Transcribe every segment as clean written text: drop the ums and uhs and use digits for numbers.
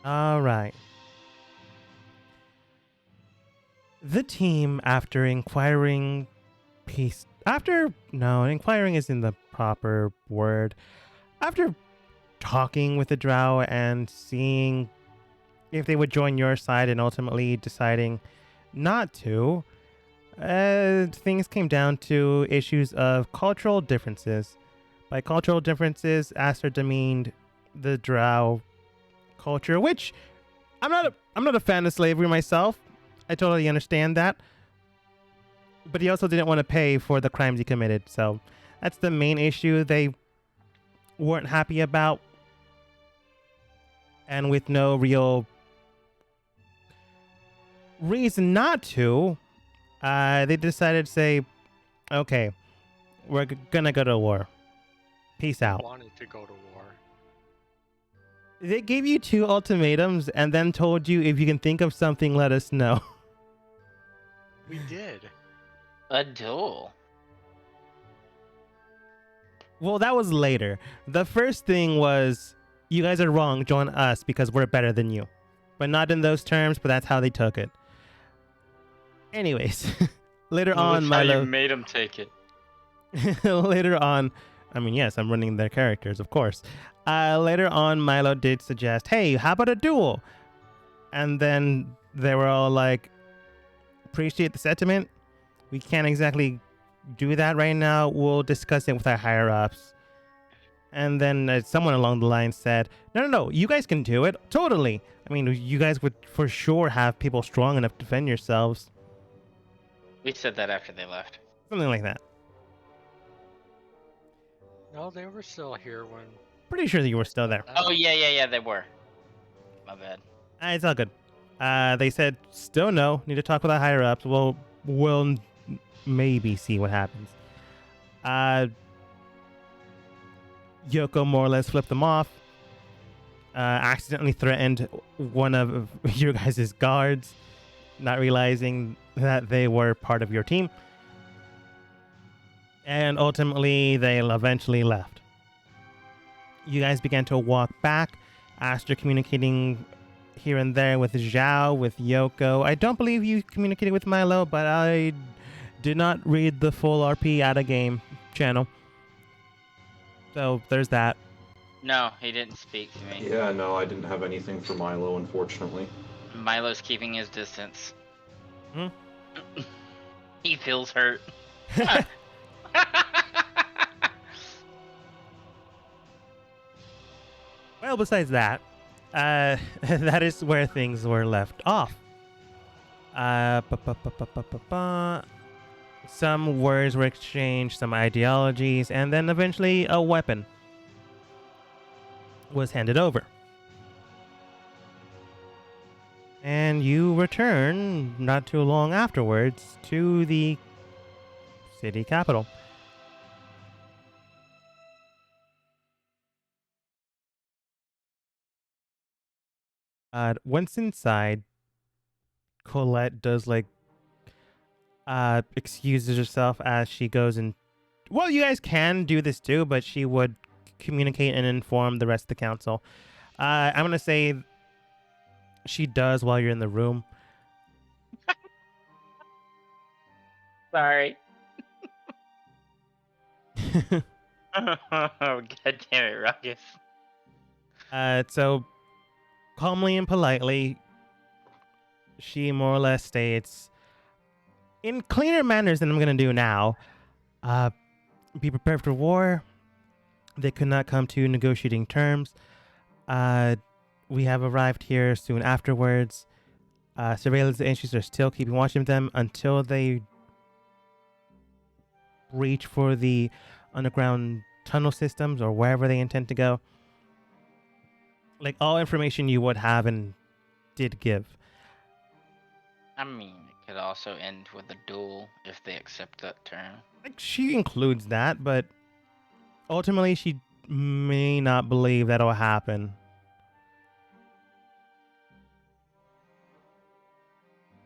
All right. The team, after inquiring, inquiring isn't the proper word. After talking with the drow and seeing if they would join your side and ultimately deciding not to, things came down to issues of cultural differences. By cultural differences, Aster demeaned the drow culture, which I'm not a fan of slavery myself. I totally understand that. But he also didn't want to pay for the crimes he committed. So that's the main issue they weren't happy about. And with no real reason not to, they decided to say, okay, we're gonna go to war. Peace out. Wanted to go to war. They gave you 2 ultimatums and then told you if you can think of something, let us know. We did. A duel. Well, that was later. The first thing was, you guys are wrong, join us because we're better than you. But not in those terms, but that's how they took it. Anyways, later on, That's Milo... how you made him take it. later on, I mean, yes, I'm running their characters, of course. Later on, Milo did suggest, hey, how about a duel? And then they were all like, appreciate the sentiment. We can't exactly do that right now. We'll discuss it with our higher ups. And then someone along the line said, no, you guys can do it. Totally. I mean, you guys would for sure have people strong enough to defend yourselves. We said that after they left. Something like that. No, they were still here when. Pretty sure that you were still there. Oh, yeah, they were. My bad. It's all good. They said, still no. Need to talk with our higher ups. We'll maybe see what happens. Yoko more or less flipped them off. Accidentally threatened one of your guys' guards, not realizing that they were part of your team. And ultimately, they eventually left. You guys began to walk back, after communicating here and there with Zhao, with Yoko. I don't believe you communicated with Milo, but I did not read the full RP out of game channel. So there's that. No, he didn't speak to me. Yeah, no, I didn't have anything for Milo, unfortunately. Milo's keeping his distance. Hmm? He feels hurt. Well, besides that, that is where things were left off. Some words were exchanged, some ideologies, and then eventually a weapon was handed over. And you return not too long afterwards to the city capital. Once inside, Colette does excuses herself as she goes and, well, you guys can do this too, but she would communicate and inform the rest of the council. I'm gonna say she does while you're in the room. Sorry. Oh, God damn it, Ruckus. So calmly and politely, she more or less states, in cleaner manners than I'm gonna do now, be prepared for war. They could not come to negotiating terms. We have arrived here soon afterwards. Surveillance agencies are still keeping watch of them until they reach for the underground tunnel systems or wherever they intend to go. Like, all information you would have and did give. I mean, it could also end with a duel if they accept that term. Like, she includes that, but ultimately she may not believe that'll happen.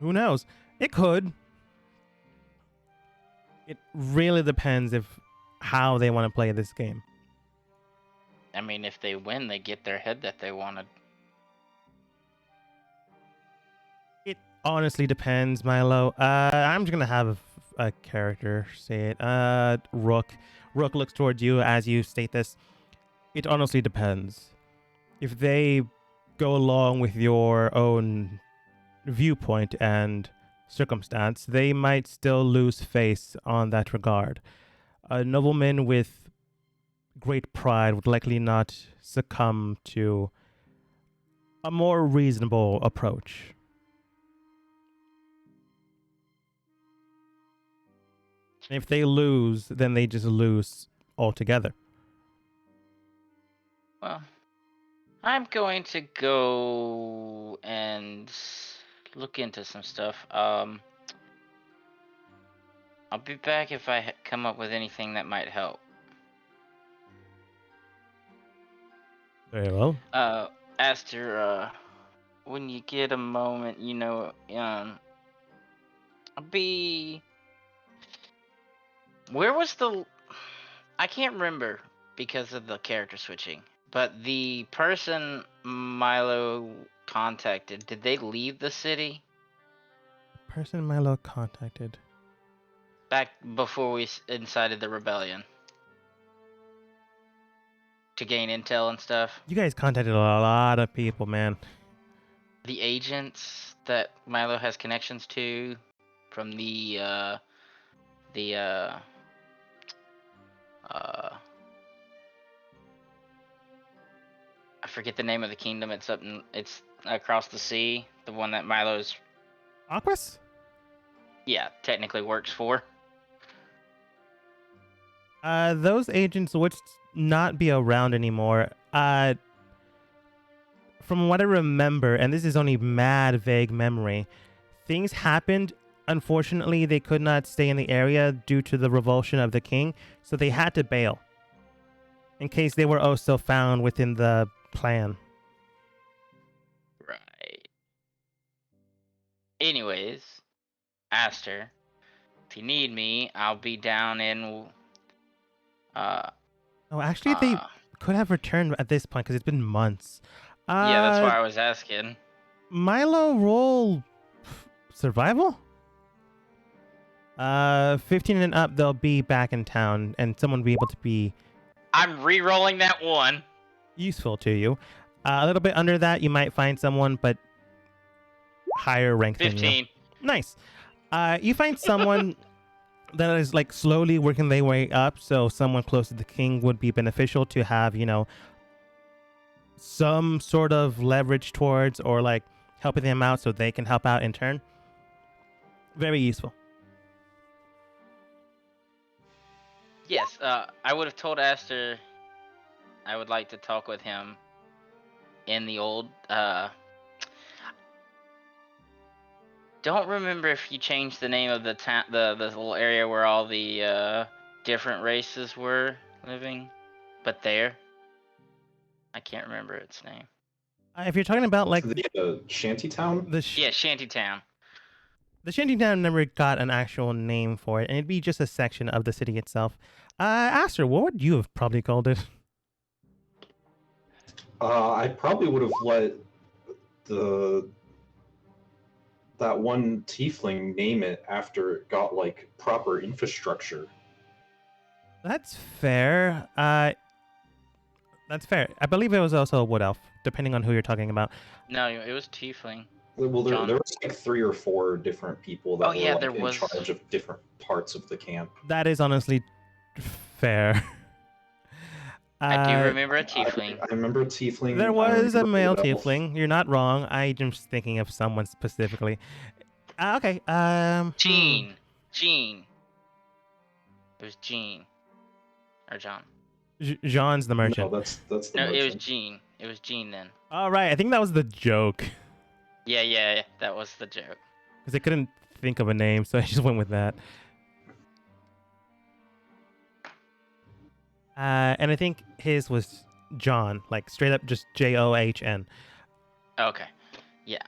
Who knows? It could. It really depends how they want to play this game. I mean, if they win, they get their head that they wanted. honestly depends, Milo. I'm just gonna have a character say it. Rook. Rook looks towards you as you state this. It honestly depends. If they go along with your own viewpoint and circumstance, they might still lose face on that regard. A nobleman with great pride would likely not succumb to a more reasonable approach. If they lose, then they just lose altogether. Well, I'm going to go and look into some stuff. I'll be back if I come up with anything that might help. Very well. Aster, when you get a moment, I'll be. Where was the? I can't remember because of the character switching. But the person Milo contacted, did they leave the city Person Milo contacted. back before we incited the rebellion to gain intel and stuff? You guys contacted a lot of people, man. The agents that Milo has connections to from the I forget the name of the kingdom. It's across the sea. The one that Milo's Aquas? technically works for. Those agents would not be around anymore. From what I remember, and this is only mad vague memory, things happened. Unfortunately, they could not stay in the area due to the revulsion of the king, so they had to bail. In case they were also found within the plan. Right. Anyways, Aster, if you need me, I'll be down in. Oh, actually, they could have returned at this point because it's been months. Yeah, that's why I was asking. Milo, roll survival? 15 and up, they'll be back in town, and someone will be able to be I'm re-rolling that one. useful to you. A little bit under that, you might find someone, but higher rank than you. 15. Nice. You find someone that is like slowly working their way up, so someone close to the king would be beneficial to have, some sort of leverage towards, or like helping them out so they can help out in turn. Very useful. Yes, I would have told Aster I would like to talk with him in the old. Don't remember if you changed the name of the town, the little area where all the different races were living, but there. I can't remember its name. If you're talking about like The shantytown? Yeah, Shantytown. The shantytown never got an actual name for it, and it'd be just a section of the city itself. Aster, what would you have probably called it? I probably would have let that one tiefling name it after it got like proper infrastructure. That's fair. That's fair. I believe it was also a wood elf, depending on who you're talking about. No, it was Tiefling. Well, John? there was like 3 or 4 different people that Oh, were yeah, like, there in was. charge of different parts of the camp. That is honestly fair. I do remember a Tiefling. I remember tiefling. There I was a remember male wood elf. tiefling. You're not wrong. I'm just thinking of someone specifically. Okay. Gene. It was Gene. Or John. Jean's the merchant. No, that's the No, merchant. it was Gene. It was Gene then. All right. I think that was the joke Yeah, that was the joke. because I couldn't think of a name, so I just went with that. And I think his was John, like straight up just John. Okay. Yeah,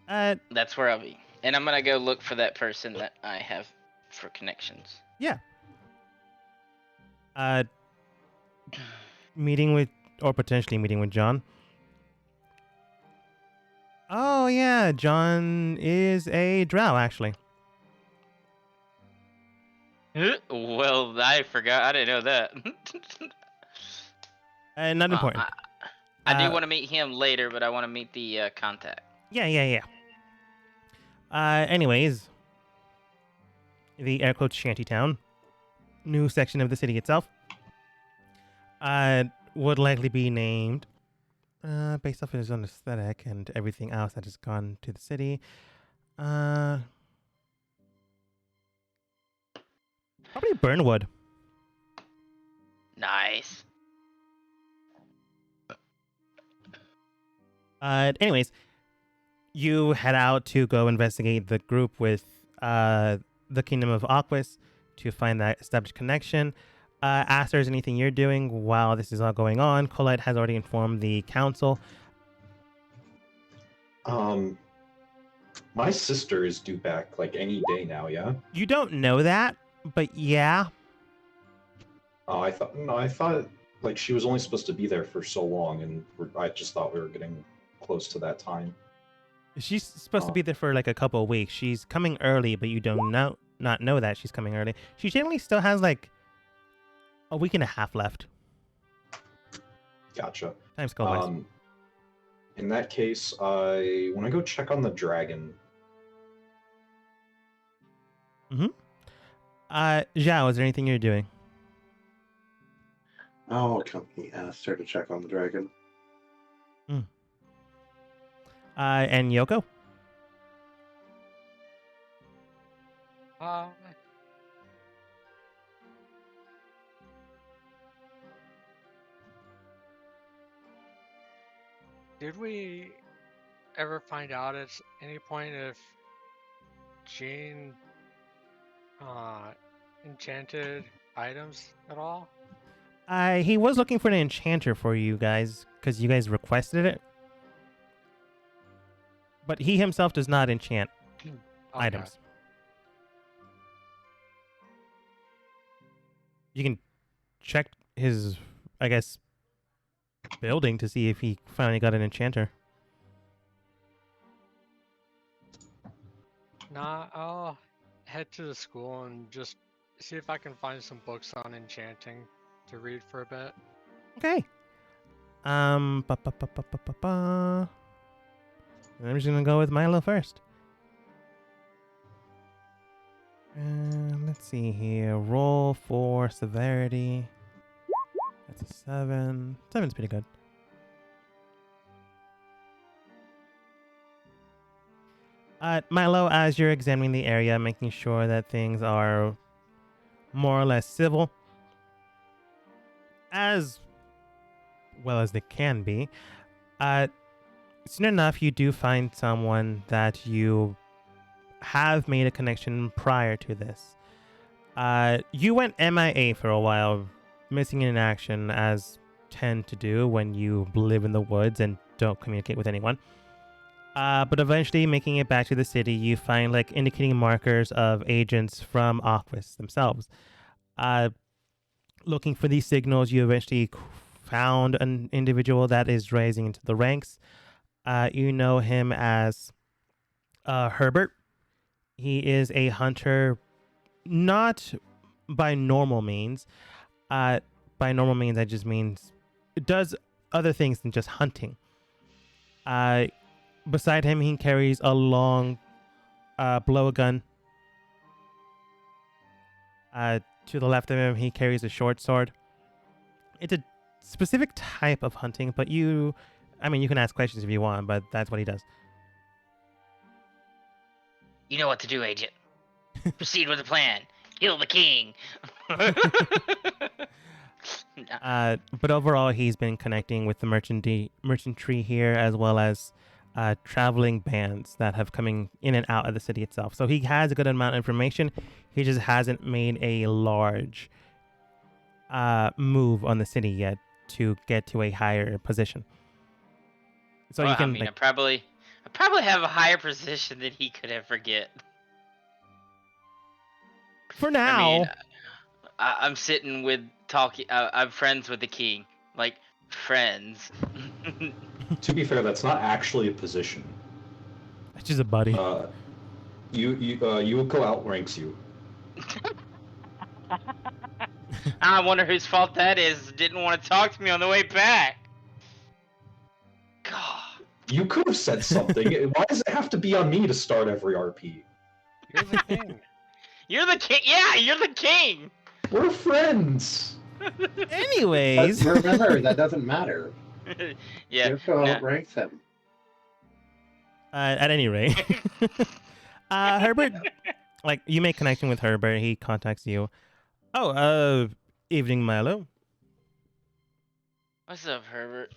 Uh, that's where I'll be. And I'm gonna go look for that person that I have for connections. yeah. Meeting with, or potentially meeting with John. Oh, Oh yeah, John is a drow actually. Well, I forgot. I didn't know that. Not Well, important. I do Uh, want to meet him later, but I want to meet the contact. yeah. Anyways, the air quotes shantytown, new section of the city itself, would likely be named, based off his own aesthetic and everything else that has gone to the city. Probably Burnwood. Nice. Anyways, you head out to go investigate the group with the Kingdom of Aquis to find that established connection. Ask there's anything you're doing while this is all going on. Colette has already informed the council. My sister is due back like any day now. Yeah. You don't know that, but yeah. Oh, I thought like she was only supposed to be there for so long, and I just thought we were getting close to that time. She's supposed to be there for like a couple of weeks. She's coming early, but you don't not know that she's coming early. She generally still has like a week and a half left. Gotcha. Time's go wise. In that case, I want to go check on the dragon. Zhao, is there anything you're doing? Our company asked her to check on the dragon. And Yoko? Did we ever find out at any point if Jean enchanted items at all? He was looking for an enchanter for you guys because you guys requested it. But he himself does not enchant items. You can check his, I guess, building to see if he finally got an enchanter. Nah, I'll head to the school and just see if I can find some books on enchanting to read for a bit. Okay. I'm just gonna go with Milo first. Let's see here. Roll for severity. That's a 7. 7's pretty good. Milo, as you're examining the area, making sure that things are more or less civil, as well as they can be, soon enough you do find someone that you have made a connection prior to this. You went MIA for a while, missing in action, as tend to do when you live in the woods and don't communicate with anyone. But eventually making it back to the city, you find like indicating markers of agents from Aquis themselves. Looking for these signals, you eventually found an individual that is rising into the ranks. You know him as Herbert. He is a hunter, not by normal means. By normal means, I just means it does other things than just hunting. Beside him, he carries a long blow gun. To the left of him, he carries a short sword. It's a specific type of hunting, but you can ask questions if you want, but that's what he does. You know what to do, Agent. Proceed with the plan. Kill the king. But overall, he's been connecting with the merchantry here, as well as traveling bands that have coming in and out of the city itself. So he has a good amount of information. He just hasn't made a large move on the city yet to get to a higher position. So well, you can. I probably have a higher position than he could ever get. For now. I mean, I'm sitting with talking. I'm friends with the king, like friends. To be fair, that's not actually a position. It's just a buddy. Yuko outranks you. I wonder whose fault that is. Didn't want to talk to me on the way back. God. You could have said something. Why does it have to be on me to start every RP? You're the king. You're the king. Yeah, you're the king. We're friends. Anyways, But remember, that doesn't matter. Yeah. Yurko nah. outranks him. at any rate, Herbert, like you make connection with Herbert, he contacts you. Oh, evening, Milo. What's up, Herbert?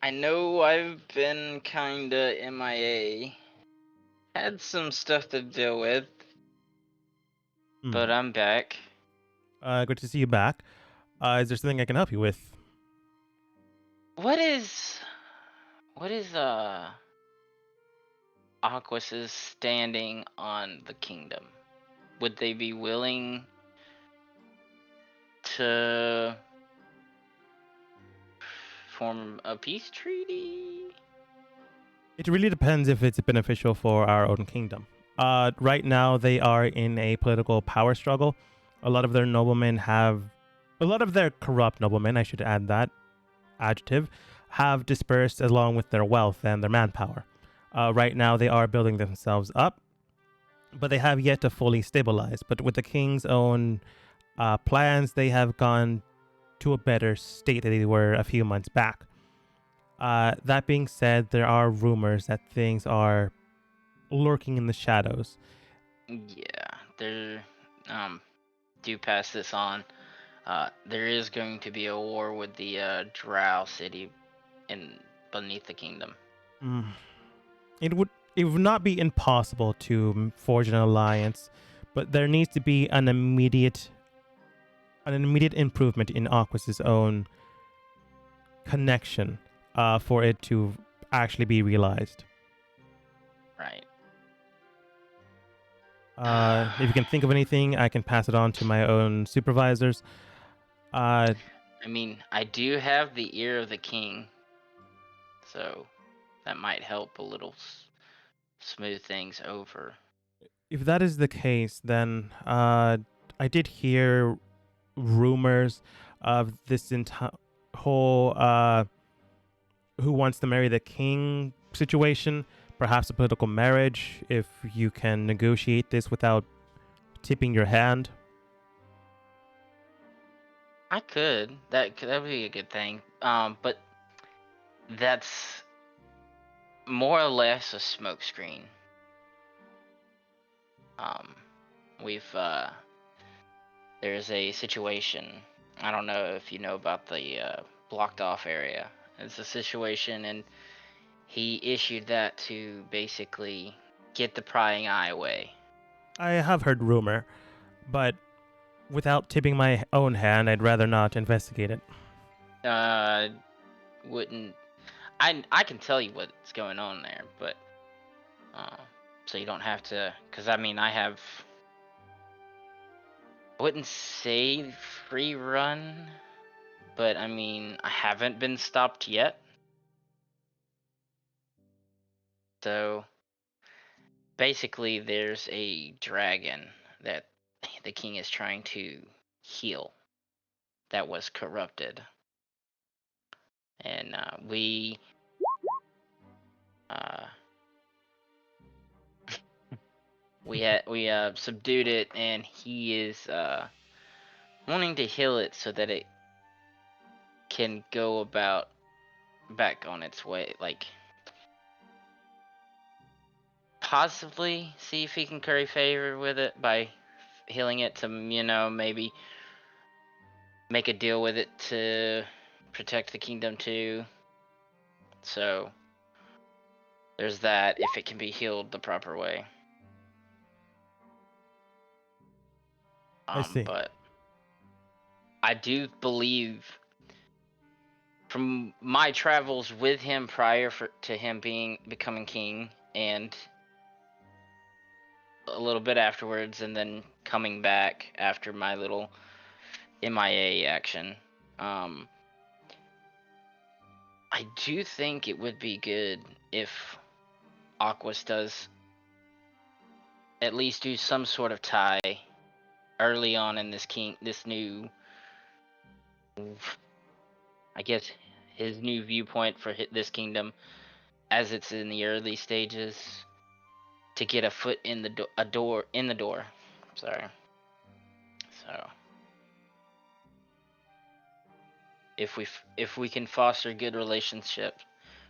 I know I've been kinda MIA. Had some stuff to deal with, but I'm back. Good to see you back. Is there something I can help you with? What is Aquas's standing on the kingdom? Would they be willing to form a peace treaty? It really depends if it's beneficial for our own kingdom. Right now, they are in a political power struggle. A lot of their corrupt noblemen, I should add that adjective, have dispersed along with their wealth and their manpower. Right now, they are building themselves up, but they have yet to fully stabilize. But with the king's own plans, they have gone to a better state than they were a few months back. That being said, there are rumors that things are lurking in the shadows. Yeah, there. Do pass this on. There is going to be a war with the Drow city beneath the kingdom. It would not be impossible to forge an alliance, but there needs to be an immediate improvement in Aquas's own connection for it to actually be realized. Right. If you can think of anything, I can pass it on to my own supervisors. I mean, I do have the ear of the king, so that might help a little smooth things over. If that is the case, then I did hear rumors of this whole who wants to marry the king situation, perhaps a political marriage, if you can negotiate this without tipping your hand. I could. That would be a good thing. But that's more or less a smokescreen. We've there's a situation. I don't know if you know about the blocked off area. It's a situation, and he issued that to basically get the prying eye away. I have heard rumor, but without tipping my own hand, I'd rather not investigate it. Wouldn't I can tell you what's going on there, but so you don't have to, because I mean I wouldn't say free run, but I mean I haven't been stopped yet. So basically there's a dragon that the king is trying to heal that was corrupted, and we subdued it, and he is wanting to heal it so that it can go about back on its way, like possibly see if he can curry favor with it by healing it to, maybe make a deal with it to protect the kingdom too. So there's that, if it can be healed the proper way. I see. But I do believe, from my travels with him prior to him becoming king, and a little bit afterwards, and then coming back after my little MIA action, I do think it would be good if Aquas does at least do some sort of tie early on in this new, I guess, his new viewpoint for this kingdom, as it's in the early stages, to get a foot in the door. Sorry. So if we can foster good relationships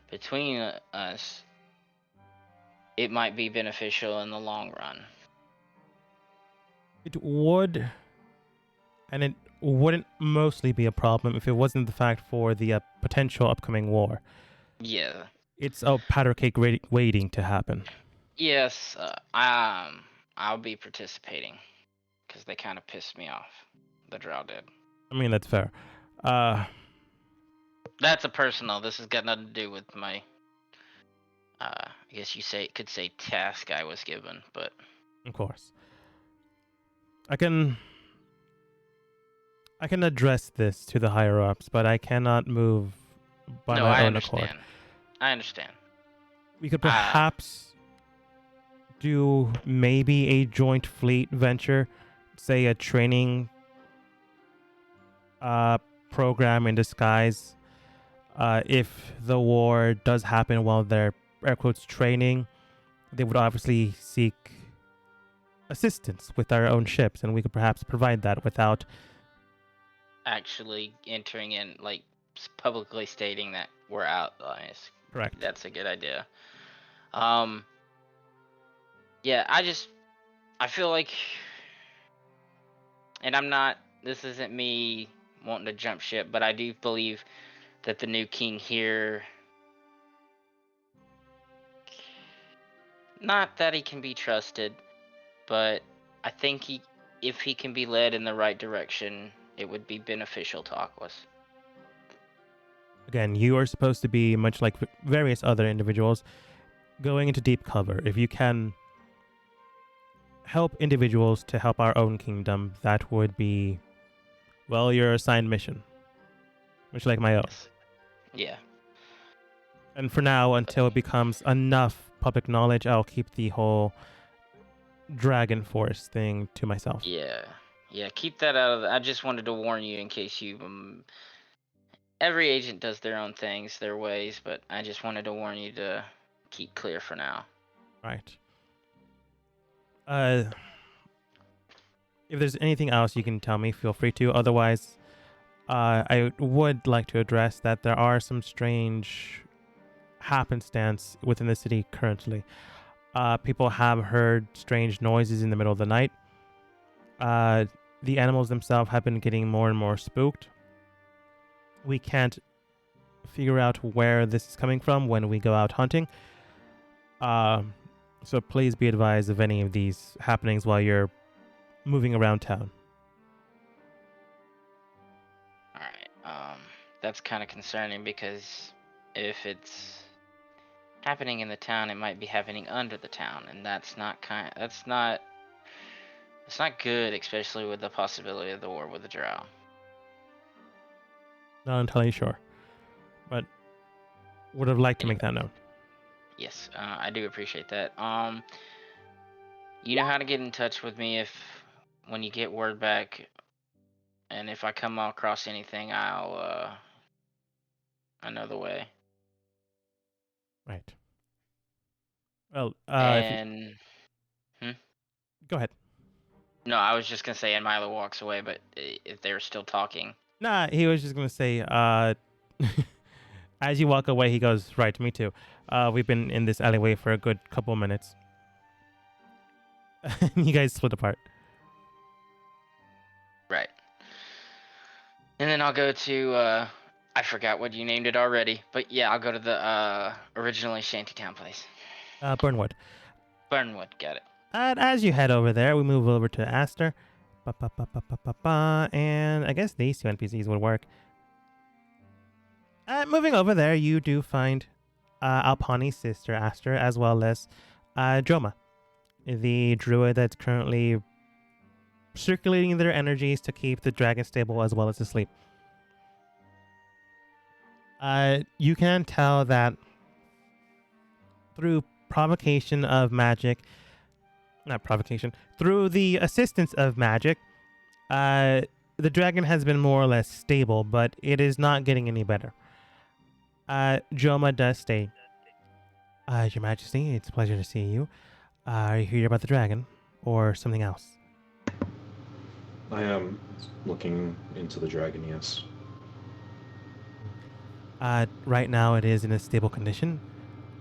between us, it might be beneficial in the long run. It would, and it wouldn't mostly be a problem if it wasn't the fact for the potential upcoming war. Yeah. It's a powder cake waiting to happen. Yes. I'll be participating because they kind of pissed me off. The drow did. I mean, that's fair. That's a personal. This has got nothing to do with my. I guess could say task I was given, but Of course. I can address this to the higher ups, but I cannot move by no, my I own understand. accord. I understand. We could perhaps do maybe a joint fleet venture, say a training program in disguise. If the war does happen while they're air quotes training, they would obviously seek assistance with our own ships, and we could perhaps provide that without actually entering in, like, publicly stating that we're allies. Correct. That's a good idea. Yeah, I feel like, and this isn't me wanting to jump ship, but I do believe that the new king here, not that he can be trusted, but I think if he can be led in the right direction, it would be beneficial to Aquas. Again, you are supposed to be, much like various other individuals, going into deep cover. If you can help individuals to help our own kingdom, that would be, well, your assigned mission. Much like my own. Yeah. And for now, until it becomes enough public knowledge, I'll keep the whole Dragon Force thing to myself. Yeah. Yeah, keep that out of I just wanted to warn you in case you... every agent does their own things, their ways, but I just wanted to warn you to keep clear for now. Right. If there's anything else you can tell me, feel free to. Otherwise, I would like to address that there are some strange happenstance within the city currently. People have heard strange noises in the middle of the night. The animals themselves have been getting more and more spooked. We can't figure out where this is coming from when we go out hunting. So please be advised of any of these happenings while you're moving around town. Alright, that's kind of concerning because if it's happening in the town, it might be happening under the town, and that's not good, especially with the possibility of the war with the drow. Not entirely sure, but would have liked to make that known. Yes, I do appreciate that. You know how to get in touch with me when you get word back, and if I come across anything, I know the way. Right. Well, and go ahead. No, I was just gonna say, and Milo walks away, but if they were still talking. Nah, he was just gonna say, as you walk away, he goes, right, me too. We've been in this alleyway for a good couple minutes. You guys split apart. Right. And then I'll go to, I forgot what you named it already, but yeah, I'll go to the originally Shantytown place. Burnwood. Burnwood, got it. And as you head over there, we move over to Aster. And I guess these two NPCs would work. Moving over there, you do find Alpani's sister, Aster, as well as Droma, the druid that's currently circulating their energies to keep the dragon stable as well as asleep. You can tell that through provocation of magic, not provocation, through the assistance of magic, the dragon has been more or less stable, but it is not getting any better. Joma does state, Your Majesty, it's a pleasure to see you. Are you here about the dragon or something else? I am looking into the dragon, yes. Right now it is in a stable condition.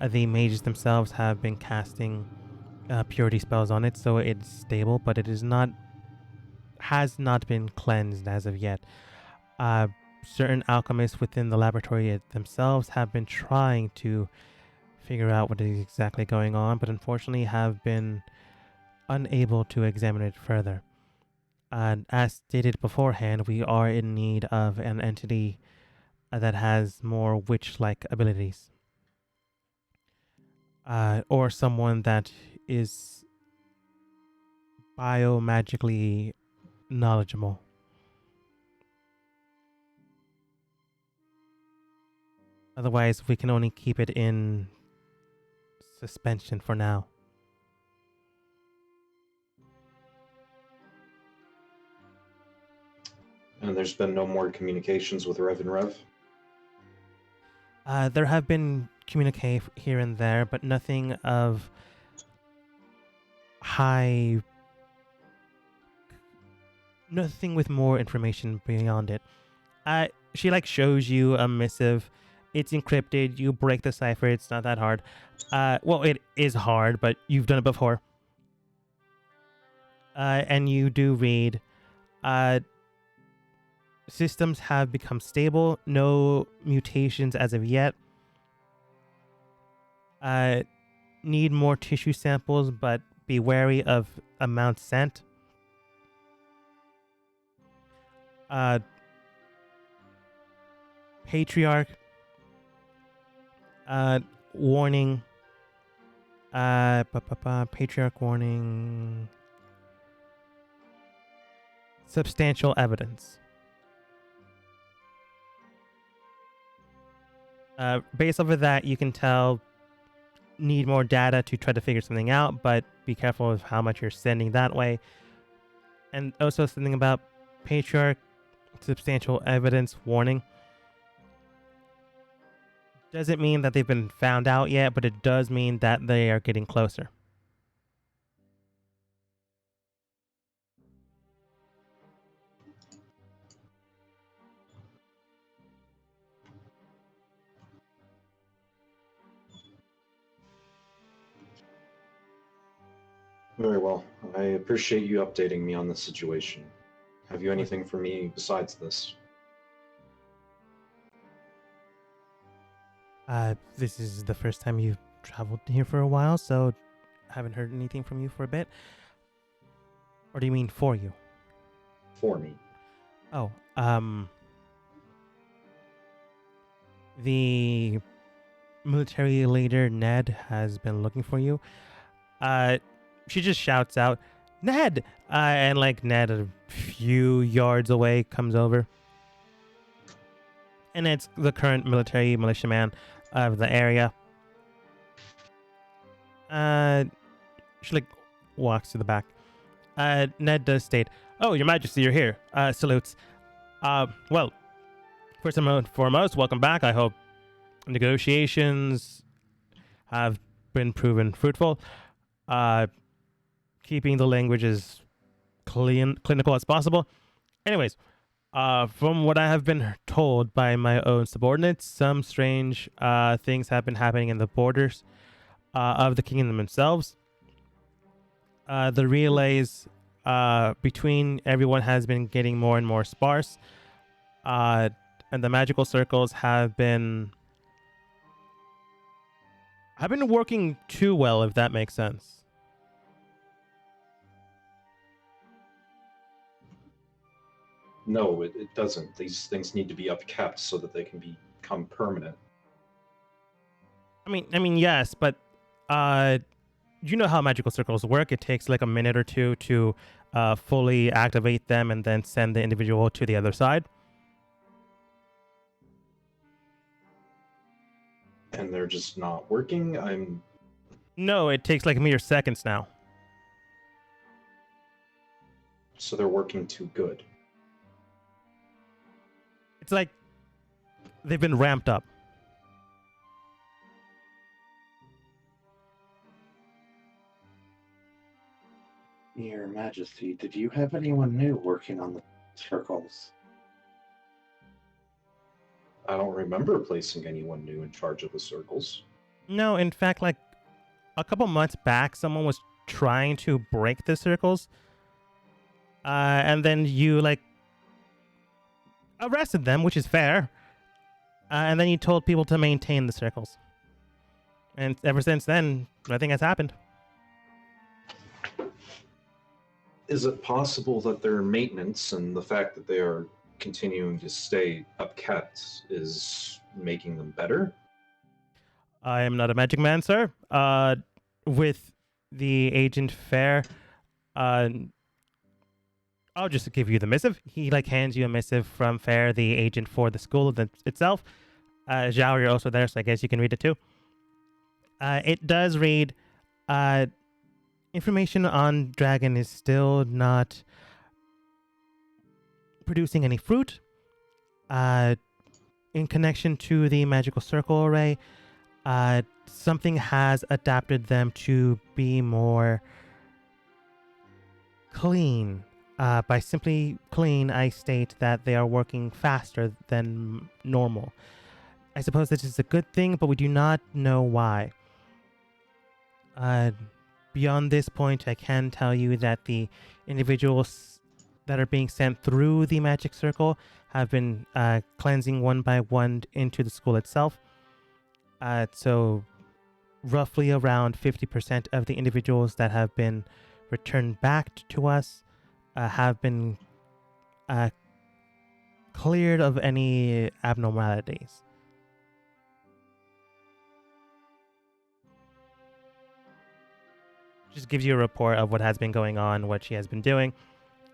The mages themselves have been casting purity spells on it, so it's stable, but it has not been cleansed as of yet. Certain alchemists within the laboratory themselves have been trying to figure out what is exactly going on, but unfortunately have been unable to examine it further. As stated beforehand, we are in need of an entity that has more witch-like abilities. Or someone that is biomagically knowledgeable. Otherwise, we can only keep it in suspension for now. And there's been no more communications with Rev and Rev? There have been communique here and there, but nothing of high... Nothing with more information beyond it. She shows you a missive. It's encrypted. You break the cipher. It's not that hard. Well, it is hard, but you've done it before. And you do read. Systems have become stable. No mutations as of yet. Need more tissue samples, but be wary of amounts sent. Patriarch. Warning. Patriarch warning. Substantial evidence. Based off of that, you can tell need more data to try to figure something out, but be careful of how much you're sending that way. And also something about Patriarch, substantial evidence, warning. Doesn't mean that they've been found out yet, but it does mean that they are getting closer. Very well. I appreciate you updating me on the situation. Have you anything for me besides this? This is the first time you've traveled here for a while, so haven't heard anything from you for a bit. Or do you mean for you? For me. Oh, the military leader, Ned, has been looking for you. She just shouts out, Ned! And Ned, a few yards away, comes over. And it's the current militiaman of the area. She walks to the back. Ned does state, "Oh, Your Majesty, you're here." Salutes. Well, first and foremost, welcome back. I hope negotiations have been proven fruitful. Keeping the language as clinical as possible. Anyways, from what I have been told by my own subordinates, some strange things have been happening in the borders of the kingdom themselves. The relays between everyone has been getting more and more sparse, and the magical circles have been working too well, if that makes sense. No, it doesn't. These things need to be upkept so that they can become permanent. I mean, yes, but you know how magical circles work. It takes a minute or two to fully activate them and then send the individual to the other side. And they're just not working? No, it takes like mere seconds now. So they're working too good. It's like they've been ramped up. Your Majesty, did you have anyone new working on the circles? I don't remember placing anyone new in charge of the circles. No, in fact, like a couple months back, someone was trying to break the circles, and then you like arrested them, which is fair, and then you told people to maintain the circles. And ever since then, nothing has happened. Is it possible that their maintenance and the fact that they are continuing to stay upkept is making them better? I am not a magic man, sir. With the agent Fair, I'll just give you the missive. He like hands you a missive from Fair, the agent for the school itself. Zhao, you're also there, so I guess you can read it too. It does read, information on Dragon is still not producing any fruit. In connection to the magical circle array, something has adapted them to be more clean. By simply clean, I state that they are working faster than normal. I suppose this is a good thing, but we do not know why. Beyond this point, I can tell you that the individuals that are being sent through the magic circle have been cleansing one by one into the school itself. So roughly around 50% of the individuals that have been returned back to us have been cleared of any abnormalities. Just gives you a report of what has been going on, what she has been doing.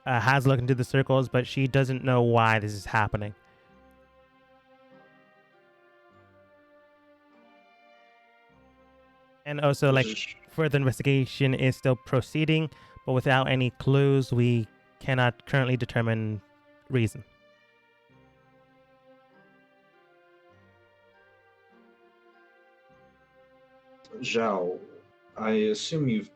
Has looked into the circles, but she doesn't know why this is happening. And also, like, further investigation is still proceeding, but without any clues, we cannot currently determine reason. Zhao, I assume you've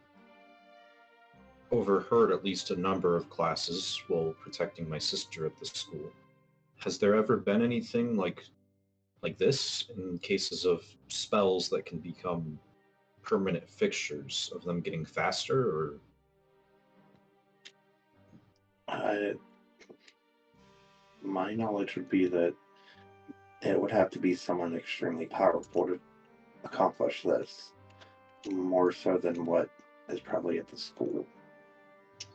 overheard at least a number of classes while protecting my sister at the school. Has there ever been anything like this in cases of spells that can become permanent fixtures of them getting faster, or My knowledge would be that it would have to be someone extremely powerful to accomplish this, more so than what is probably at the school.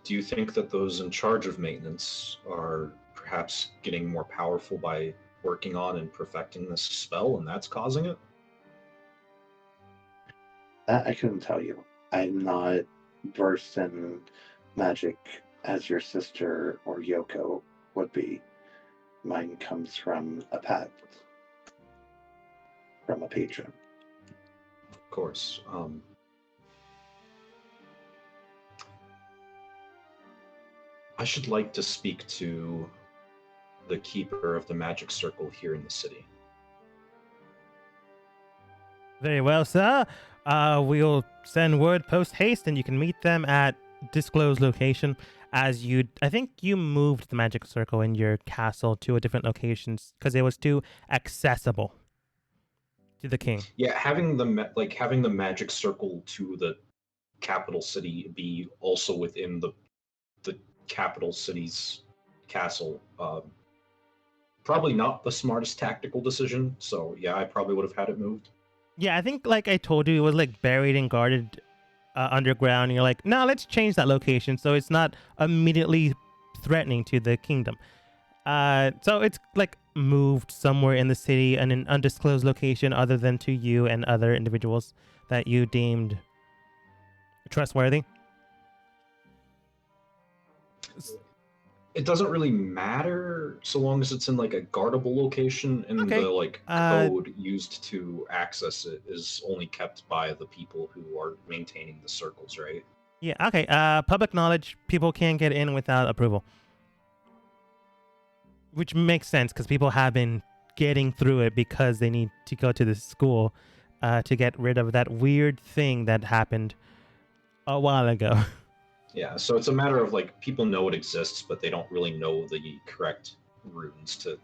do you think that those in charge of maintenance are perhaps getting more powerful by working on and perfecting this spell, and that's causing it? That I couldn't tell you. I'm not versed in magic as your sister or Yoko would be. Mine comes from a pet, from a patron. Of course. I should like to speak to the keeper of the magic circle here in the city. Very well, sir. We'll send word post haste, and you can meet them at disclosed location. As I think you moved the magic circle in your castle to a different location because it was too accessible to the king. Yeah, having the magic circle to the capital city be also within the capital city's castle. Probably not the smartest tactical decision. So yeah, I probably would have had it moved. Yeah, I think like I told you, it was like buried and guarded underground. And you're like, no, let's change that location so it's not immediately threatening to the kingdom. So it's like moved somewhere in the city in an undisclosed location other than to you and other individuals that you deemed trustworthy. It doesn't really matter so long as it's in like a guardable location, and Okay. the like code used to access it is only kept by the people who are maintaining the circles, right? Yeah, okay. Public knowledge, people can't get in without approval. Which makes sense because people have been getting through it because they need to go to this school to get rid of that weird thing that happened a while ago. Yeah, so it's a matter of like people know it exists, but they don't really know the correct runes to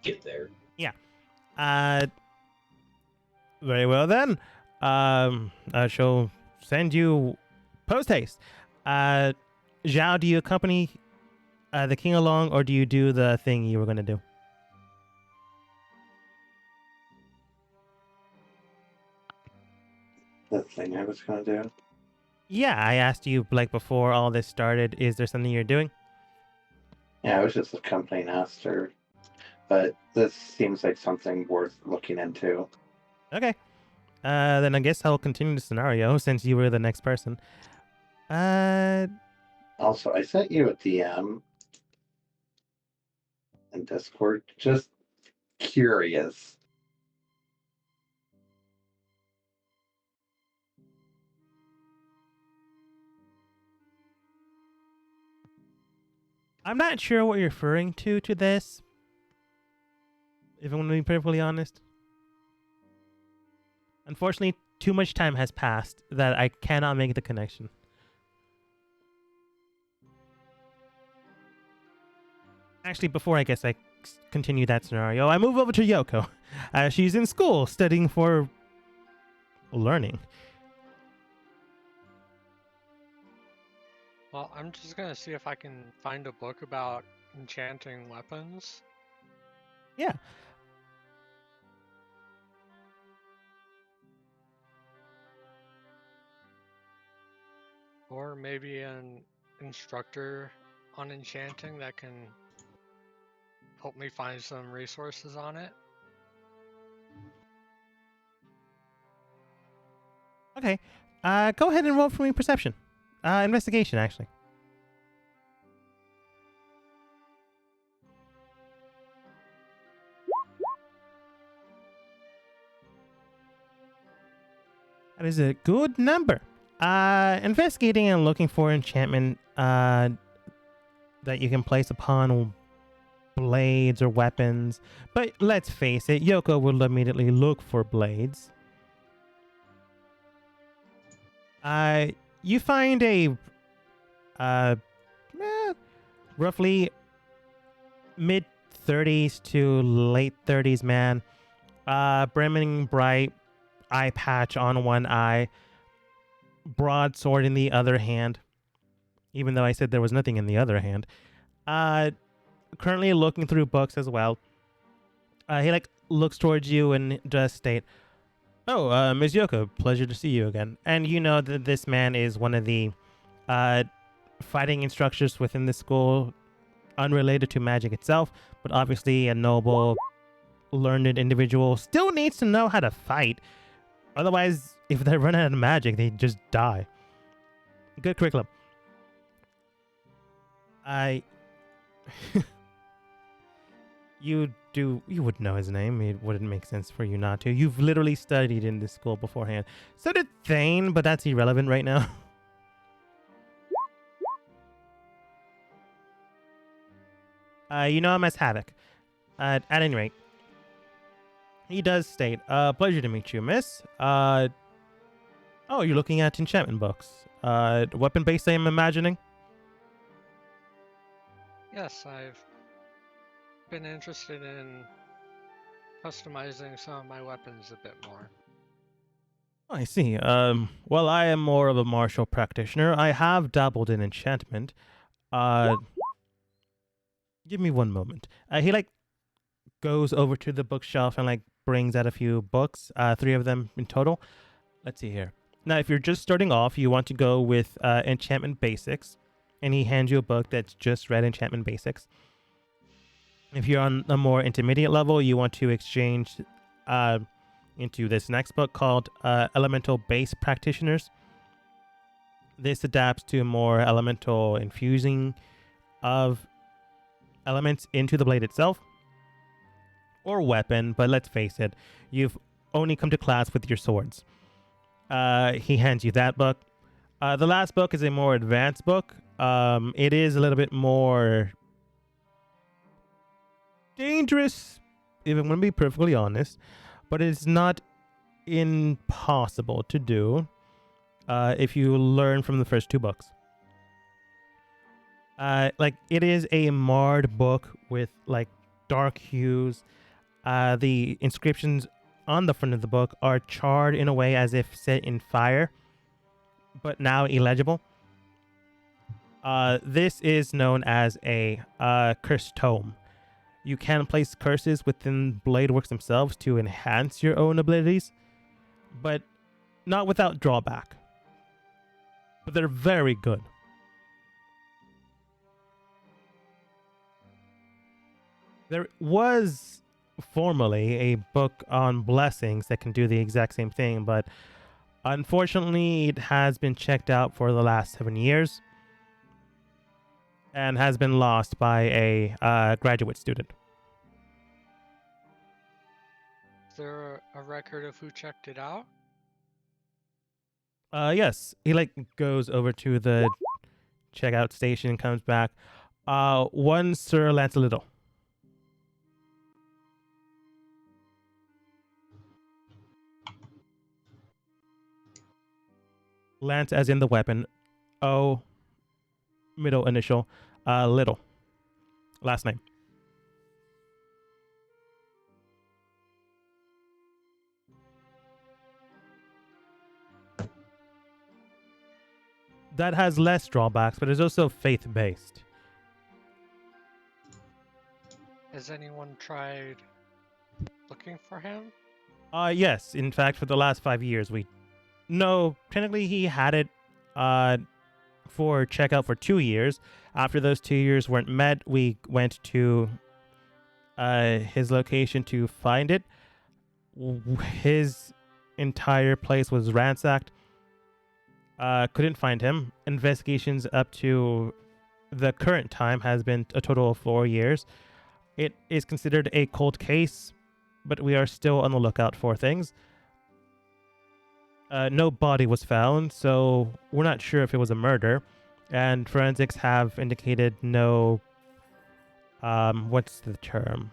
get there. Yeah. Very well then. I shall send you post haste. Zhao, do you accompany the king along, or do you do the thing you were going to do? The thing I was going to do. Yeah, I asked you like before all this started. Is there something you're doing? Yeah, I was just accompanying Esther, but this seems like something worth looking into. Okay. Then I guess I'll continue the scenario since you were the next person. Also, I sent you a DM in Discord. Just curious. I'm not sure what you're referring to this. If I'm going to be perfectly honest. Unfortunately, too much time has passed that I cannot make the connection. Actually, before I guess I continue that scenario, I move over to Yoko. She's in school studying for learning. Well, I'm just gonna see if I can find a book about enchanting weapons. Yeah. Or maybe an instructor on enchanting that can help me find some resources on it. Okay. Go ahead and roll for me perception. Investigation, actually. That is a good number. Investigating and looking for enchantment that you can place upon blades or weapons. But let's face it, Yoko will immediately look for blades. You find a roughly mid 30s to late 30s man, brimming bright, eye patch on one eye, broadsword in the other hand. Even though I said there was nothing in the other hand. Currently looking through books as well. He like looks towards you and does state, "Oh, Ms. Yoko, pleasure to see you again." And you know that this man is one of the fighting instructors within the school, unrelated to magic itself, but obviously a noble, learned individual. Still needs to know how to fight. Otherwise, if they run out of magic, they just die. Good curriculum. You would know his name. It wouldn't make sense for you not to. You've literally studied in this school beforehand. So did Thane, but that's irrelevant right now. You know him as Havoc. At any rate, he does state, pleasure to meet you, miss. Oh, you're looking at enchantment books. Weapon-based, I'm imagining? Yes, I've been interested in customizing some of my weapons a bit more. I see. Well, I am more of a martial practitioner. I have dabbled in enchantment. Give me one moment. He like goes over to the bookshelf and like brings out a few books. 3 of them in total. Let's see here. Now, if you're just starting off, you want to go with enchantment basics, and he hands you a book that's just read enchantment basics. If you're on a more intermediate level, you want to exchange into this next book called Elemental Base Practitioners. This adapts to more elemental infusing of elements into the blade itself or weapon, but let's face it, you've only come to class with your swords. He hands you that book. The last book is a more advanced book. It is a little bit more dangerous, if I'm going to be perfectly honest, but it's not impossible to do if you learn from the first two books. Like, it is a marred book with like dark hues. The inscriptions on the front of the book are charred in a way as if set in fire, but now illegible. This is known as a cursed tome. You can place curses within Bladeworks themselves to enhance your own abilities, but not without drawback. But they're very good. There was formerly a book on blessings that can do the exact same thing, but unfortunately it has been checked out for the last 7 years and has been lost by a graduate student. Is there a record of who checked it out? Yes, he like goes over to the checkout station and comes back. One Sir Lancelot. Lance as in the weapon. O, middle initial. Little. Last name. That has less drawbacks, but is also faith-based. Has anyone tried looking for him? Yes. In fact, for the last 5 years, technically he had it for checkout for 2 years. After those 2 years weren't met, we went to his location to find it. His entire place was ransacked. Couldn't find him. Investigations up to the current time has been a total of 4 years. It is considered a cold case, but we are still on the lookout for things. No body was found, so we're not sure if it was a murder. And forensics have indicated no, what's the term?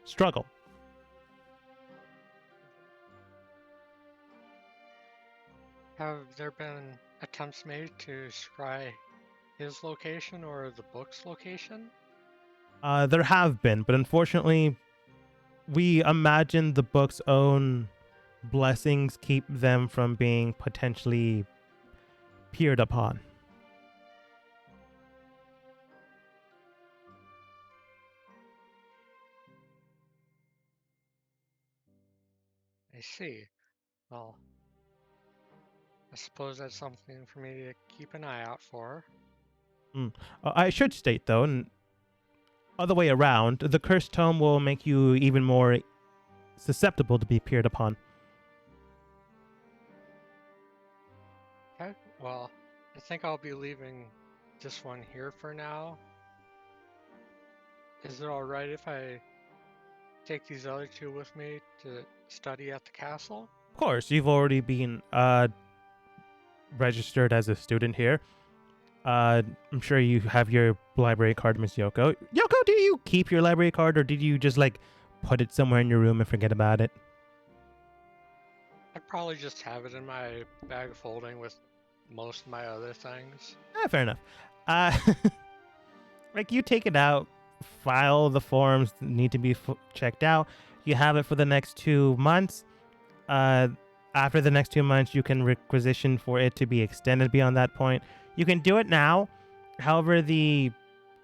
Struggle. Have there been attempts made to scry his location or the book's location? There have been, but unfortunately, we imagine the book's own blessings keep them from being potentially peered upon. I see. Well, I suppose that's something for me to keep an eye out for. I should state, though, and other way around, the cursed tome will make you even more susceptible to be peered upon. Okay, well, I think I'll be leaving this one here for now. Is it alright if I take these other two with me to study at the castle? Of course, you've already been registered as a student here. I'm sure you have your library card, Miss Yoko. Yoko, do you keep your library card, or did you just like put it somewhere in your room and forget about it? I'd probably just have it in my bag of holding with most of my other things. Fair enough. Like, you take it out, file the forms that need to be checked out. You have it for the next 2 months. After the next 2 months, you can requisition for it to be extended beyond that point. You can do it now. However, the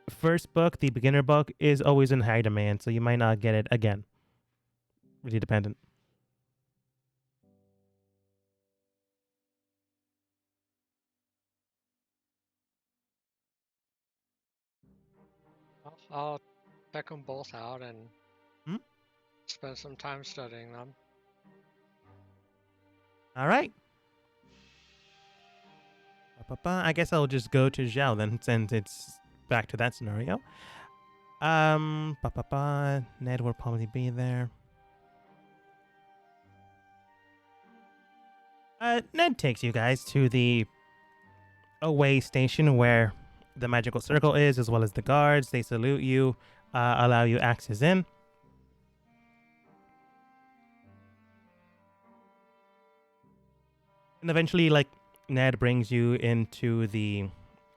first book, the beginner book, is always in high demand, so you might not get it again. Really dependent. Well, I'll check them both out and Hmm? spend some time studying them. All right. I guess I'll just go to Zhao then, since it's back to that scenario. Ned will probably be there. Ned takes you guys to the away station where the magical circle is, as well as the guards. They salute you, allow you access in. And eventually, like, Ned brings you into the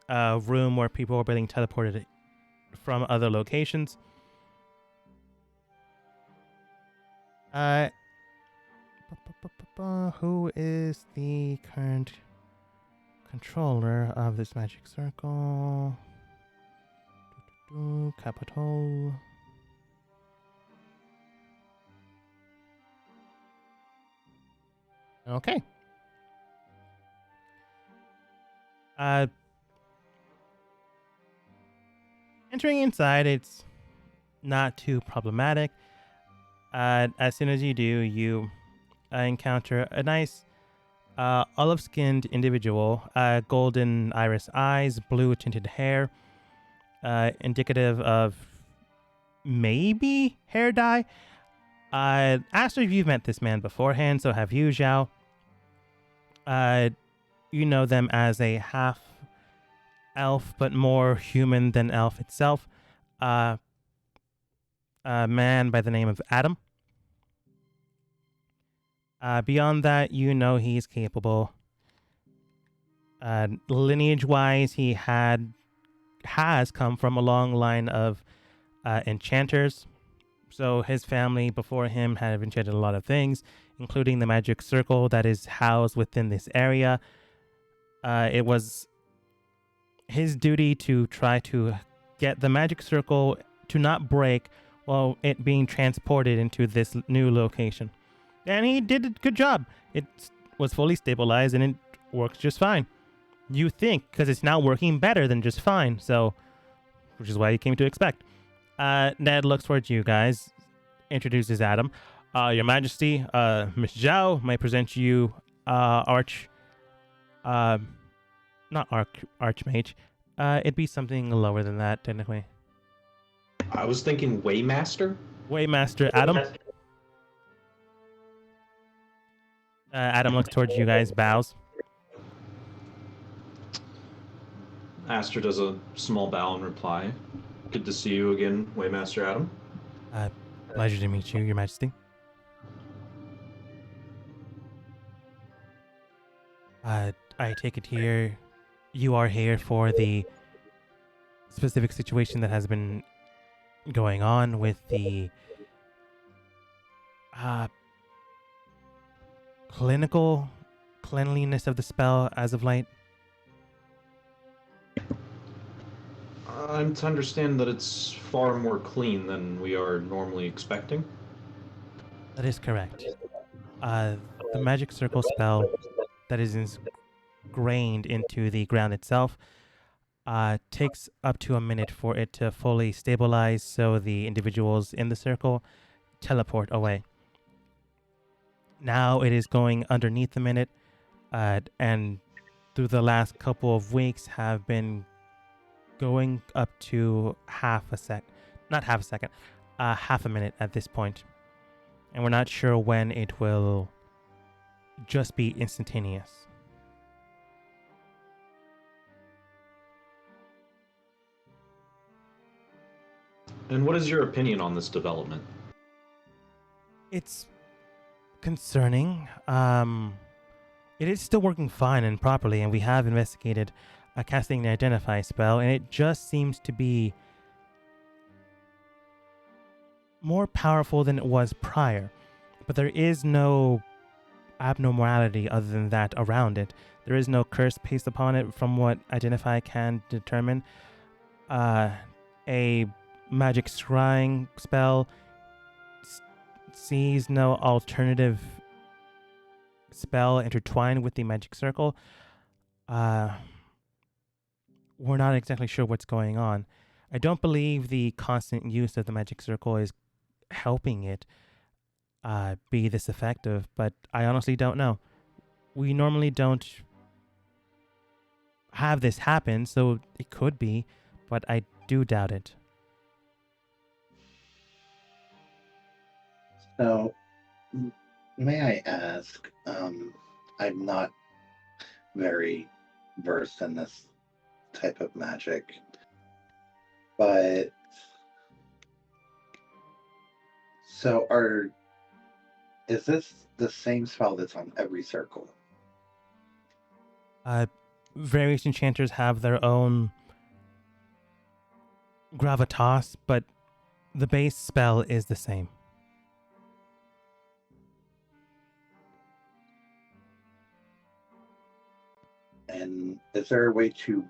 room where people are being teleported from other locations. Who is the current controller of this magic circle? Capital. Okay. Entering inside, it's not too problematic. As soon as you do, you encounter a nice olive-skinned individual, golden iris eyes, blue-tinted hair, indicative of maybe hair dye. Asked if you've met this man beforehand, so have you, Zhao. You know them as a half elf, but more human than elf itself. A man by the name of Adam. Beyond that, you know he's capable. Lineage-wise, he has come from a long line of enchanters. So his family before him have enchanted a lot of things, including the magic circle that is housed within this area. It was his duty to try to get the magic circle to not break while it being transported into this new location. And he did a good job. It was fully stabilized and it works just fine. You think, because it's now working better than just fine, so, which is why you came to expect. Ned looks towards you guys, introduces Adam. Your Majesty, Miss Zhao may present you, not Archmage. It'd be something lower than that, technically. I was thinking Waymaster. Waymaster Adam. Adam looks towards you guys, bows. Aster does a small bow in reply. Good to see you again, Waymaster Adam. Pleasure to meet you, Your Majesty. I take it here, you are here for the specific situation that has been going on with the clinical cleanliness of the spell as of late. I'm to understand that it's far more clean than we are normally expecting. That is correct. The magic circle spell that is ingrained into the ground itself takes up to a minute for it to fully stabilize, so the individuals in the circle teleport away. Now it is going underneath the minute, and through the last couple of weeks have been going up to half a minute at this point. And we're not sure when it will just be instantaneous. And what is your opinion on this development? It's concerning. It is still working fine and properly, and we have investigated casting the Identify spell, and it just seems to be more powerful than it was prior. But there is no abnormality other than that around it. There is no curse placed upon it from what Identify can determine. A magic scrying spell sees no alternative spell intertwined with the magic circle. We're not exactly sure what's going on. I don't believe the constant use of the magic circle is helping it be this effective, but I honestly don't know. We normally don't have this happen, so it could be, but I do doubt it. Now, may I ask? I'm not very versed in this type of magic, but so is this the same spell that's on every circle? Various enchanters have their own gravitas, but the base spell is the same. And is there a way to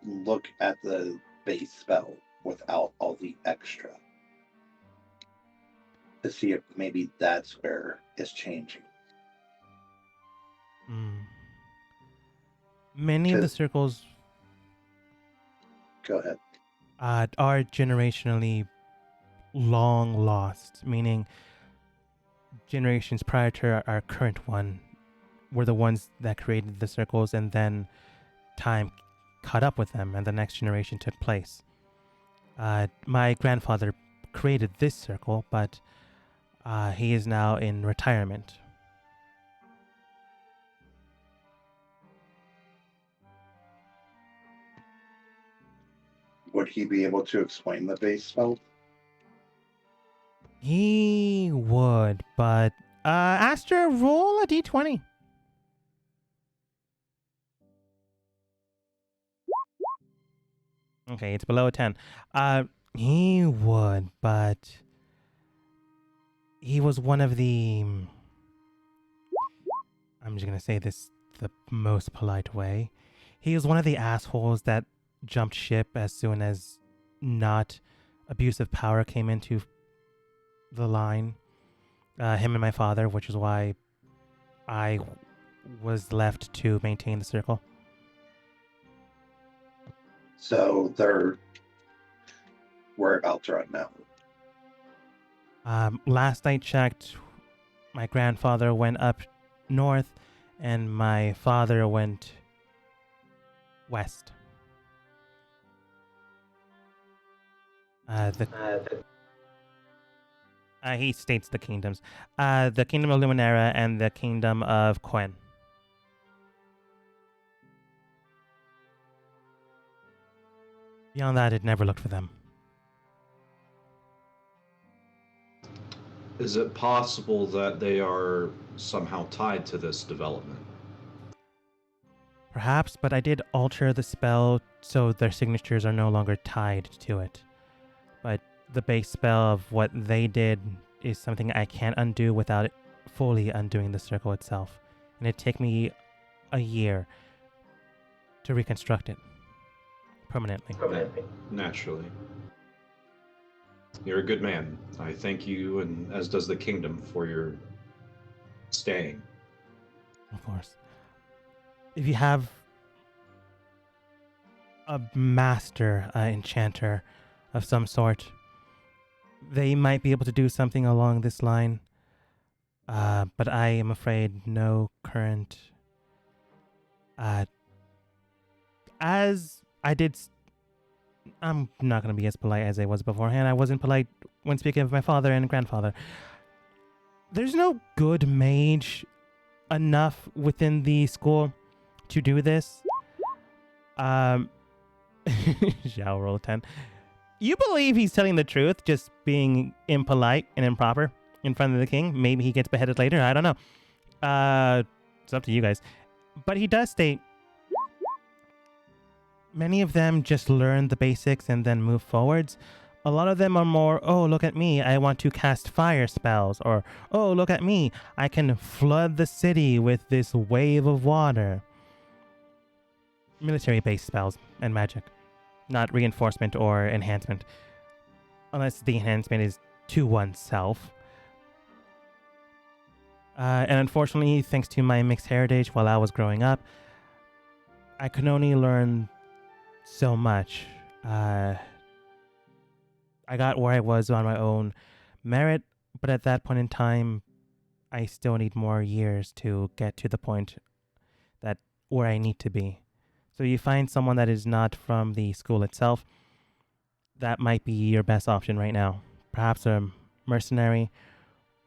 look at the base spell without all the extra to see if maybe that's where it's changing? Many of the circles Go ahead. are generationally long lost, meaning generations prior to our current one were the ones that created the circles, and then time caught up with them and the next generation took place. My grandfather created this circle, but he is now in retirement. Would he be able to explain the base spell? He would, but Astra, roll a d20. Okay, it's below a 10. He would, but he was one of the... I'm just going to say this the most polite way. He was one of the assholes that jumped ship as soon as not abusive power came into the line. Him and my father, which is why I was left to maintain the circle. So their whereabouts right now? Last I checked, my grandfather went up north and my father went west. He states the kingdoms. The Kingdom of Luminera and the Kingdom of Quen. Beyond that, it never looked for them. Is it possible that they are somehow tied to this development? Perhaps, but I did alter the spell so their signatures are no longer tied to it. But the base spell of what they did is something I can't undo without it fully undoing the circle itself. And it'd take me a year to reconstruct it permanently. Naturally. You're a good man. I thank you, and as does the kingdom, for your staying. Of course. If you have a master enchanter of some sort, they might be able to do something along this line. But I am afraid no current... as I did... I'm not going to be as polite as I was beforehand. I wasn't polite when speaking of my father and grandfather. There's no good mage enough within the school to do this. Zhao, roll a 10. You believe he's telling the truth, just being impolite and improper in front of the king? Maybe he gets beheaded later. I don't know. It's up to you guys. But he does state many of them just learn the basics and then move forwards. A lot of them are more, oh, look at me, I want to cast fire spells. Or, oh, look at me, I can flood the city with this wave of water. Military-based spells and magic. Not reinforcement or enhancement. Unless the enhancement is to oneself. And unfortunately, thanks to my mixed heritage while I was growing up, I could only learn so much. I got where I was on my own merit, but at that point in time, I still need more years to get to the point that where I need to be. So you find someone that is not from the school itself, that might be your best option right now. Perhaps a mercenary,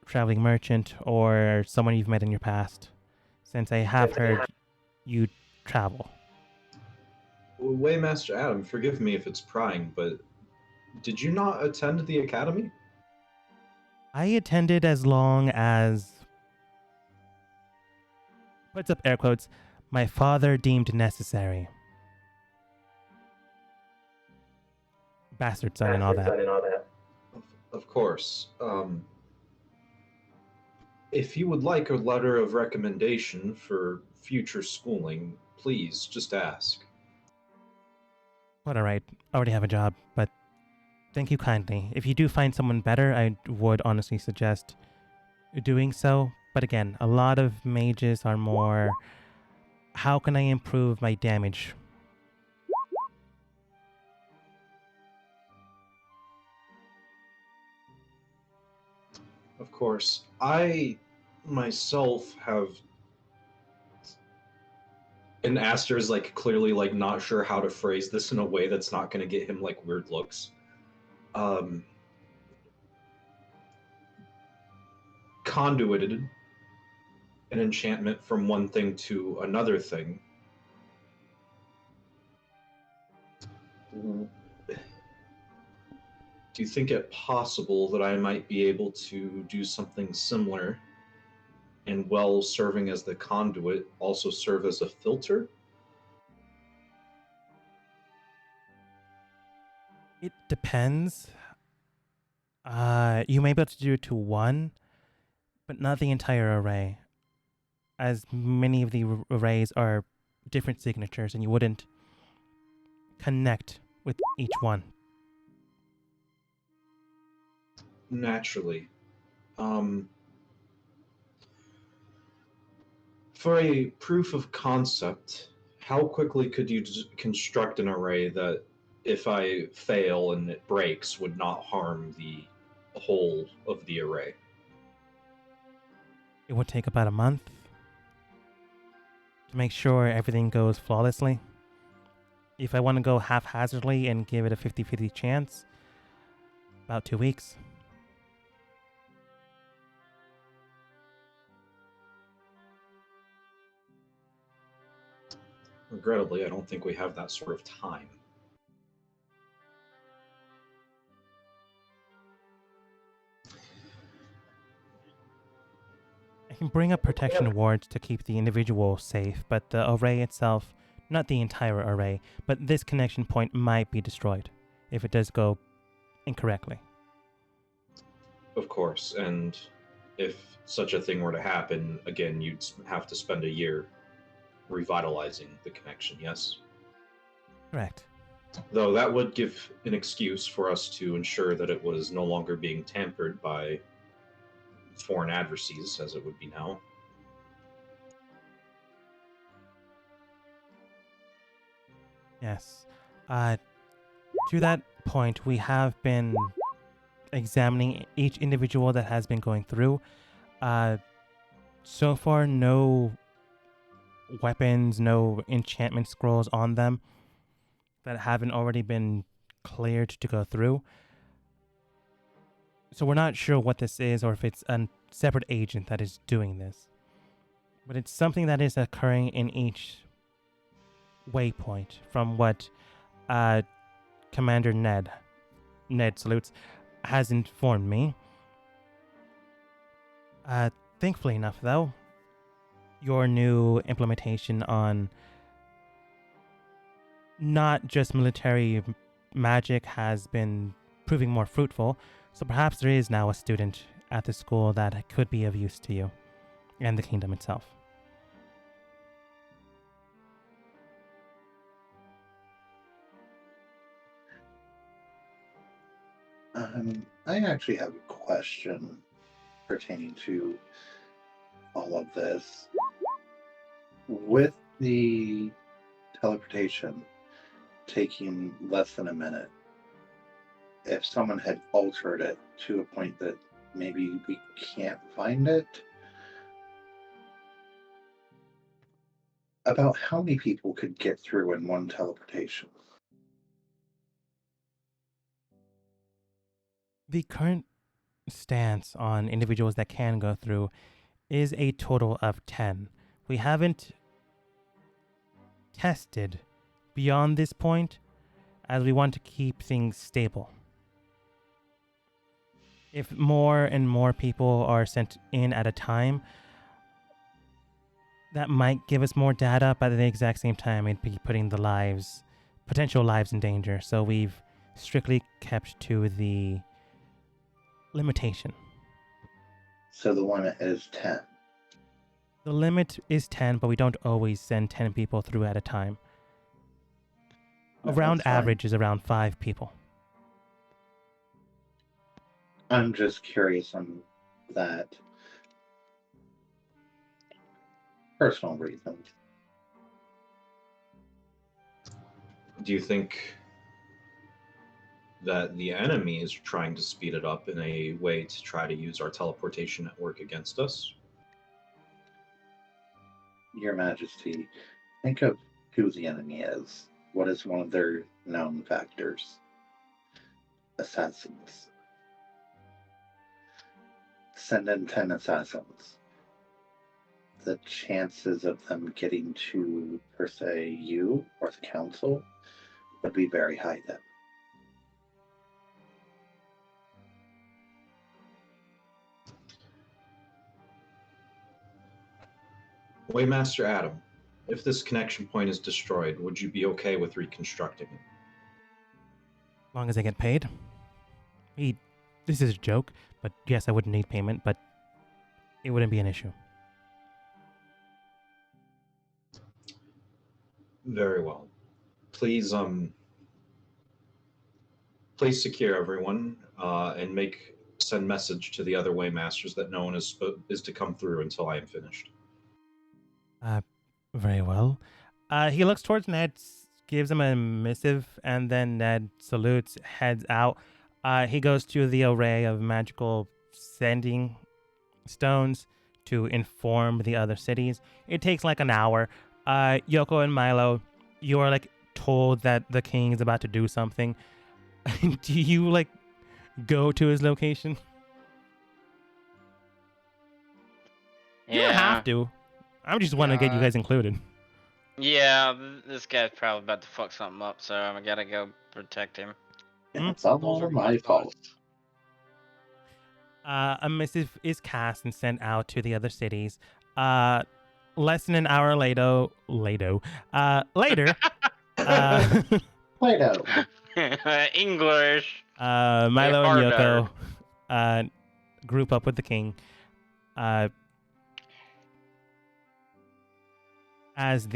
traveling merchant or someone you've met in your past, since I have heard you travel. Waymaster Adam, forgive me if it's prying, but did you not attend the academy? I attended as long as, puts up air quotes, my father deemed necessary. Bastard son and all that. Of course. If you would like a letter of recommendation for future schooling, please just ask. But alright, I already have a job, but thank you kindly. If you do find someone better, I would honestly suggest doing so. But again, a lot of mages are more, how can I improve my damage? Of course. I myself have. And Aster is like clearly like not sure how to phrase this in a way that's not going to get him like weird looks. Conduited an enchantment from one thing to another thing. Do you think it possible that I might be able to do something similar and, while serving as the conduit, also serve as a filter? It depends. You may be able to do it to one, but not the entire array, as many of the arrays are different signatures and you wouldn't connect with each one. Naturally. For a proof of concept, how quickly could you construct an array that, if I fail and it breaks, would not harm the whole of the array? It would take about a month to make sure everything goes flawlessly. If I want to go haphazardly and give it a 50-50 chance, about 2 weeks. Regrettably, I don't think we have that sort of time. I can bring up protection wards to keep the individual safe, but the array itself, not the entire array, but this connection point might be destroyed if it does go incorrectly. Of course, and if such a thing were to happen, again, you'd have to spend a year revitalizing the connection, yes? Correct. Though that would give an excuse for us to ensure that it was no longer being tampered by foreign adversaries, as it would be now. Yes. To that point, we have been examining each individual that has been going through. So far, no weapons, no enchantment scrolls on them that haven't already been cleared to go through. So we're not sure what this is or if it's a separate agent that is doing this. But it's something that is occurring in each waypoint from what Commander Ned salutes, has informed me. Thankfully enough, though, your new implementation on not just military magic has been proving more fruitful, so perhaps there is now a student at the school that could be of use to you and the kingdom itself. I actually have a question pertaining to all of this. With the teleportation taking less than a minute, if someone had altered it to a point that maybe we can't find it, about how many people could get through in one teleportation? The current stance on individuals that can go through is a total of 10. We haven't tested beyond this point as we want to keep things stable. If more and more people are sent in at a time, that might give us more data, but at the exact same time, it'd be putting the potential lives in danger. So we've strictly kept to the limitation. So the limit is 10. The limit is 10, but we don't always send 10 people through at a time. No, Around that's fine. average is around 5 people. I'm just curious on that. Personal reasons. Do you think that the enemy is trying to speed it up in a way to try to use our teleportation network against us? Your Majesty, think of who the enemy is. What is one of their known factors? Assassins. Send in 10 assassins. The chances of them getting to, per se, you or the council would be very high then. Waymaster Adam, if this connection point is destroyed, would you be okay with reconstructing it? As long as I get paid. This is a joke, but yes, I wouldn't need payment, but it wouldn't be an issue. Very well. Please secure everyone and send message to the other Waymasters that no one is to come through until I am finished. Very well. He looks towards Ned, gives him a missive, and then Ned salutes, heads out. He goes to the array of magical sending stones to inform the other cities. It takes like an hour. Yoko and Milo, you are like told that the king is about to do something. Do you like go to his location? You don't have to. I just want to get you guys included. Yeah, this guy's probably about to fuck something up, so I gotta go protect him. It's all Those are my fault. A missive is cast and sent out to the other cities. Less than an hour later, later, Play-Doh. English. Milo and harder. Yoko group up with the king. As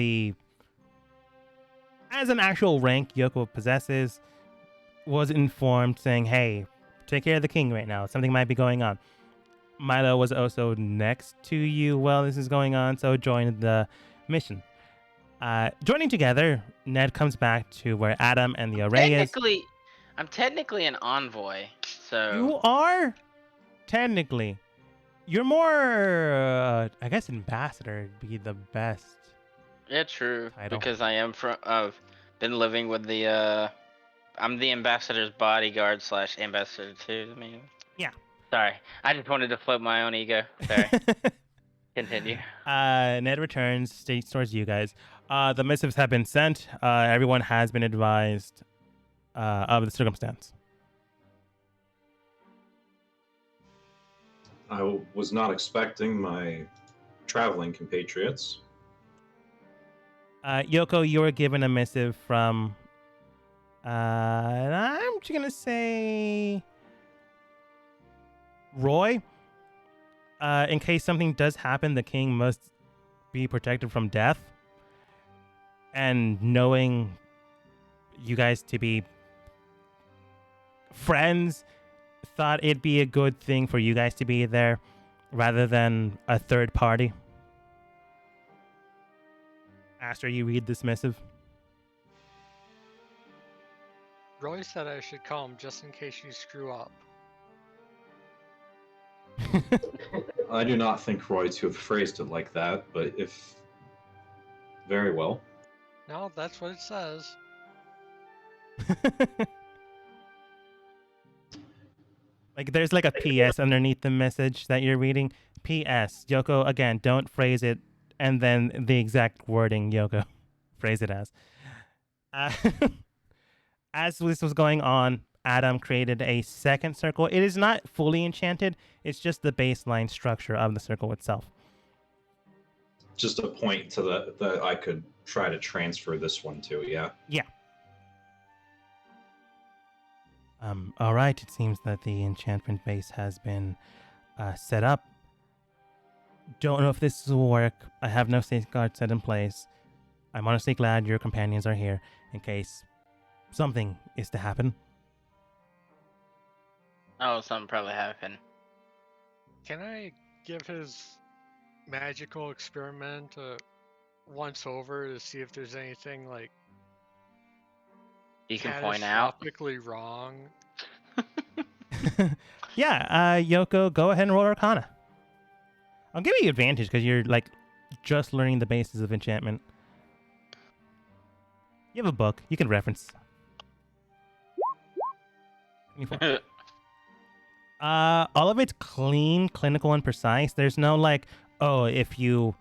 an actual rank Yoko possesses, was informed saying, hey, take care of the king right now. Something might be going on. Milo was also next to you while this is going on, so joined the mission. Joining together, Ned comes back to where Adam and the array is. I'm technically an envoy, so... You are? Technically. You're more, I guess ambassador would be the best. Yeah, true. Title. Because I've been living with the, I'm the ambassador's bodyguard / ambassador too. I mean... Yeah. Sorry, I just wanted to float my own ego. Sorry. Continue. Ned returns, states towards you guys. The missives have been sent. Everyone has been advised of the circumstance. I was not expecting my traveling compatriots. Yoko, you were given a missive from, I'm just going to say Roy. In case something does happen, the king must be protected from death. And knowing you guys to be friends, thought it'd be a good thing for you guys to be there rather than a third party. Aster, you read this missive. Roy said I should come just in case you screw up. I do not think Roy to have phrased it like that, but if... Very well. No, that's what it says. Like there's like a PS underneath the message that you're reading. PS, Yoko, again, don't phrase it and then the exact wording Yoko phrase it as. Uh, as this was going on, Adam created a second circle. It is not fully enchanted. It's just the baseline structure of the circle itself. Just a point to the I could try to transfer this one to, yeah. Yeah. All right. It seems that the enchantment base has been set up. Don't know if this will work. I have no safeguard set in place. I'm honestly glad your companions are here in case something is to happen. Oh, something probably happened. Can I give his magical experiment once over to see if there's anything like You can point out. catastrophically wrong? Yeah, Yoko, go ahead and roll Arcana. I'll give you advantage because you're like just learning the basis of enchantment. You have a book you can reference. 24. All of it's clean, clinical, and precise. There's no like, oh, if you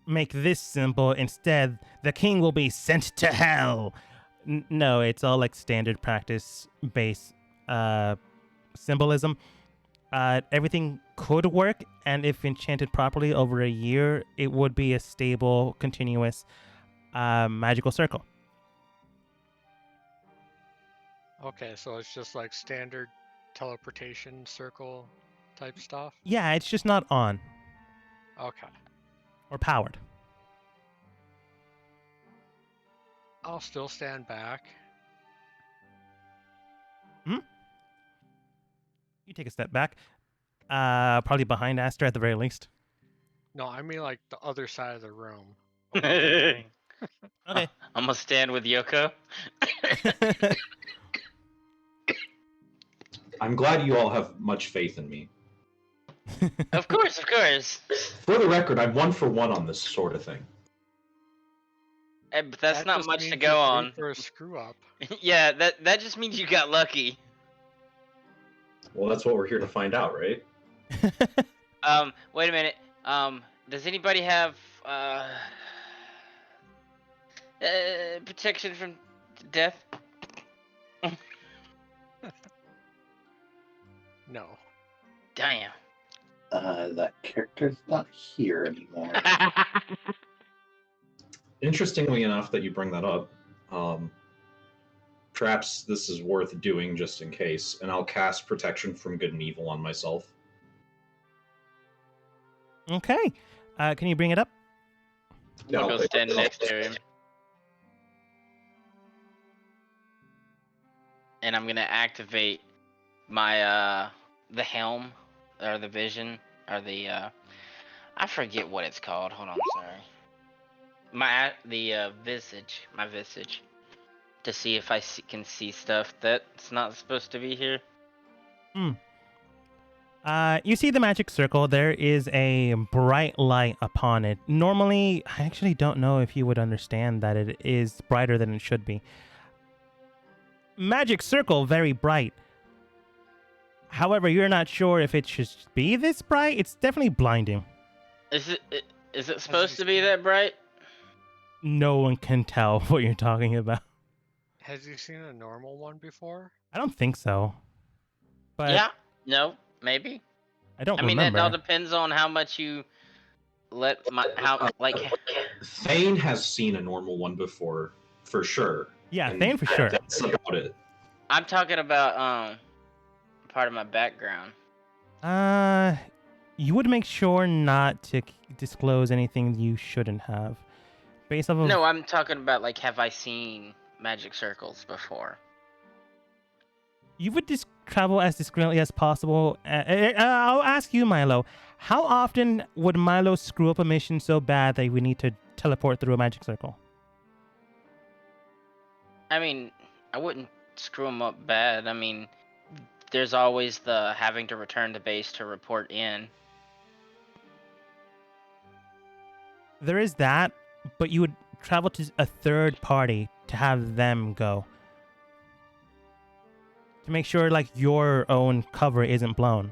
make this symbol instead, the king will be sent to hell. No, it's all like standard practice base symbolism. Everything could work, and if enchanted properly over a year, it would be a stable, continuous magical circle. Okay, so it's just like standard teleportation circle type stuff? Yeah, it's just not on Okay. or powered. I'll still stand back. You take a step back. Probably behind Aster at the very least. No, I mean like the other side of the room. Okay. I'm gonna stand with Yoko. I'm glad you all have much faith in me. Of course, of course. For the record, I'm 1-for-1 on this sort of thing. But that's That not just much to means go you're on. due for a screw up. Yeah, that just means you got lucky. Well, that's what we're here to find out, right? Wait a minute. Does anybody have protection from death? No. Damn. That character's not here anymore. Interestingly enough that you bring that up, perhaps this is worth doing just in case, and I'll cast Protection from Good and Evil on myself. Okay. Can you bring it up? Yeah, I'll go play- stand next to him. And I'm gonna activate my the helm or the vision or the I forget what it's called. Hold on, sorry. My visage, to see if I can see stuff that's not supposed to be here. You see the magic circle. There is a bright light upon it. Normally, I actually don't know if you would understand that it is brighter than it should be. Magic circle, very bright. However, you're not sure if it should be this bright. It's definitely blinding. Is it supposed to be that bright? No one can tell what you're talking about. Has you seen a normal one before? I don't think so. But Yeah. No. Maybe. I don't I mean, remember. that all depends on how much you let Thane has seen a normal one before, for sure. Yeah, and Thane for sure. That's about it. I'm talking about part of my background. You would make sure not to disclose anything you shouldn't have. Based off of No, I'm talking about like, have I seen magic circles before? You would travel as discreetly as possible. I'll ask you, Milo. How often would Milo screw up a mission so bad that we need to teleport through a magic circle? I mean, I wouldn't screw them up bad. I mean, there's always the having to return to base to report in. There is that, but you would travel to a third party to have them go. to make sure like your own cover isn't blown.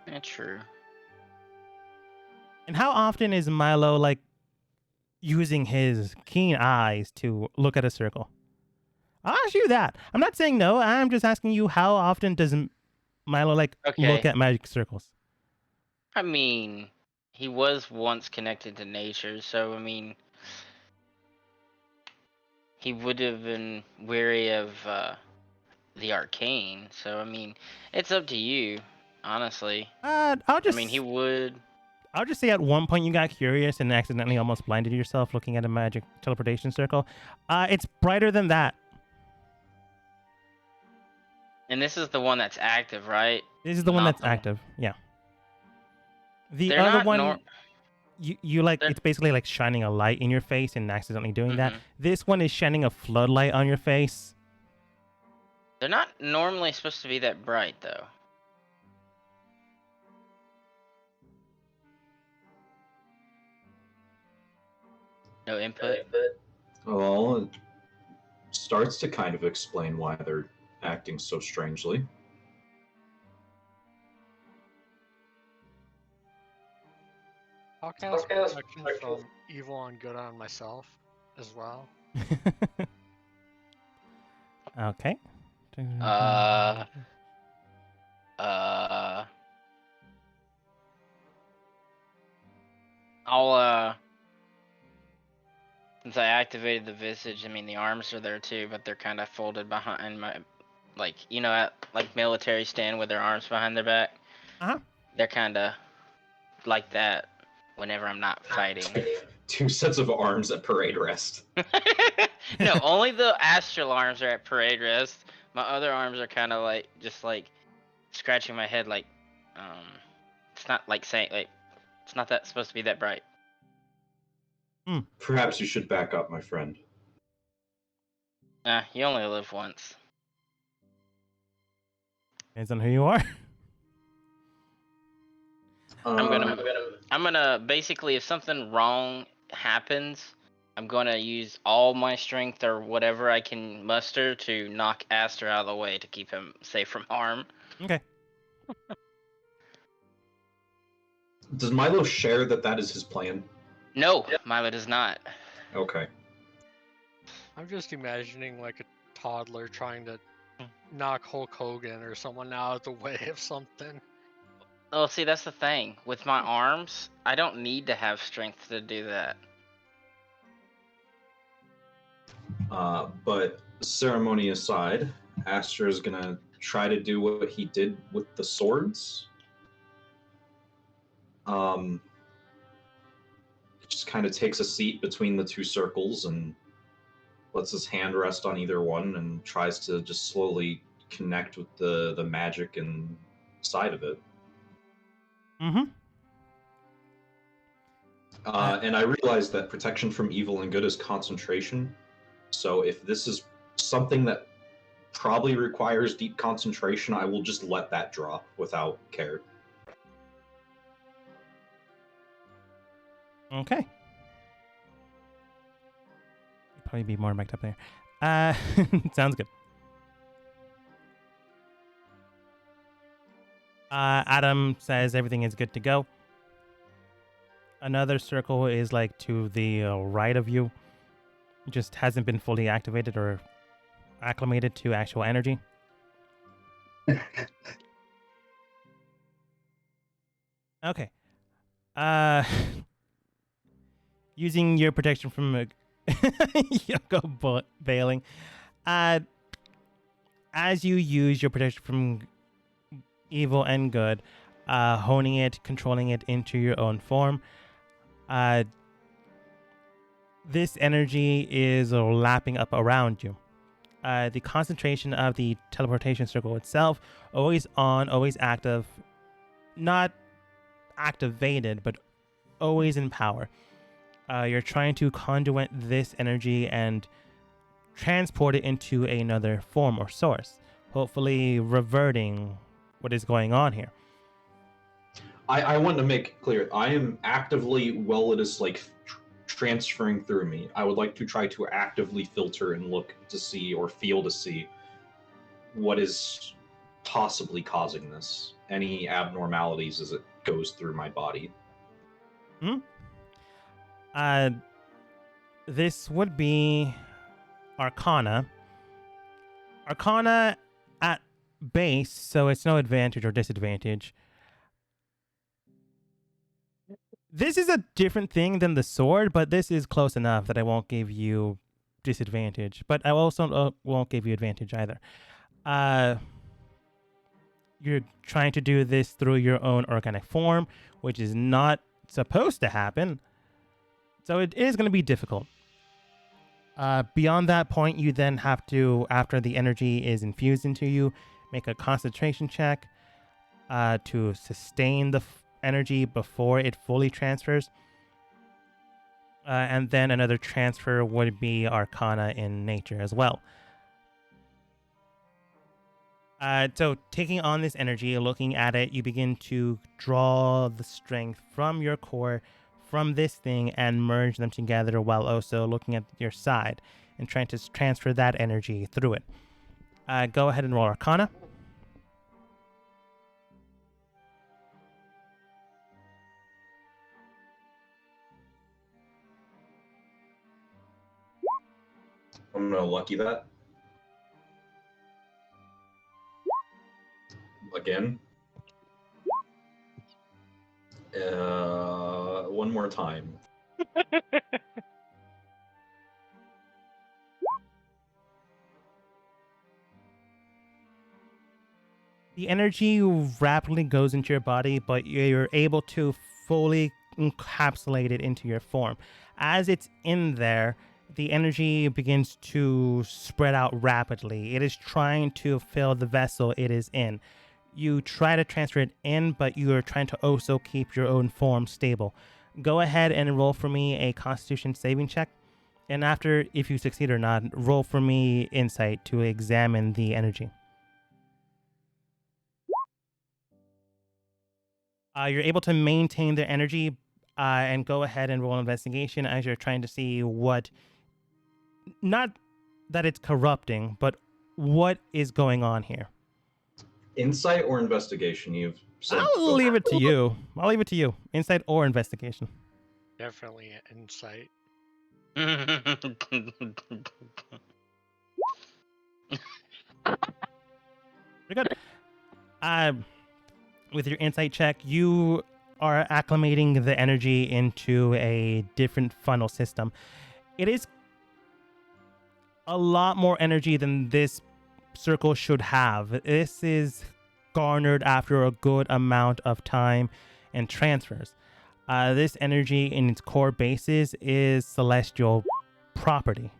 Yeah, true. And how often is Milo like using his keen eyes to look at a circle? I'll ask you that. I'm not saying no. I'm just asking you how often does Milo like look Okay. at magic circles? I mean, he was once connected to nature, so I mean, he would have been wary of the arcane. So I mean, it's up to you, honestly. I'll I just mean, he would. I'll just say at one point you got curious and accidentally almost blinded yourself looking at a magic teleportation circle. It's brighter than that. And this is the one that's active, right? This is the one Not that's the- active. Yeah. The They're other not one, you like they're- it's basically like shining a light in your face and accidentally doing that. Mhm. This one is shining a floodlight on your face. They're not normally supposed to be that bright, though. No input. Well, it starts to kind of explain why they're acting so strangely. I'll cast protection from evil and good on myself as well. Okay. I'll since I activated the visage, I mean the arms are there too, but they're kind of folded behind my, like, you know, at like military stand with their arms behind their back. Uh-huh. They're kind of like that whenever I'm not fighting. 2 sets of arms at parade rest. No, only the astral arms are at parade rest. My other arms are kind of like just like scratching my head, like it's not like saying like it's not that supposed to be that bright. Perhaps you should back up, my friend. You only live once. Depends on who you are. I'm gonna basically, if something wrong happens, I'm gonna use all my strength or whatever I can muster to knock Aster out of the way to keep him safe from harm. Okay. Does Milo share that is his plan? No, Milo does not. Okay. I'm just imagining like a toddler trying to knock Hulk Hogan or someone out of the way of something. Oh, see, that's the thing. With my arms, I don't need to have strength to do that. But ceremony aside, Astra is gonna try to do what he did with the swords. Just kind of takes a seat between the 2 circles and lets his hand rest on either one and tries to just slowly connect with the magic inside of it. Mm-hmm. And I realize that protection from evil and good is concentration. So if this is something that probably requires deep concentration, I will just let that drop without care. Okay. Probably be more mic'd up there. Sounds good. Adam says everything is good to go. Another circle is like to the right of you. Just hasn't been fully activated or acclimated to actual energy. Okay. Using your protection from Yoko Bailing. As you use your protection from evil and good, honing it, controlling it into your own form, this energy is lapping up around you. The concentration of the teleportation circle itself, always on, always active, not activated, but always in power. You're trying to conduit this energy and transport it into another form or source, hopefully reverting what is going on here. I want to make clear, I am actively, while it is like transferring through me, I would like to try to actively filter and look to see or feel to see what is possibly causing this. Any abnormalities as it goes through my body. This would be Arcana. Arcana at base, so it's no advantage or disadvantage. This is a different thing than the sword, but this is close enough that I won't give you disadvantage. But I also won't give you advantage either. You're trying to do this through your own organic form, which is not supposed to happen. So it is going to be difficult. Beyond that point, you then have to, after the energy is infused into you, make a concentration check to sustain the energy before it fully transfers. And then another transfer would be Arcana in nature as well. So taking on this energy, looking at it, you begin to draw the strength from your core, from this thing, and merge them together while also looking at your side and trying to transfer that energy through it. Go ahead and roll Arcana. I'm gonna lucky that. Again. One more time. The energy rapidly goes into your body, but you're able to fully encapsulate it into your form. As it's in there, the energy begins to spread out rapidly. It is trying to fill the vessel it is in. You try to transfer it in, but you are trying to also keep your own form stable. Go ahead and roll for me a Constitution saving check. And after, if you succeed or not, roll for me Insight to examine the energy. You're able to maintain their energy and go ahead and roll investigation as you're trying to see what, not that it's corrupting, but what is going on here. Insight or investigation? You've said I'll leave it to you. I'll leave it to you. Insight or investigation. Definitely insight. Very good. With your insight check, you are acclimating the energy into a different funnel system. It is a lot more energy than this circle should have. This is garnered after a good amount of time and transfers. This energy in its core basis is celestial property.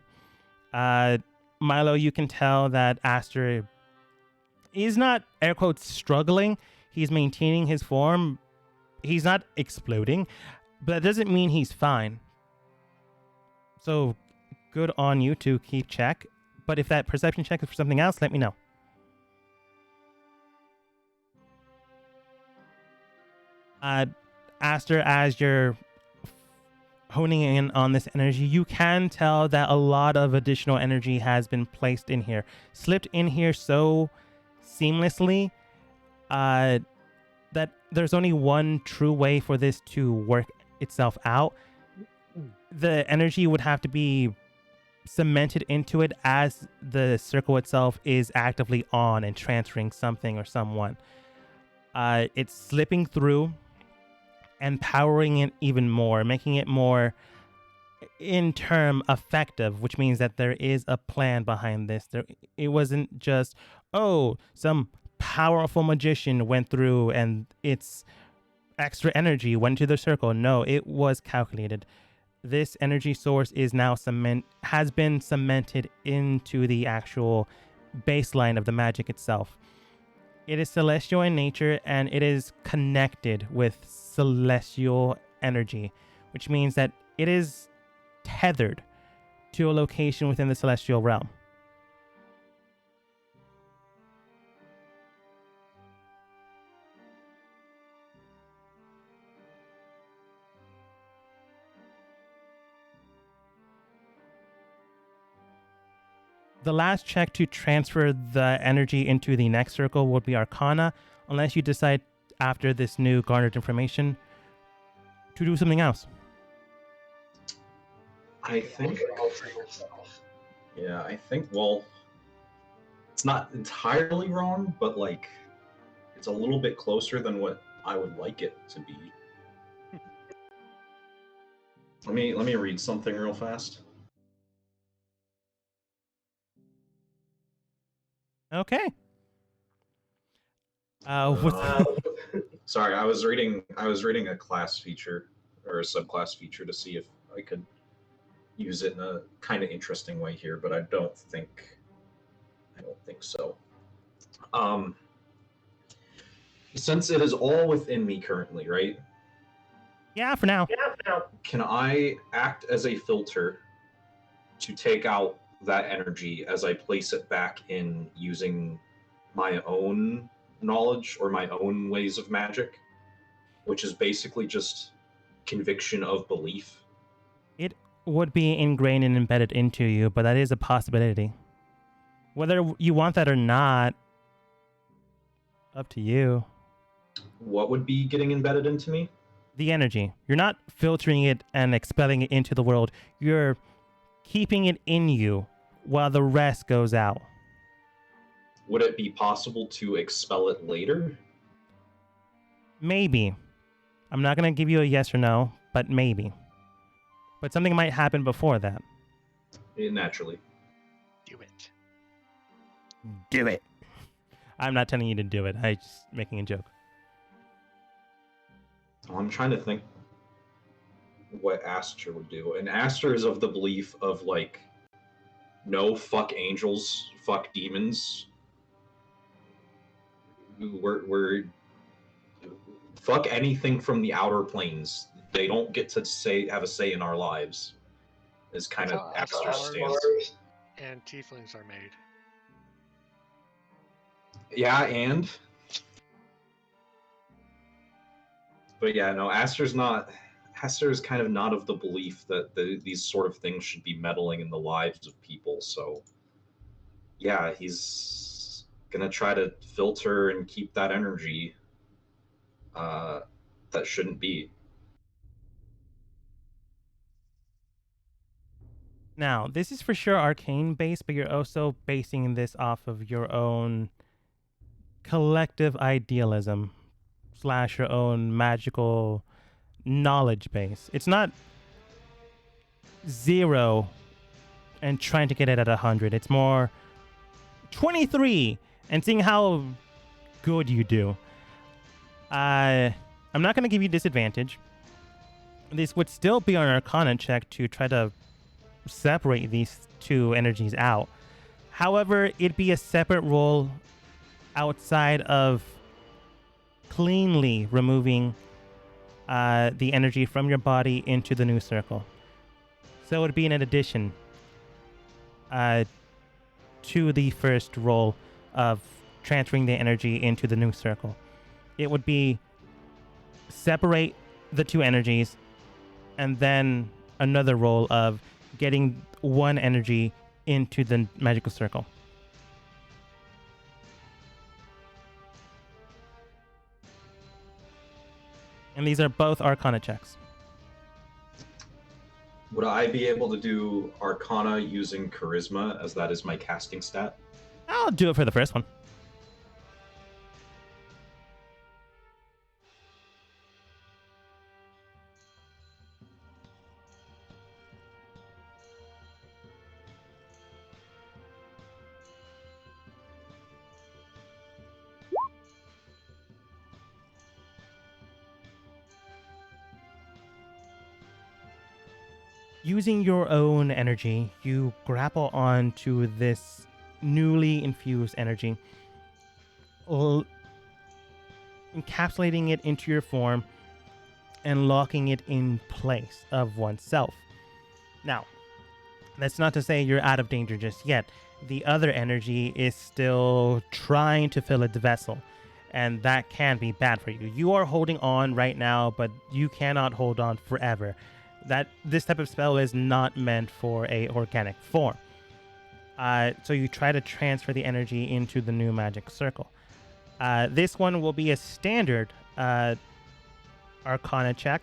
Milo, you can tell that Aster is not, air quotes, struggling. He's maintaining his form. He's not exploding, but that doesn't mean he's fine. So good on you to keep check. But if that perception check is for something else, let me know. Aster, as you're honing in on this energy, you can tell that a lot of additional energy has been placed in here, slipped in here so seamlessly that there's only one true way for this to work itself out. The energy would have to be cemented into it as the circle itself is actively on and transferring something or someone. It's slipping through and powering it even more, making it more in term effective, which means that there is a plan behind this. It wasn't just, oh, some powerful magician went through and its extra energy went to the circle. No, it was calculated. This energy source is now has been cemented into the actual baseline of the magic itself. It is celestial in nature and it is connected with celestial energy, which means that it is tethered to a location within the celestial realm. The last check to transfer the energy into the next circle would be Arcana, unless you decide after this new garnered information to do something else. I think. Yeah, I think. Well, it's not entirely wrong, but like, it's a little bit closer than what I would like it to be. Let me read something real fast. Okay. Sorry, I was reading a class feature or a subclass feature to see if I could use it in a kind of interesting way here, but I don't think so. Since it is all within me currently, right? Yeah, for now. Can I act as a filter to take out that energy as I place it back in using my own knowledge or my own ways of magic, which is basically just conviction of belief? It would be ingrained and embedded into you, but that is a possibility. Whether you want that or not, up to you. What would be getting embedded into me? The energy. You're not filtering it and expelling it into the world. You're keeping it in you while the rest goes out. Would it be possible to expel it later? Maybe. I'm not going to give you a yes or no, but maybe. But something might happen before that. Naturally. Do it. Do it. I'm not telling you to do it. I'm just making a joke. I'm trying to think what Aster would do. And Aster is of the belief of like, no, fuck angels, fuck demons. We're fuck anything from the outer planes. They don't get to have a say in our lives. Is kind of Aster's stance. And tieflings are made. Yeah, but yeah, no, Aster is kind of not of the belief that these sort of things should be meddling in the lives of people. So yeah, he's gonna try to filter and keep that energy that shouldn't be. Now, this is for sure arcane based, but you're also basing this off of your own collective idealism / your own magical knowledge base. It's not 0 and trying to get it at 100. It's more 23 and seeing how good you do. I'm not going to give you disadvantage. This would still be an Arcana check to try to separate these two energies out. However, it'd be a separate roll outside of cleanly removing the energy from your body into the new circle. So it would be an addition to the first roll of transferring the energy into the new circle. It would be separate the two energies and then another roll of getting one energy into the magical circle. And these are both Arcana checks. Would I be able to do Arcana using Charisma, as that is my casting stat? I'll do it for the first one. Using your own energy, you grapple onto this newly infused energy, encapsulating it into your form and locking it in place of oneself. Now, that's not to say you're out of danger just yet. The other energy is still trying to fill its vessel, and that can be bad for you. You are holding on right now, but you cannot hold on forever. This type of spell is not meant for a organic form. So you try to transfer the energy into the new magic circle. This one will be a standard Arcana check.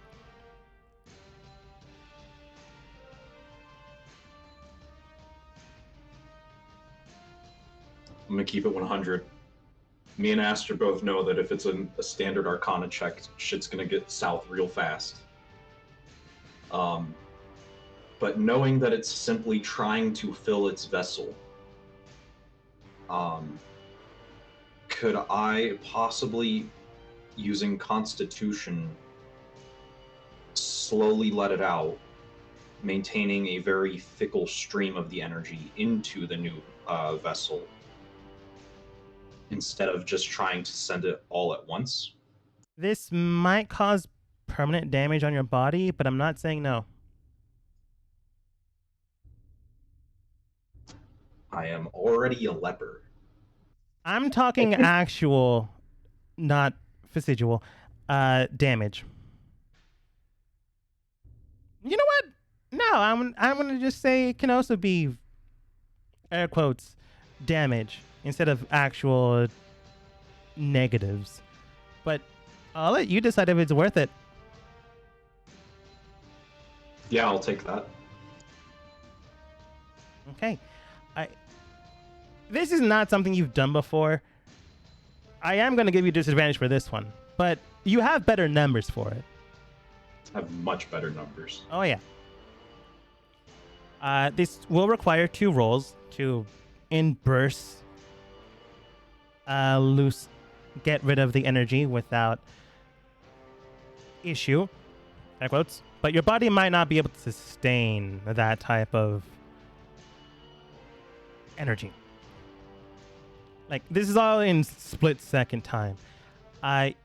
I'm gonna keep it 100. Me and Aster both know that if it's a standard Arcana check, shit's gonna get south real fast. But knowing that it's simply trying to fill its vessel, could I possibly, using Constitution, slowly let it out, maintaining a very fickle stream of the energy into the new vessel, instead of just trying to send it all at once? This might cause permanent damage on your body, but I'm not saying no. I am already a leper. I'm talking actual, not visual, damage. You know what? No, I'm gonna just say it can also be air quotes damage instead of actual negatives. But I'll let you decide if it's worth it. Yeah, I'll take that. Okay. This is not something you've done before. I am going to give you disadvantage for this one, but you have better numbers for it. I have much better numbers. Oh, yeah. This will require 2 rolls to, in bursts, get rid of the energy without issue, air quotes, but your body might not be able to sustain that type of energy. Like, this is all in split second time.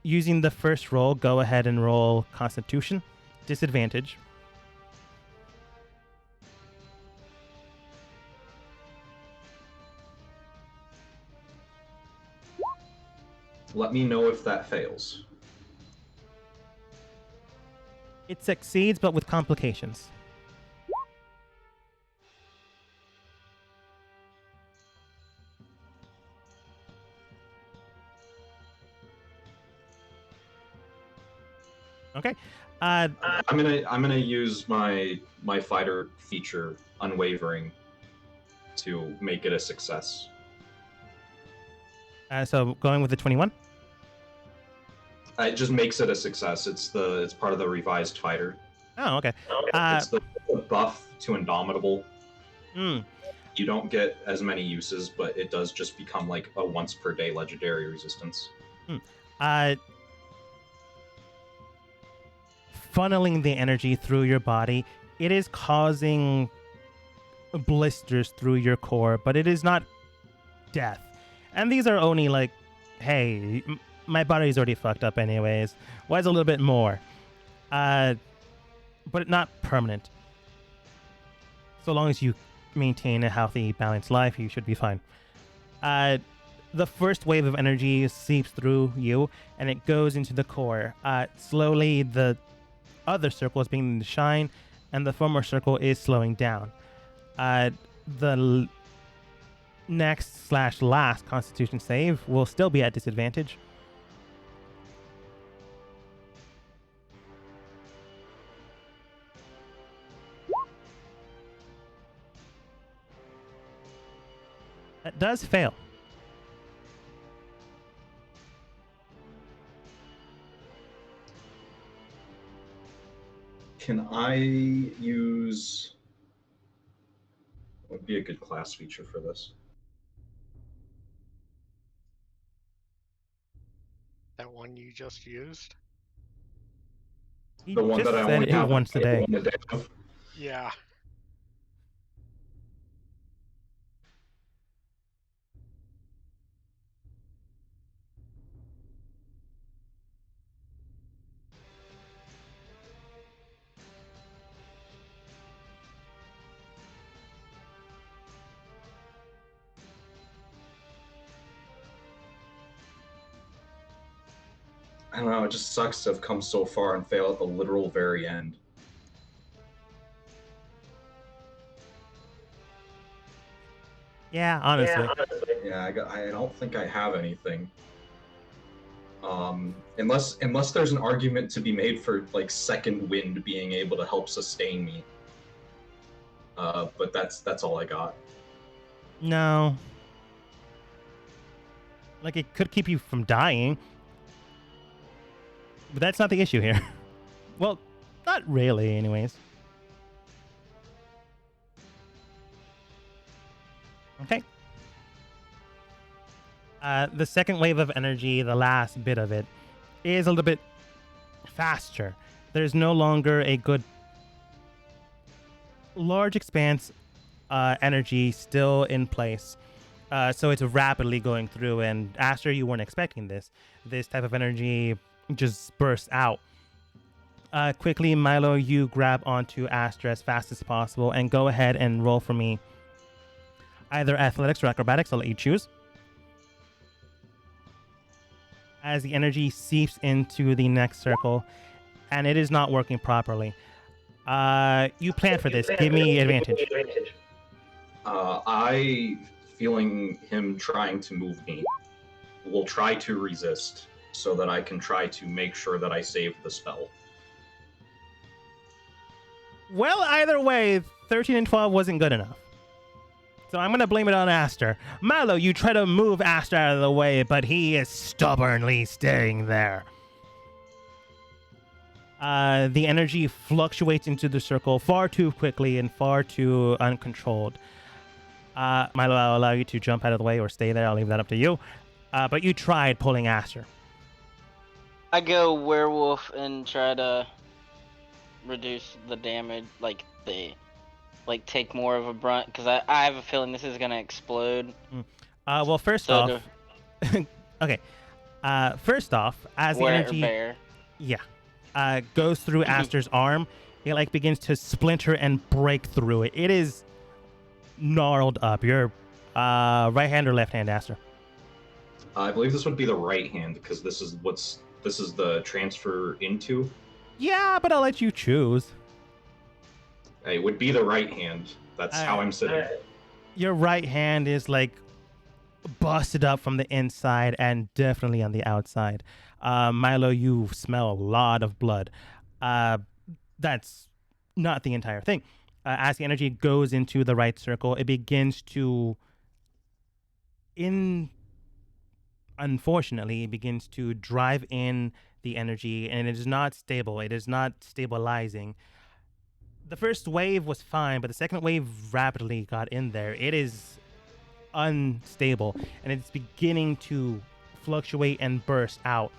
Using the first roll, go ahead and roll Constitution. Disadvantage. Let me know if that fails. It succeeds, but with complications. Okay. I'm gonna use my fighter feature, Unwavering, to make it a success. So going with the 21. It just makes it a success. It's part of the revised fighter. Oh, okay. It's the buff to Indomitable. Mm. You don't get as many uses, but it does just become like a once per day legendary resistance. Funneling the energy through your body, it is causing blisters through your core, but it is not death. And these are only like, hey, my body's already fucked up anyways. Why is a little bit more? But not permanent. So long as you maintain a healthy, balanced life, you should be fine. The first wave of energy seeps through you, and it goes into the core. Slowly, the other circle is beginning to shine, and the former circle is slowing down. The next/last Constitution save will still be at disadvantage. That does fail. Can I use... What would be a good class feature for this? That one you just used? He The one just that I said only it have once today. on the day of. Yeah. I don't know, it just sucks to have come so far and fail at the literal very end. Yeah, honestly. Yeah, I don't think I have anything. Unless there's an argument to be made for like second wind being able to help sustain me. But that's all I got. No. Like, it could keep you from dying. But that's not the issue here. Well, not really, anyways. Okay. The second wave of energy, the last bit of it, is a little bit faster. There's no longer a good large expanse energy still in place. So it's rapidly going through, and Aster, you weren't expecting this. This type of energy just bursts out. Quickly, Milo, you grab onto Aster as fast as possible and go ahead and roll for me. Either athletics or acrobatics, I'll let you choose. As the energy seeps into the next circle, and it is not working properly. You plan for this. Give me advantage. I, feeling him trying to move me, will try to resist so that I can try to make sure that I save the spell. Well, either way, 13 and 12 wasn't good enough. So I'm going to blame it on Aster. Milo, you try to move Aster out of the way, but he is stubbornly staying there. The energy fluctuates into the circle far too quickly and far too uncontrolled. Milo, I'll allow you to jump out of the way or stay there. I'll leave that up to you. But you tried pulling Aster. I go werewolf and try to reduce the damage, take more of a brunt, because I have a feeling this is gonna explode. Well, first So off, okay. First off, as the energy, bear. goes through Aster's arm, it begins to splinter and break through it. It is gnarled up. Your right hand or left hand, Aster? I believe this would be the right hand because this is the transfer into. Yeah, but I'll let you choose. It would be the right hand. That's how I'm sitting. Your right hand is busted up from the inside and definitely on the outside. Milo, you smell a lot of blood. That's not the entire thing. As the energy goes into the right circle, it begins to, unfortunately, it begins to drive in the energy, and it is not stable. It is not stabilizing. The first wave was fine, but the second wave rapidly got in there. It is unstable, and it's beginning to fluctuate and burst out.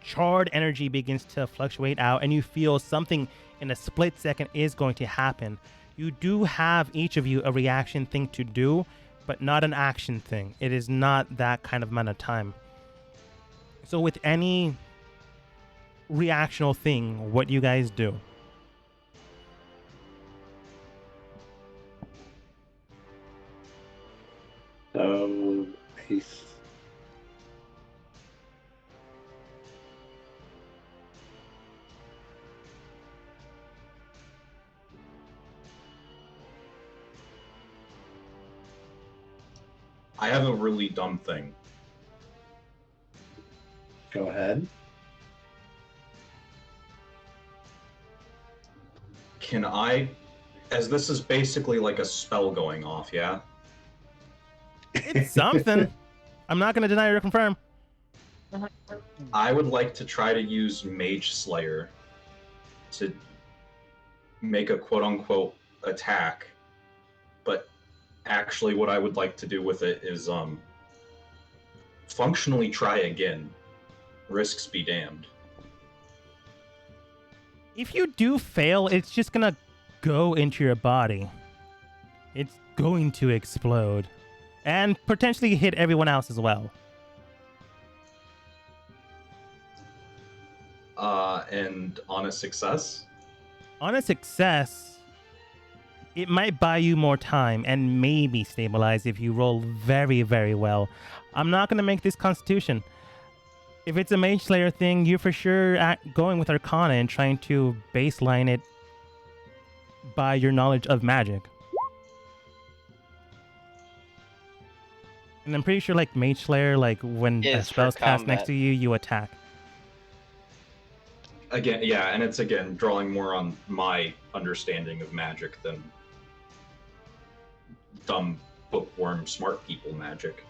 Charred energy begins to fluctuate out, and you feel something in a split second is going to happen. You do have, each of you, a reaction thing to do, but not an action thing. It is not that kind of amount of time. So with any reactional thing, what you guys do? So, Ace. I have a really dumb thing. Go ahead. Can I, as this is basically like a spell going off, yeah? It's something. I'm not going to deny or confirm. I would like to try to use Mage Slayer to make a quote-unquote attack, but actually what I would like to do with it is functionally try again. Risks be damned. If you do fail, it's just going to go into your body. It's going to explode. And potentially hit everyone else as well. And on a success? On a success, it might buy you more time and maybe stabilize if you roll very, very well. I'm not going to make this Constitution. If it's a Mage Slayer thing, you're for sure going with Arcana and trying to baseline it by your knowledge of magic. And I'm pretty sure, like, Mage Slayer, like, when a Is for spell's cast next combat. to you, you attack. Again, yeah, and it's again drawing more on my understanding of magic than dumb bookworm smart people magic.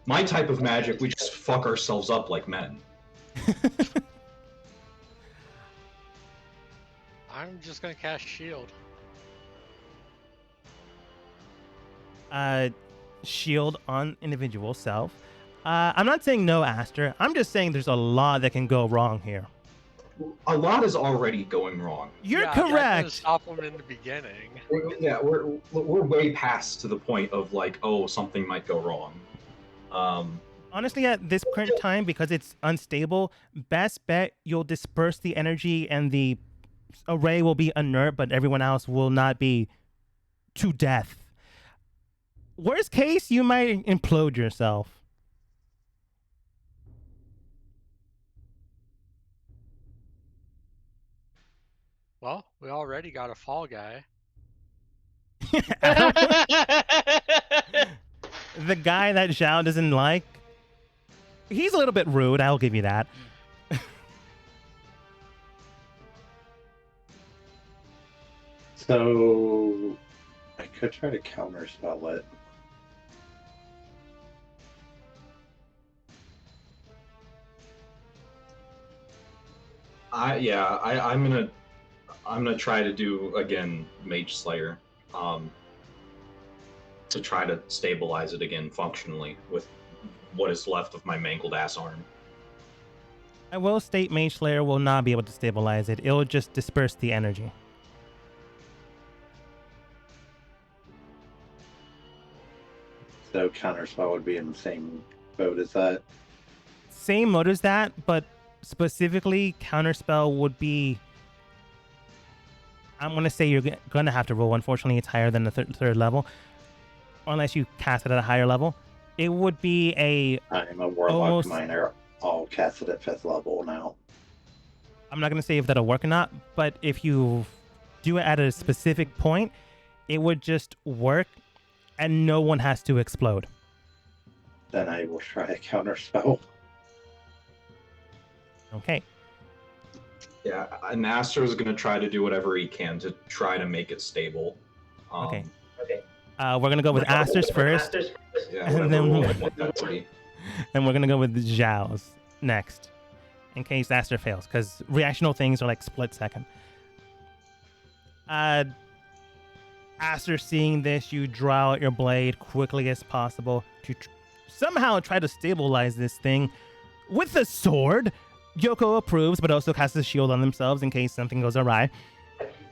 My type of magic, we just fuck ourselves up like men. I'm just gonna cast shield. Shield on individual self. I'm not saying no, Aster. I'm just saying there's a lot that can go wrong here. A lot is already going wrong. You're Yeah, that didn't correct. stop him in the beginning. We're way past to the point of like, oh, something might go wrong. Honestly, at this current time, because it's unstable, best bet you'll disperse the energy and the array will be inert, but everyone else will not be to death. Worst case, you might implode yourself. Well, we already got a fall guy. Adam, the guy that Zhao doesn't like, he's a little bit rude, I'll give you that. So I could try to counterspell it. I'm gonna try to do again Mage Slayer, to try to stabilize it again functionally with what is left of my mangled ass arm. I will state Mage Slayer will not be able to stabilize it. It'll just disperse the energy. So counterspell would be in the same boat as that. Same mode as that, but specifically counterspell would be, I'm going to say you're going to have to roll. Unfortunately, it's higher than the third level. Unless you cast it at a higher level. It would be a... I'm a warlock. Almost- Mine are all casted at 5th level now. I'm not going to say if that'll work or not, but if you do it at a specific point, it would just work and no one has to explode. Then I will try a counterspell. Okay. Yeah, and Aster is gonna try to do whatever he can to try to make it stable. Okay. We're going to go with Aster's first, Yeah, And whatever then role we'll- I want that to be. and we're going to go with Zhao's next, in case Aster fails, because reactional things are like split second. Aster, seeing this, you draw out your blade quickly as possible to somehow try to stabilize this thing with a sword. Yoko approves, but also casts a shield on themselves in case something goes awry.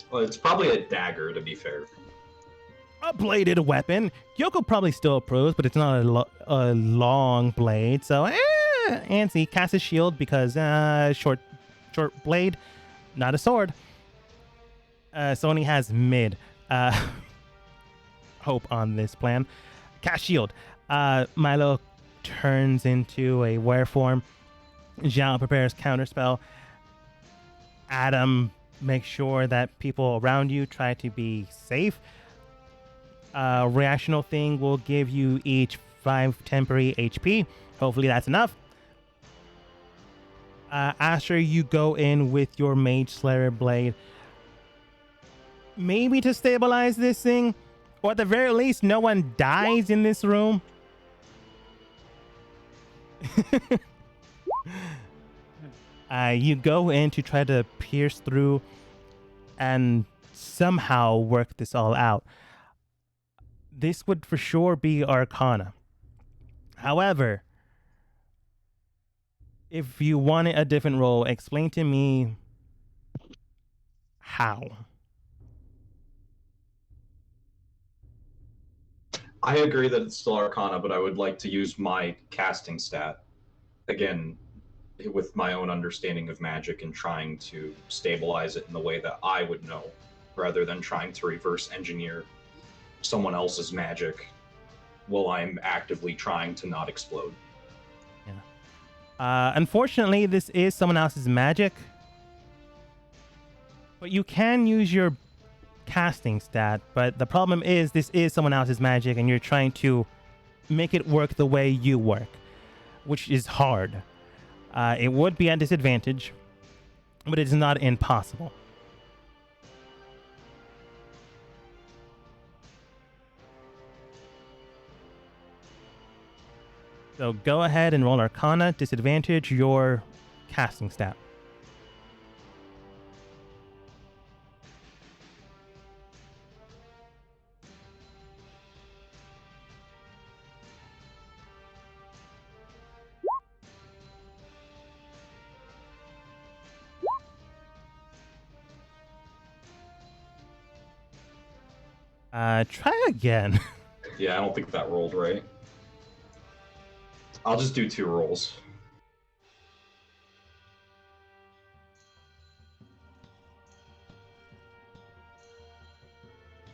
Well, it's probably a dagger, to be fair. A bladed weapon. Yoko probably still approves, but it's not a long blade. So, Antsy casts a shield because short blade, not a sword. Sony has mid hope on this plan. Cast shield. Milo turns into a were form. Zhao prepares counterspell. Adam makes sure that people around you try to be safe. Reactional thing will give you each 5 temporary HP. Hopefully that's enough. After you go in with your Mage Slayer blade, maybe to stabilize this thing, or at the very least, no one dies in this room. You go in to try to pierce through and somehow work this all out. This would for sure be Arcana. However, if you wanted a different role, explain to me how. I agree that it's still Arcana, but I would like to use my casting stat again with my own understanding of magic and trying to stabilize it in the way that I would know, rather than trying to reverse engineer someone else's magic while I'm actively trying to not explode. Unfortunately, this is someone else's magic, but you can use your casting stat, but the problem is this is someone else's magic and you're trying to make it work the way you work, which is hard. It would be a disadvantage, but it's not impossible. So go ahead and roll Arcana, disadvantage your casting stat. Try again. Yeah, I don't think that rolled right. I'll just do 2 rolls.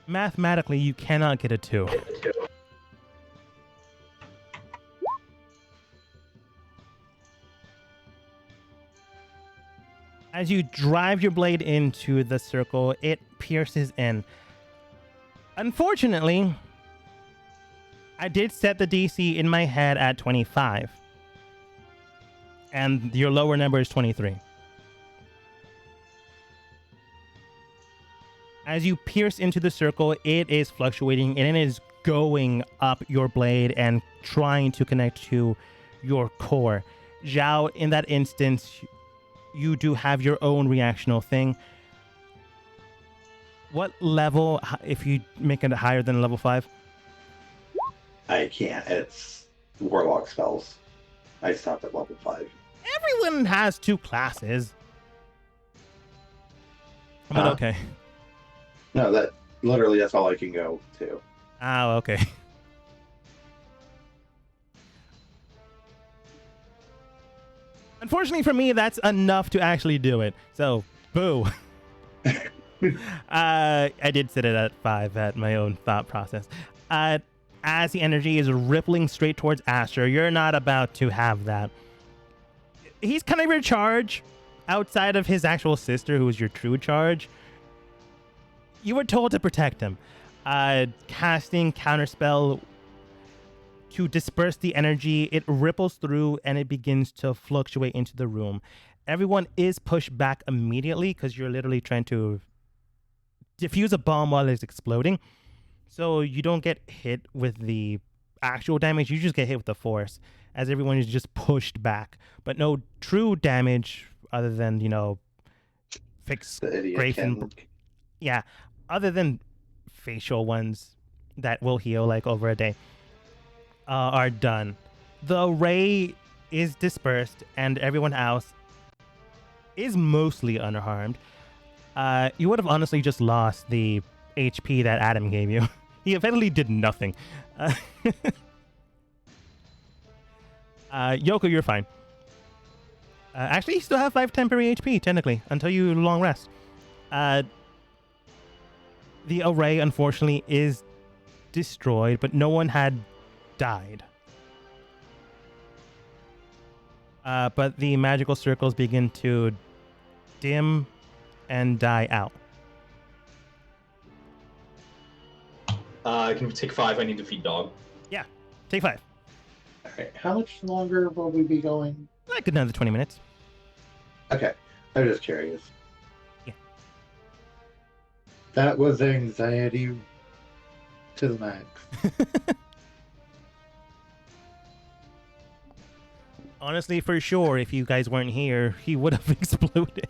Mathematically, you cannot get a 2. As you drive your blade into the circle, it pierces in. Unfortunately, I did set the DC in my head at 25. And your lower number is 23. As you pierce into the circle, it is fluctuating and it is going up your blade and trying to connect to your core. Zhao, in that instance, you do have your own reactional thing. What level, if you make it higher than level 5? I can't. It's warlock spells. I stop at level 5. Everyone has 2 classes. But okay. No, that's all I can go to. Oh, okay. Unfortunately for me, that's enough to actually do it. So, boo. I did set it at 5 at my own thought process. As the energy is rippling straight towards Asher, you're not about to have that. He's kind of your charge outside of his actual sister, who is your true charge. You were told to protect him. Casting counterspell to disperse the energy, it ripples through and it begins to fluctuate into the room. Everyone is pushed back immediately because you're literally trying to diffuse a bomb while it's exploding. So you don't get hit with the actual damage, you just get hit with the force as everyone is just pushed back. But no true damage other than, fix The idiot Grafe can. and yeah, other than facial ones that will heal like over a day, are done. The ray is dispersed and everyone else is mostly unharmed. You would have honestly just lost the HP that Adam gave you. He effectively did nothing. Yoko, you're fine. Actually, you still have 5 temporary HP, technically, until you long rest. The array, unfortunately, is destroyed, but no one had died. But the magical circles begin to dim and die out. I can take 5. I need to feed dog. Yeah, take 5. Alright, how much longer will we be going? Like another 20 minutes. Okay, I'm just curious. Yeah. That was anxiety to the max. Honestly, for sure, if you guys weren't here, he would have exploded.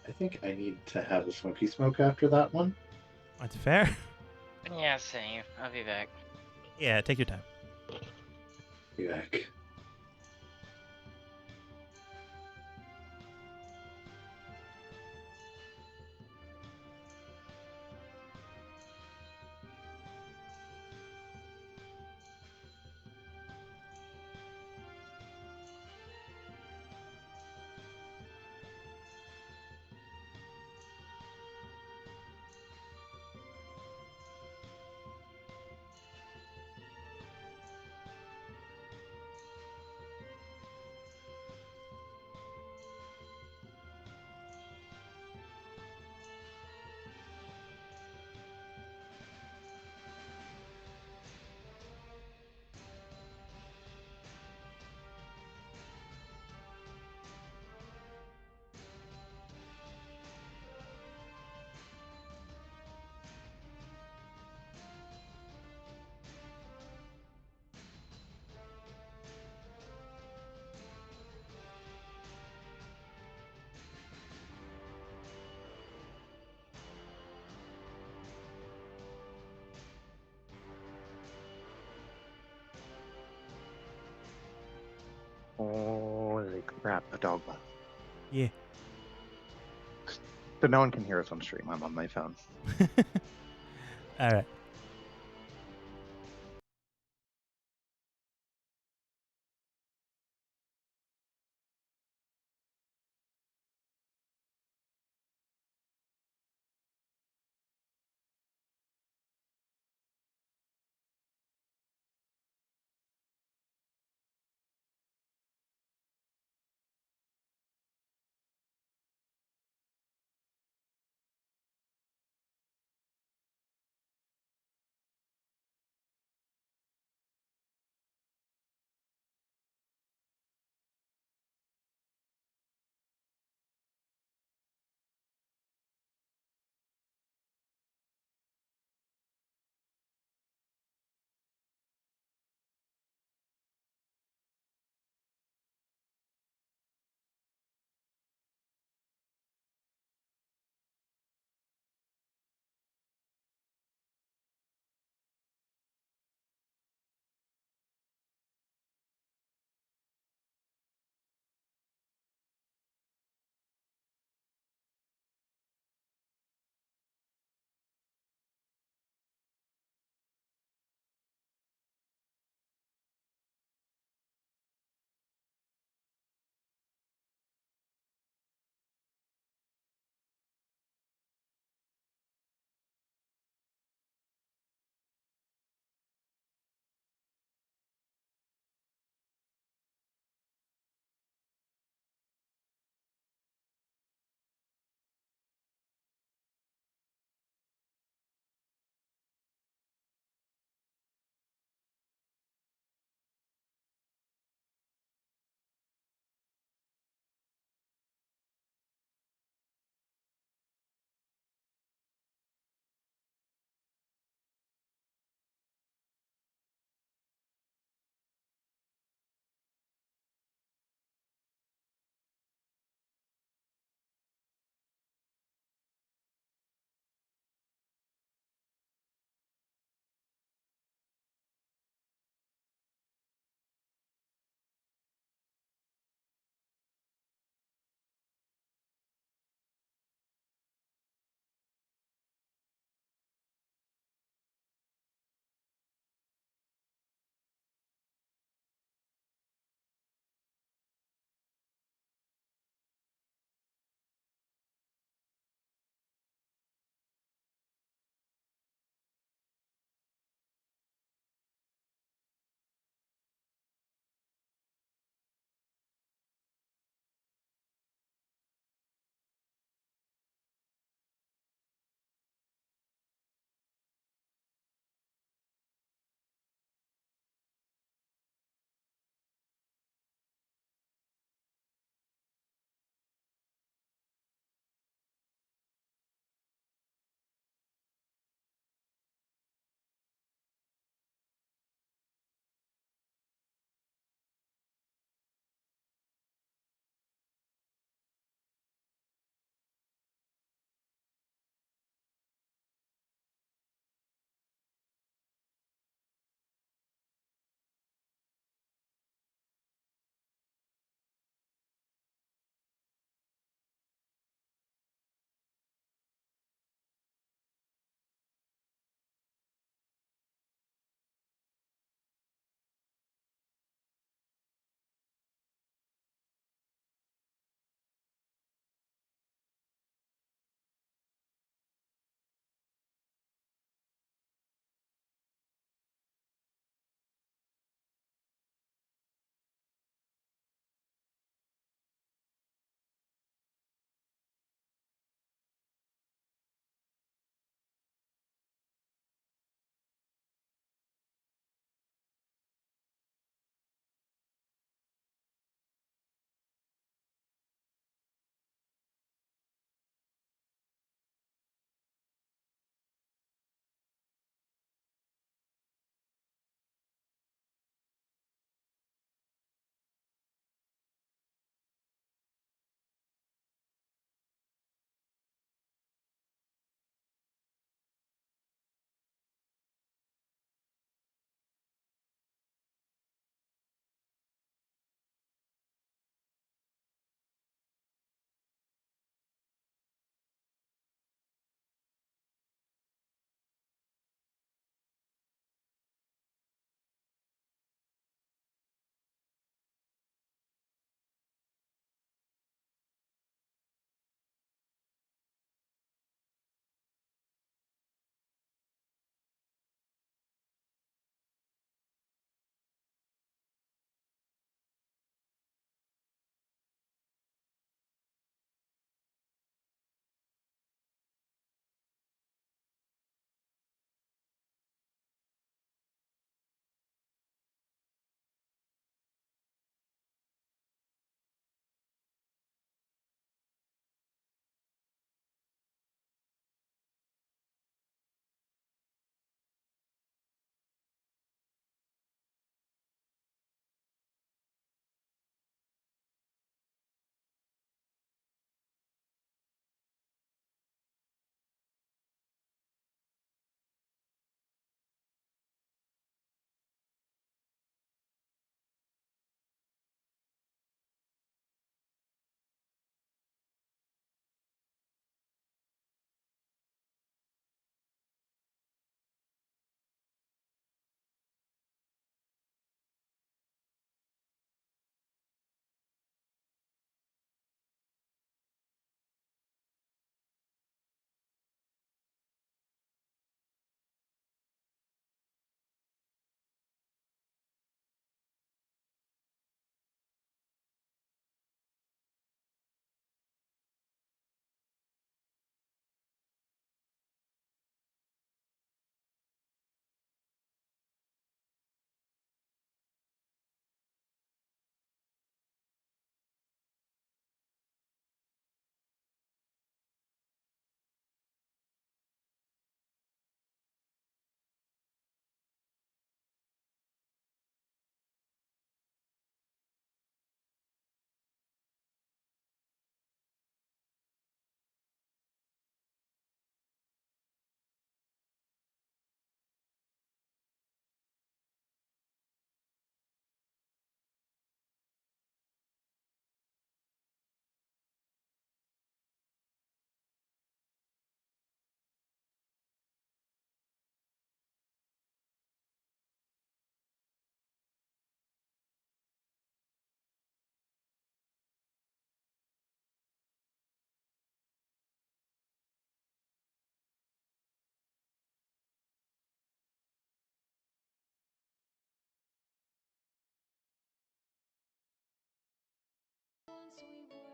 I think I need to have a smoky smoke after that one. That's fair. Yeah, same. I'll be back. Yeah, take your time. Be back. crap, a dog left. Yeah. So no one can hear us on stream. I'm on my phone. All right.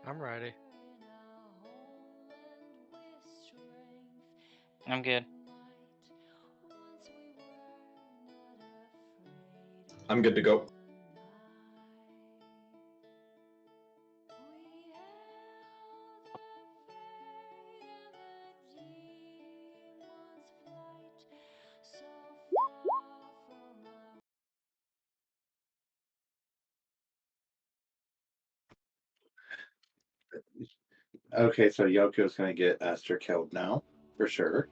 I'm ready. I'm good. I'm good to go. Okay, so Yoko's gonna get Esther killed now, for sure.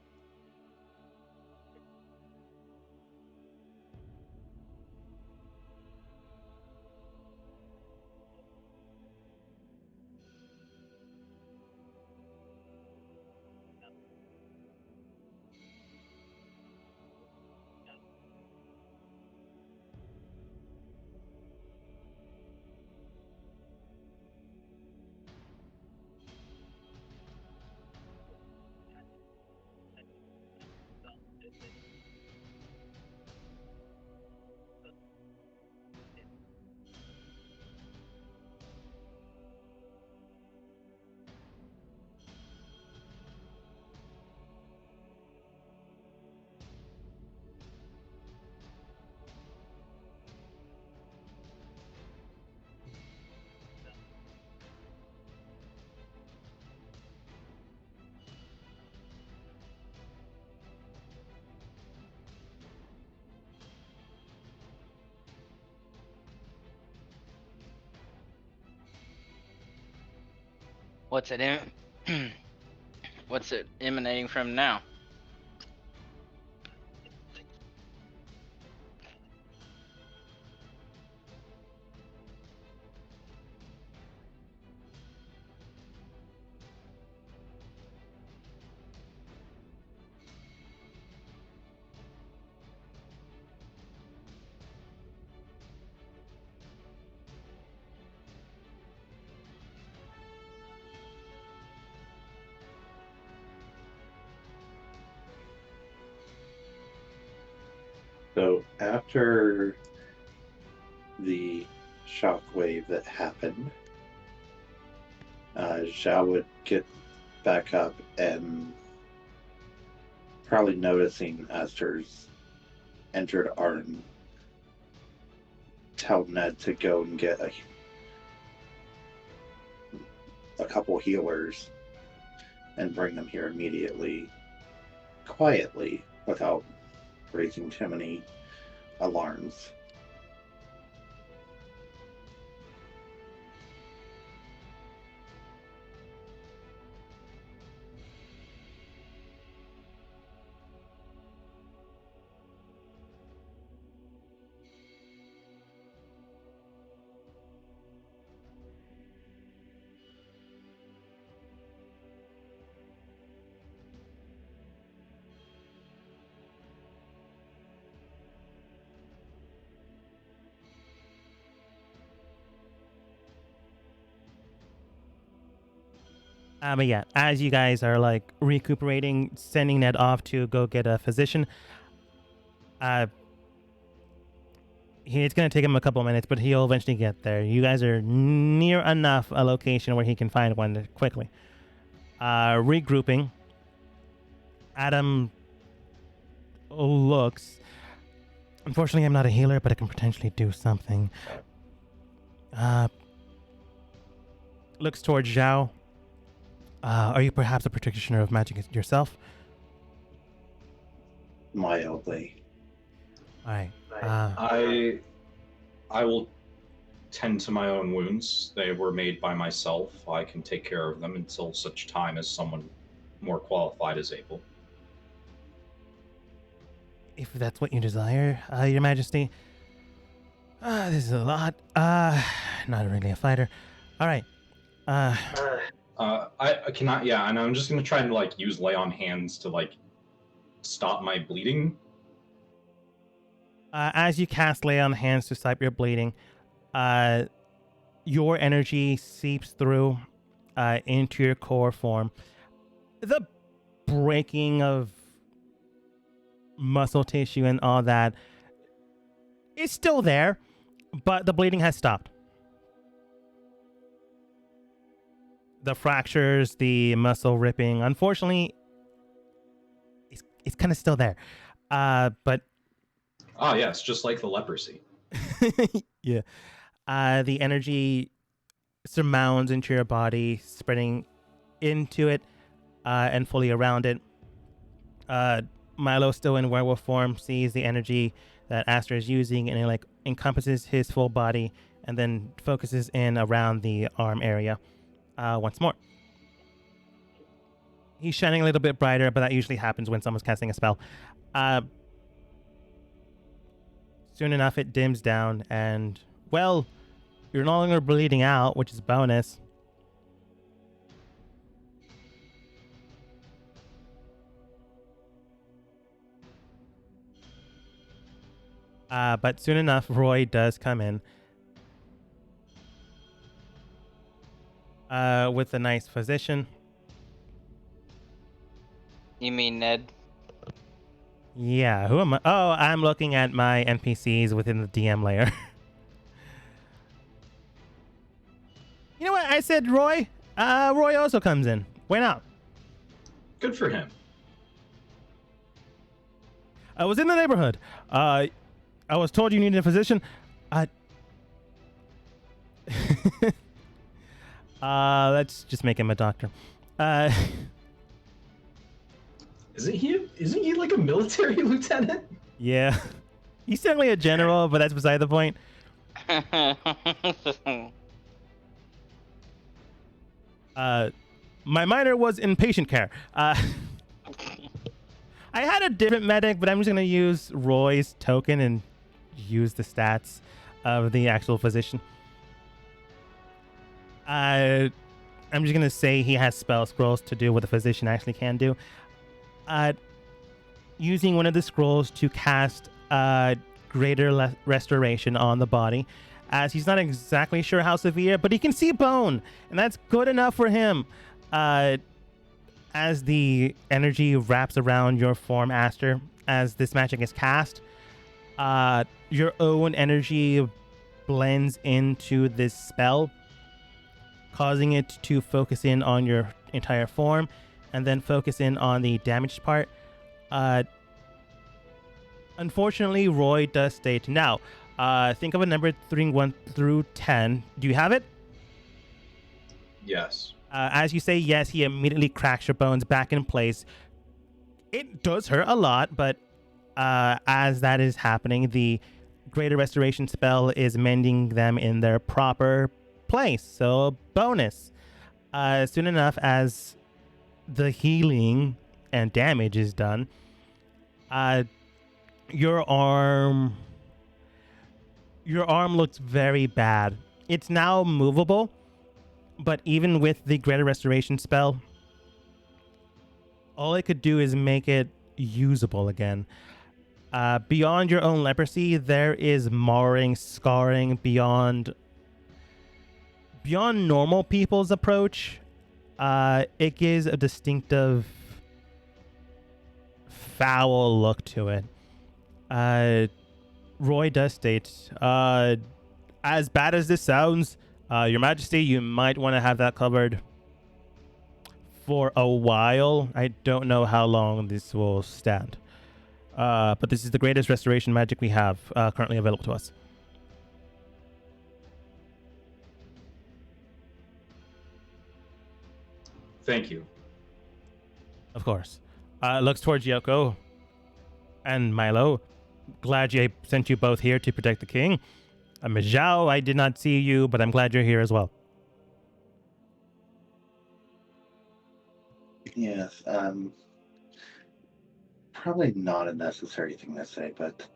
What's it What's it emanating from now? So after the shockwave that happened, Zhao would get back up and probably noticing Esther's entered Arden, tell Ned to go and get a couple healers and bring them here immediately, quietly, without raising too many alarms. But yeah, as you guys are like recuperating, sending Ned off to go get a physician, it's gonna take him a couple minutes, but he'll eventually get there. You guys are near enough a location where he can find one quickly. Regrouping. Adam looks. Unfortunately, I'm not a healer, but I can potentially do something. Looks towards Zhao. Are you perhaps a practitioner of magic yourself? Mildly. All right. I will tend to my own wounds. They were made by myself. I can take care of them until such time as someone more qualified is able. If that's what you desire, Your Majesty. This is a lot. Not really a fighter. All right. I cannot. Yeah, and I'm just gonna try and like use lay on hands to like stop my bleeding. As you cast lay on hands to stop your bleeding, your energy seeps through into your core form. The breaking of muscle tissue and all that is still there, but the bleeding has stopped. the fractures, the muscle ripping, unfortunately, it's kind of still there. But Ah, yes, just like the leprosy. yeah, the energy surmounts into your body, spreading into it and fully around it. Milo, still in werewolf form, sees the energy that Aster is using, and it like encompasses his full body, and then focuses in around the arm area once more. He's shining a little bit brighter, but that usually happens when someone's casting a spell. Soon enough, it dims down, and, well, you're no longer bleeding out, which is a bonus. But soon enough, Roy does come in with a nice physician. You mean Ned? Yeah, who am I? Oh, I'm looking at my NPCs within the DM layer. You know what? I said Roy. Roy also comes in. Why not? Good for him. I was in the neighborhood. I was told you needed a physician. Let's just make him a doctor. Isn't he like a military lieutenant? Yeah. He's certainly a general, but that's beside the point. My minor was in patient care. I had a different medic, but I'm just going to use Roy's token and use the stats of the actual physician. I'm just going to say he has spell scrolls to do what the physician actually can do. Using one of the scrolls to cast greater restoration on the body, as he's not exactly sure how severe, but he can see bone, and that's good enough for him. As the energy wraps around your form, Aster, as this magic is cast, your own energy blends into this spell, causing it to focus in on your entire form, and then focus in on the damaged part. Unfortunately, Roy does state, now, think of a number 1 through 10. Do you have it? Yes. As you say yes, he immediately cracks your bones back in place. It does hurt a lot, but as that is happening, the greater restoration spell is mending them in their proper place. So, bonus. Soon enough as the healing and damage is done, your arm looks very bad. It's now movable, but even with the greater restoration spell, all it could do is make it usable again. Beyond your own leprosy, there is marring, scarring beyond normal people's approach. It gives a distinctive foul look to it. Roy does state, as bad as this sounds, Your Majesty, you might want to have that covered for a while. I don't know how long this will stand. But this is the greatest restoration magic we have currently available to us. Thank you. Of course. Looks towards Yoko and Milo. Glad I sent you both here to protect the king. Zhao, I did not see you, but I'm glad you're here as well. Yes, probably not a necessary thing to say, but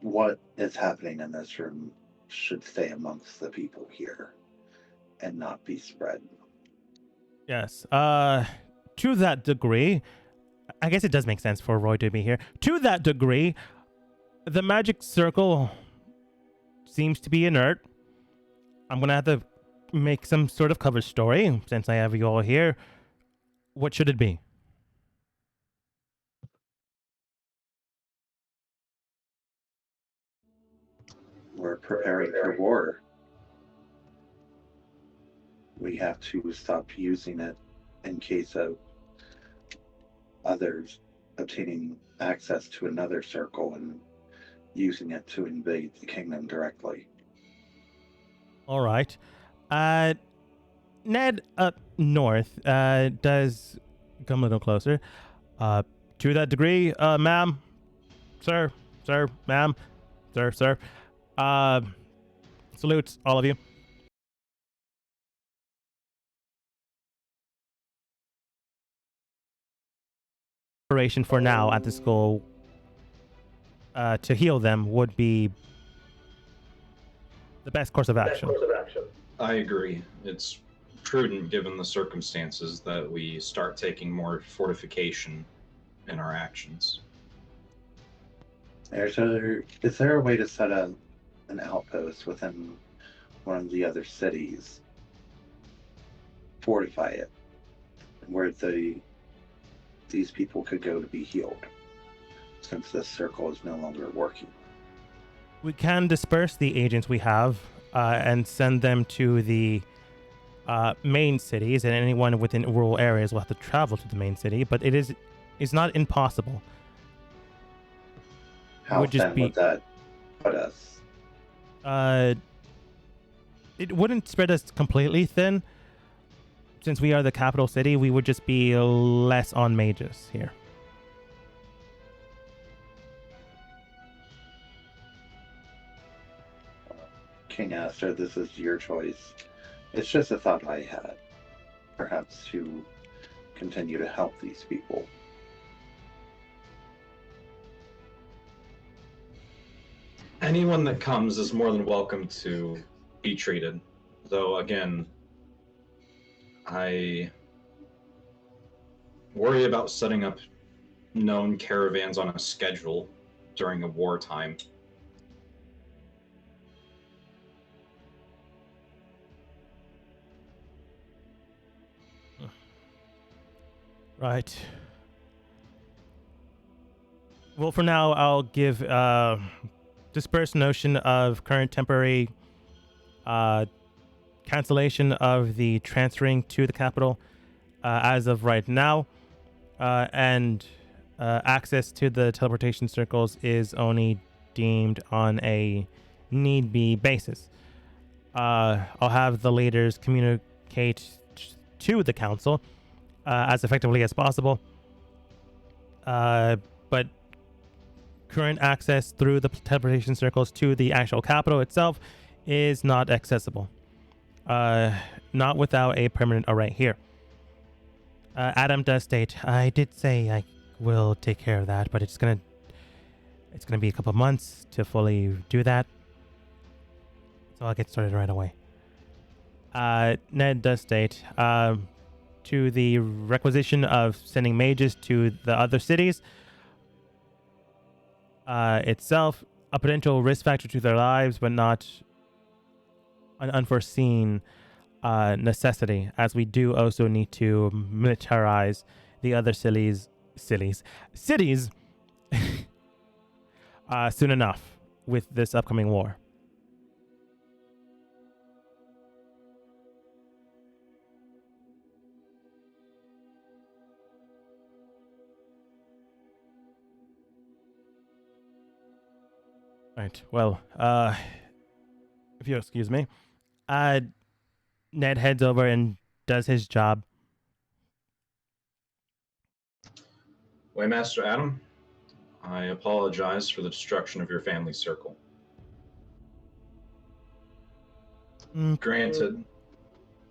what is happening in this room should stay amongst the people here and not be spread. Yes. To that degree, I guess it does make sense for Roy to be here. To that degree, the magic circle seems to be inert. I'm going to have to make some sort of cover story since I have you all here. What should it be? We're preparing for war. we have to stop using it in case of others obtaining access to another circle and using it to invade the kingdom directly. All right. Ned up north does come a little closer. To that degree, ma'am, sir, ma'am, sir. Salutes, all of you. Operation for now at the school to heal them would be the best course of action. I agree. It's prudent, given the circumstances, that we start taking more fortification in our actions. Is there a way to set up an outpost within one of the other cities? Fortify it, where these people could go to be healed, since this circle is no longer working. We can disperse the agents we have and send them to the main cities, and anyone within rural areas will have to travel to the main city, but it's not impossible. How would just thin be- would that put us? It wouldn't spread us completely thin. Since we are the capital city, we would just be less on mages here. King Aster, this is your choice. It's just a thought I had. Perhaps to continue to help these people. Anyone that comes is more than welcome to be treated. Though, again, I worry about setting up known caravans on a schedule during a wartime. Right. Well, for now, I'll give disperse notion of current temporary cancellation of the transferring to the capital as of right now, and access to the teleportation circles is only deemed on a need-be basis. I'll have the leaders communicate to the council as effectively as possible, but current access through the teleportation circles to the actual capital itself is not accessible. Not without a permanent array here. Adam does state, I did say I will take care of that, but it's gonna be a couple months to fully do that. So I'll get started right away. Ned does state, to the requisition of sending mages to the other cities itself, a potential risk factor to their lives, but not an unforeseen necessity, as we do also need to militarize the other cities soon enough with this upcoming war. Right. Well, if you'll excuse me, Ned heads over and does his job. Waymaster Adam, I apologize for the destruction of your family circle. Granted,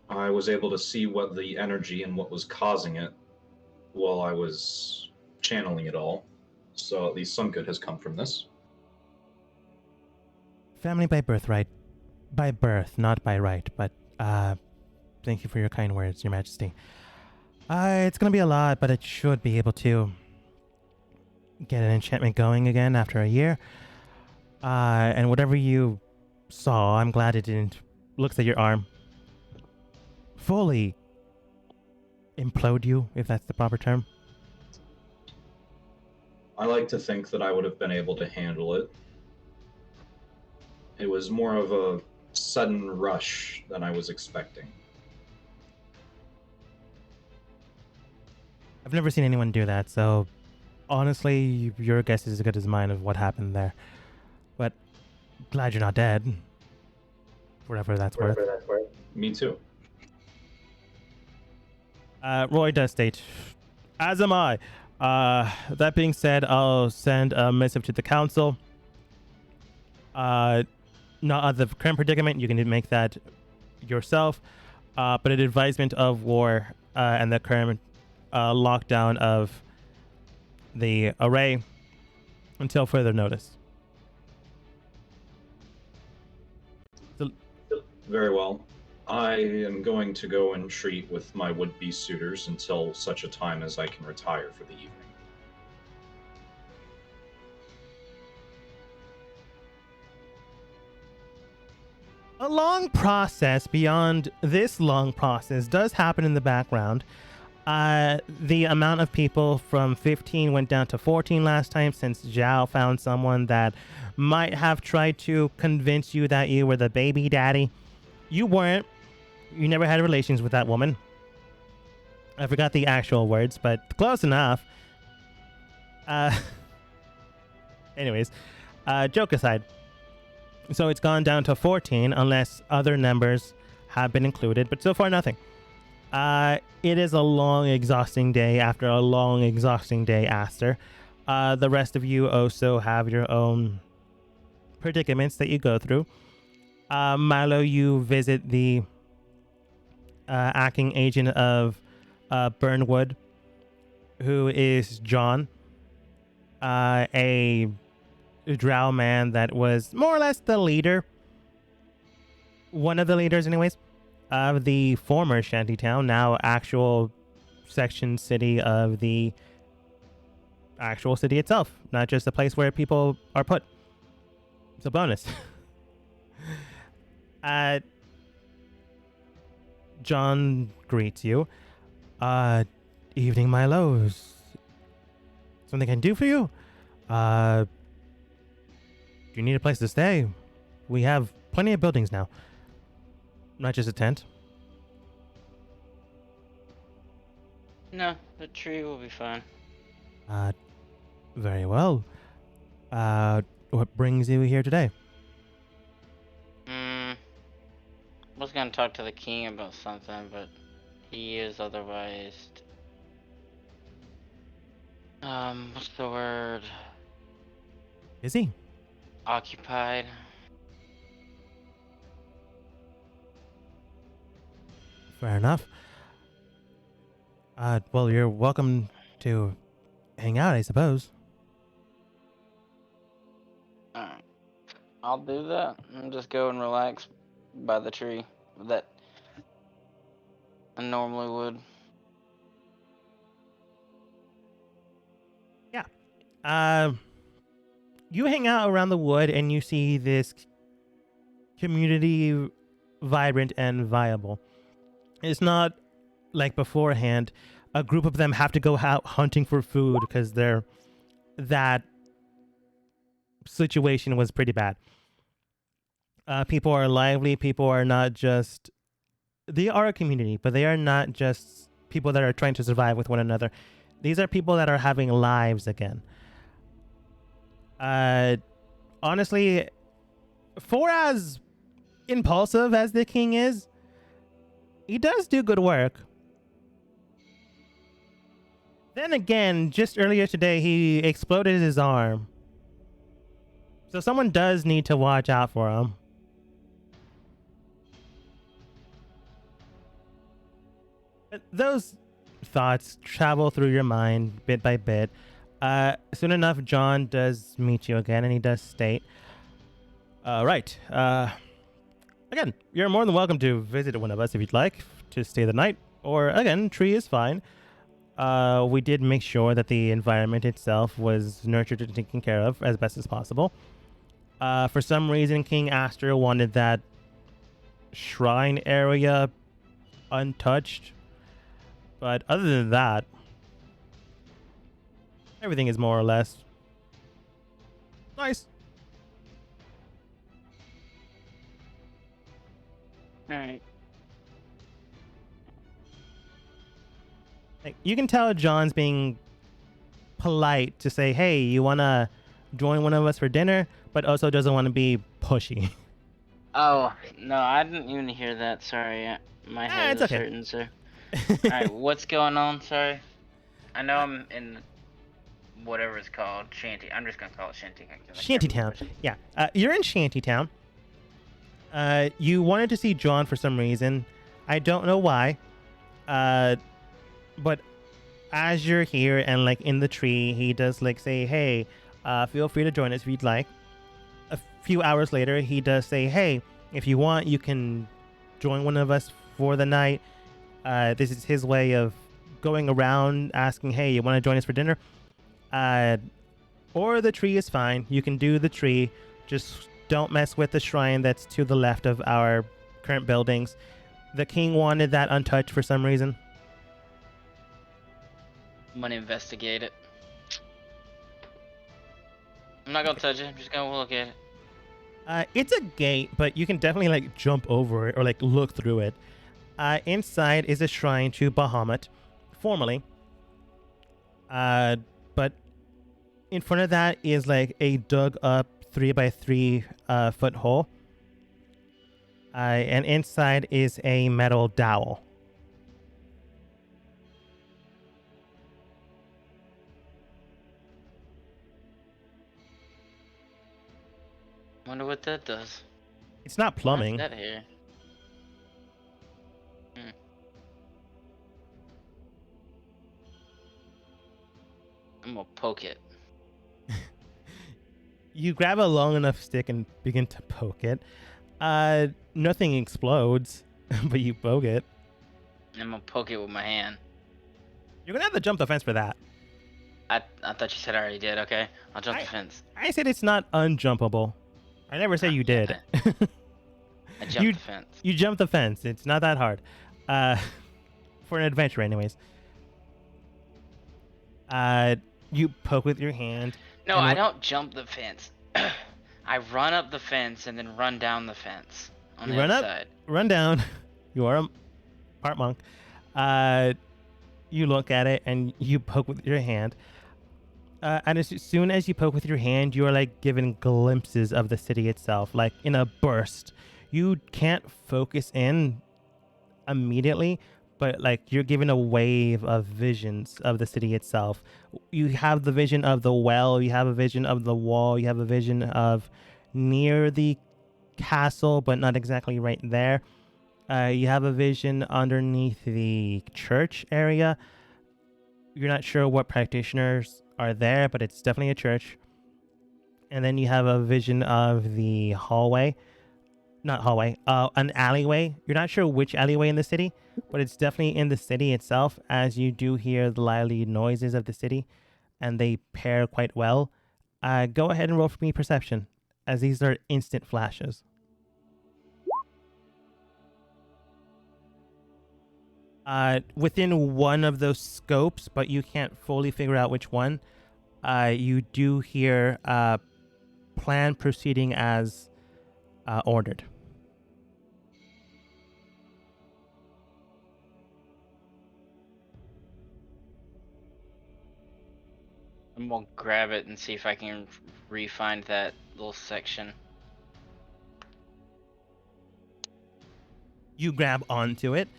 I was able to see what the energy and what was causing it while I was channeling it all, so at least some good has come from this. Family by birthright. By birth, not by right, but thank you for your kind words, Your Majesty. It's gonna be a lot, but it should be able to get an enchantment going again after a year. And whatever you saw, I'm glad it didn't. Looks at your arm. Fully implode you, if that's the proper term. I like to think that I would have been able to handle it. It was more of a sudden rush than I was expecting. I've never seen anyone do that, so honestly, your guess is as good as mine of what happened there. But glad you're not dead. Whatever that's worth. Me too. Roy does state, as am I. That being said, I'll send a missive to the council. Not of the current predicament, you can make that yourself. But an advisement of war and the current lockdown of the array until further notice. Very well. I am going to go and treat with my would-be suitors until such a time as I can retire for the evening. A long process beyond this long process does happen in the background. The amount of people from 15 went down to 14 last time since Zhao found someone that might have tried to convince you that you were the baby daddy. You weren't. You never had relations with that woman. I forgot the actual words, but close enough. Anyways, joke aside. So it's gone down to 14 unless other numbers have been included, but so far nothing. It is a long, exhausting day after a long, exhausting day after. The rest of you also have your own predicaments that you go through. Milo, you visit the acting agent of Burnwood, who is John, a drow man that was more or less the leader, one of the leaders anyways, of the former shantytown, now actual section city of the actual city itself, not just a place where people are put. It's a bonus. John greets you. Evening, Milo's. Something I can do for you? Do you need a place to stay? We have plenty of buildings now. Not just a tent. No, the tree will be fine. Very well. What brings you here today? Was gonna talk to the king about something, but he is otherwise. What's the word? Busy? Occupied. Fair enough. Well, you're welcome to hang out, I suppose. Alright. I'll do that and just go and relax by the tree that I normally would. Yeah. You hang out around the wood and you see this community vibrant and viable. It's not like beforehand. A group of them have to go out hunting for food because that situation was pretty bad. People are lively. People are not just... They are a community, but they are not just people that are trying to survive with one another. These are people that are having lives again. Honestly, for as impulsive as the king is, he does do good work. Then again, just earlier today, he exploded his arm. So someone does need to watch out for him. But those thoughts travel through your mind bit by bit. Soon enough, John does meet you again, and he does state, right. Again, you're more than welcome to visit one of us if you'd like to stay the night. Or, again, tree is fine. We did make sure that the environment itself was nurtured and taken care of as best as possible. For some reason, King Aster wanted that shrine area untouched. But other than that, everything is more or less nice. Alright. Like, you can tell John's being polite to say, "Hey, you wanna join one of us for dinner?" but also doesn't want to be pushy. Oh, no, I didn't even hear that. Sorry. My head It's is okay. hurting, sir. Alright, what's going on? Sorry. I know I'm in whatever it's called. Shanty. I'm just going to call it Shanty. Shantytown. Yeah. You're in Shantytown. You wanted to see John for some reason. I don't know why. But as you're here and like in the tree, he does like say, "Hey, feel free to join us if you'd like." A few hours later, he does say, "Hey, if you want, you can join one of us for the night." This is his way of going around asking, "Hey, you want to join us for dinner?" Or the tree is fine. You can do the tree. Just don't mess with the shrine that's to the left of our current buildings. The king wanted that untouched for some reason. I'm going to investigate it. I'm not going to touch it. I'm just going to look at it. It's a gate, but you can definitely like jump over it or like look through it. Inside is a shrine to Bahamut, formerly. But in front of that is like a dug up 3x3 foot hole. And inside is a metal dowel. Wonder what that does. It's not plumbing. What's that here? I'm gonna poke it. You grab a long enough stick and begin to poke it. Nothing explodes, but you poke it. I'm gonna poke it with my hand. You're gonna have to jump the fence for that. I thought you said I already did. Okay, I'll jump the fence. I said it's not unjumpable. I never said you did. I jumped the fence. You jumped the fence. It's not that hard. For an adventure, anyways. You poke with your hand. No, I don't jump the fence. I run up the fence and then run down the fence on the other side. Run down. You are a part monk. You look at it and you poke with your hand. And as soon as you poke with your hand, you are like given glimpses of the city itself, like in a burst. You can't focus in immediately, but like you're given a wave of visions of the city itself. You have the vision of the well, you have a vision of the wall, you have a vision of near the castle, but not exactly right there. You have a vision underneath the church area. You're not sure what practitioners are there, but it's definitely a church. And then you have a vision of the hallway. Not hallway, an alleyway. You're not sure which alleyway in the city, but it's definitely in the city itself, as you do hear the lively noises of the city, and they pair quite well. Go ahead and roll for me perception, as these are instant flashes. Within one of those scopes, but you can't fully figure out which one, you do hear plan proceeding as ordered. I'm gonna grab it and see if I can re-find that little section. You grab onto it.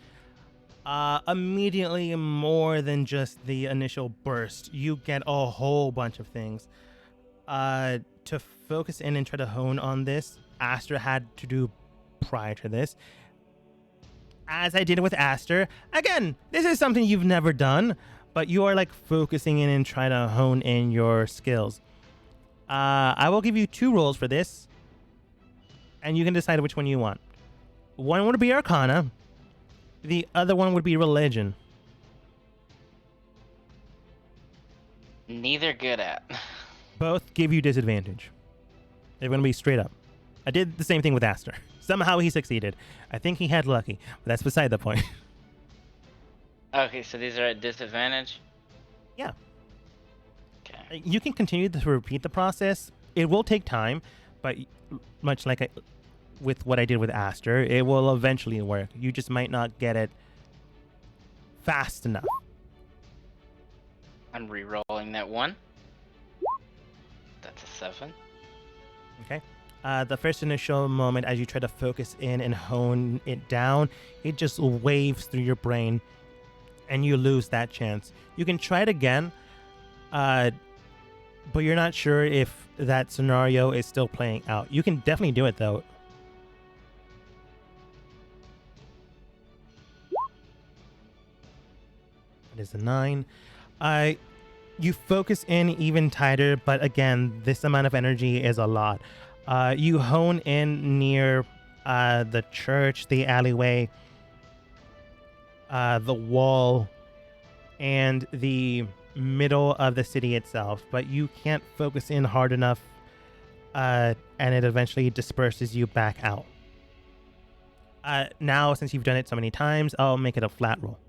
Immediately, more than just the initial burst, you get a whole bunch of things. To focus in and try to hone on this, Aster had to do prior to this. As I did with Aster, again, this is something you've never done, but you are like focusing in and trying to hone in your skills. I will give you 2 rolls for this, and you can decide which one you want. One would be Arcana. The other one would be Religion. Neither good at. Both give you disadvantage. They're going to be straight up. I did the same thing with Aster. Somehow he succeeded. I think he had lucky, but that's beside the point. Okay, so these are at disadvantage? Yeah. Okay. You can continue to repeat the process. It will take time, but much like with what I did with Aster, it will eventually work. You just might not get it fast enough. I'm re-rolling that one. That's a 7. Okay. The first initial moment as you try to focus in and hone it down, it just waves through your brain and you lose that chance. You can try it again, but you're not sure if that scenario is still playing out. You can definitely do it though. It is a 9. You focus in even tighter, but again, this amount of energy is a lot. You hone in near the church, the alleyway, the wall, and the middle of the city itself, but you can't focus in hard enough, and it eventually disperses you back out. Now, since you've done it so many times, I'll make it a flat roll.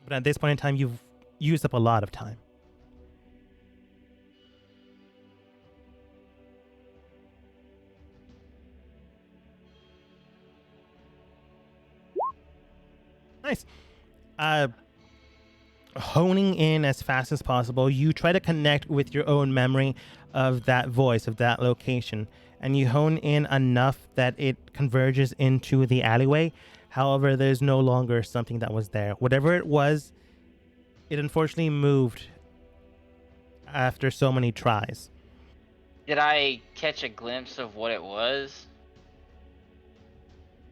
But at this point in time, you've used up a lot of time. Nice. Honing in as fast as possible, you try to connect with your own memory of that voice, of that location, and you hone in enough that it converges into the alleyway. However, there's no longer something that was there. Whatever it was, it unfortunately moved after so many tries. Did I catch a glimpse of what it was?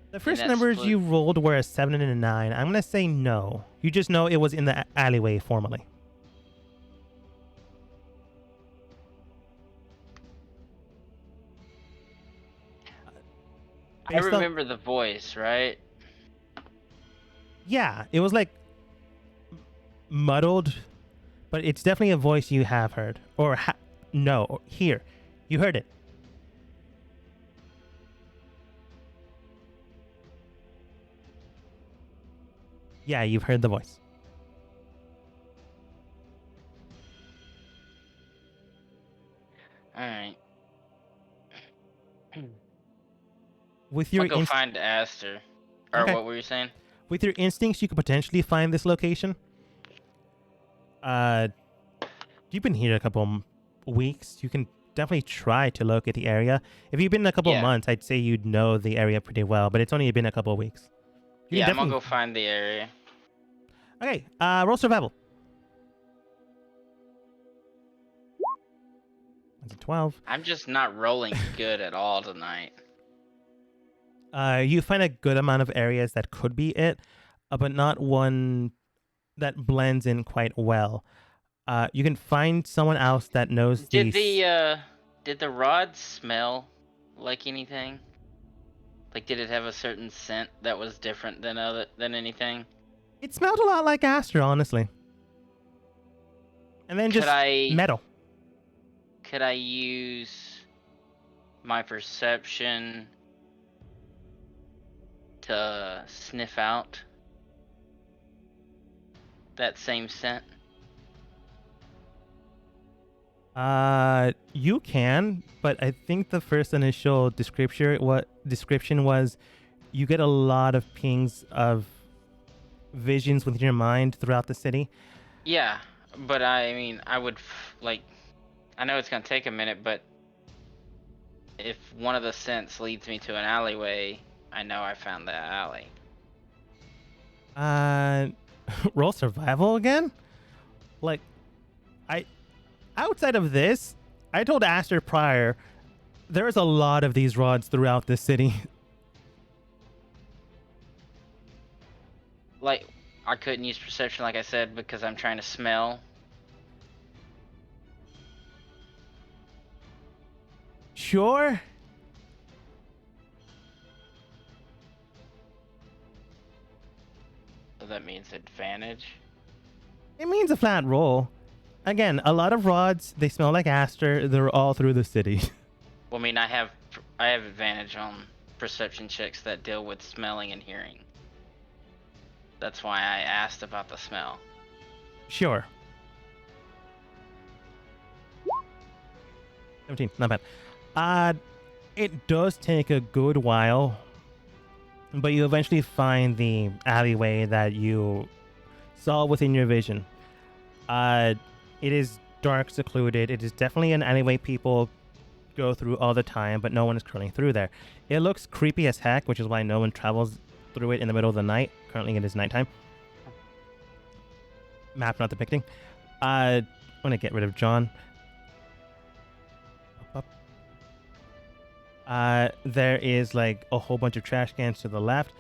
The first that numbers split- you rolled were a 7 and a 9. I'm going to say no. You just know it was in the alleyway formerly. I Based on- remember the voice, right? Yeah, it was like muddled, but it's definitely a voice you have heard. Or no, here. You heard it. Yeah, you've heard the voice. Alright. With I'll your go find Aster. Or Okay. what were you saying? with your instincts, you could potentially find this location. You've been here a couple weeks. You can definitely try to locate the area. If you've been a couple Yeah. months, I'd say you'd know the area pretty well. But it's only been a couple of weeks. You Yeah, can I'm gonna definitely- go find the area. Okay. Roll survival. That's a 12. I'm just not rolling good at all tonight. You find a good amount of areas that could be it, but not one that blends in quite well. You can find someone else that knows Did these. did the rod smell like anything? Like, did it have a certain scent that was different than anything? It smelled a lot like Aster, honestly. And then Could just I metal. could I use my perception to sniff out that same scent? You can, but I think the first initial description was you get a lot of pings of visions within your mind throughout the city. Yeah, but I mean, I would like. I know it's gonna take a minute, but if one of the scents leads me to an alleyway, I know I found that alley. Roll survival again? Like, outside of this, I told Aster prior, there's a lot of these rods throughout the city. Like, I couldn't use perception, like I said, because I'm trying to smell. Sure. So that means advantage. It means a flat roll. Again, a lot of rods, they smell like Aster. They're all through the city. Well, I mean, I have advantage on perception checks that deal with smelling and hearing. That's why I asked about the smell. Sure. 17, not bad. It does take a good while, but you eventually find the alleyway that you saw within your vision. It is dark, secluded. It is definitely an alleyway people go through all the time, but no one is currently through there. It looks creepy as heck, which is why no one travels through it in the middle of the night. Currently, it is nighttime. Map not depicting. I'm gonna get rid of John. There is like a whole bunch of trash cans to the left.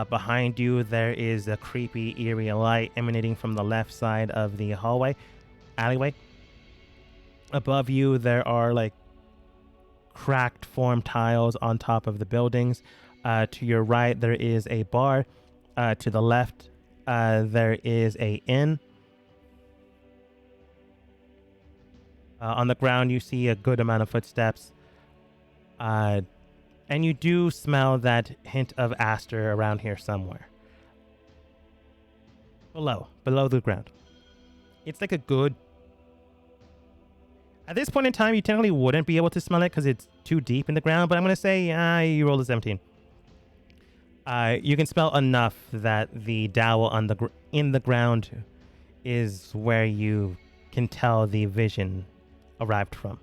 Behind you, there is a creepy, eerie light emanating from the left side of the alleyway. Above you, there are like cracked form tiles on top of the buildings. To your right, there is a bar. To the left, there is a inn. On the ground, you see a good amount of footsteps. And you do smell that hint of aster around here somewhere. Below the ground. It's like a good... At this point in time, you technically wouldn't be able to smell it because it's too deep in the ground, but I'm going to say you rolled a 17. You can smell enough that the dowel in the ground is where you can tell the vision arrived from.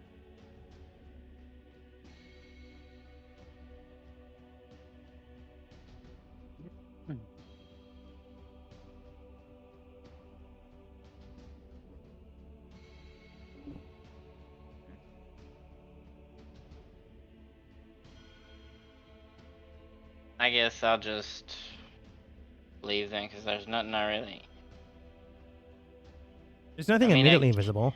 I guess I'll just leave then, because there's nothing I really... There's nothing immediately visible.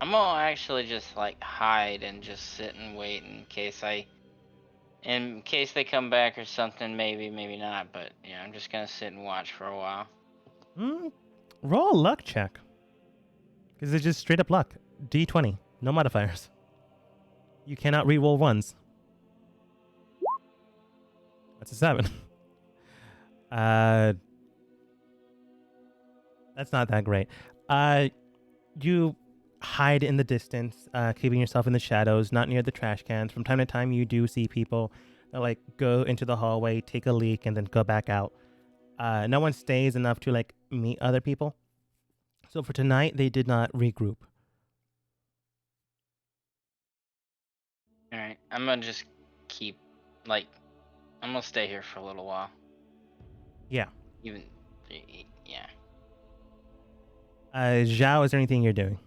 I'm gonna actually just like hide and just sit and wait in case they come back or something. Maybe not, but yeah, I'm just gonna sit and watch for a while. Roll a luck check. Because it's just straight up luck. D20. No modifiers. You cannot re-roll ones. That's a 7. That's not that great. You hide in the distance, keeping yourself in the shadows, not near the trash cans. From time to time, you do see people that like go into the hallway, take a leak, and then go back out. No one stays enough to like meet other people. So for tonight, they did not regroup. All right, I'm gonna just keep I'm gonna stay here for a little while. Yeah. Yeah. Zhao, is there anything you're doing?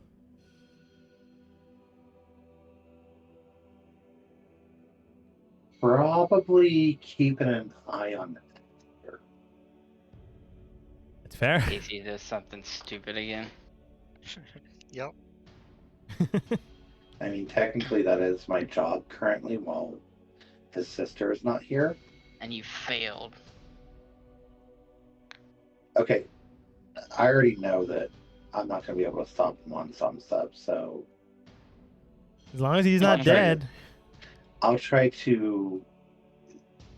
Probably keeping an eye on the temperature. That's fair. Casey does something stupid again. Yep. I mean, technically that is my job currently while his sister is not here. And you failed. Okay, I already know that I'm not going to be able to stop him on some stuff, so... As long as he's I'll not try dead. I'll try to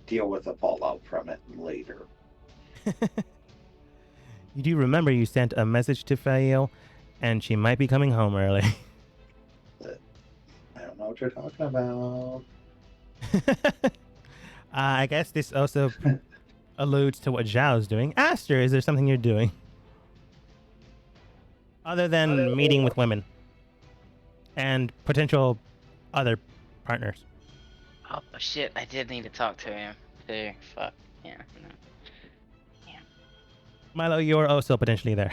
deal with the fallout from it later. You do remember you sent a message to Fael, and she might be coming home early. I don't know what you're talking about. I guess this also alludes to what Zhao's doing. Aster, is there something you're doing? Other than meeting with women. And potential other partners. Oh shit! I did need to talk to him too. Fuck yeah. No. Yeah. Milo, you're also potentially there.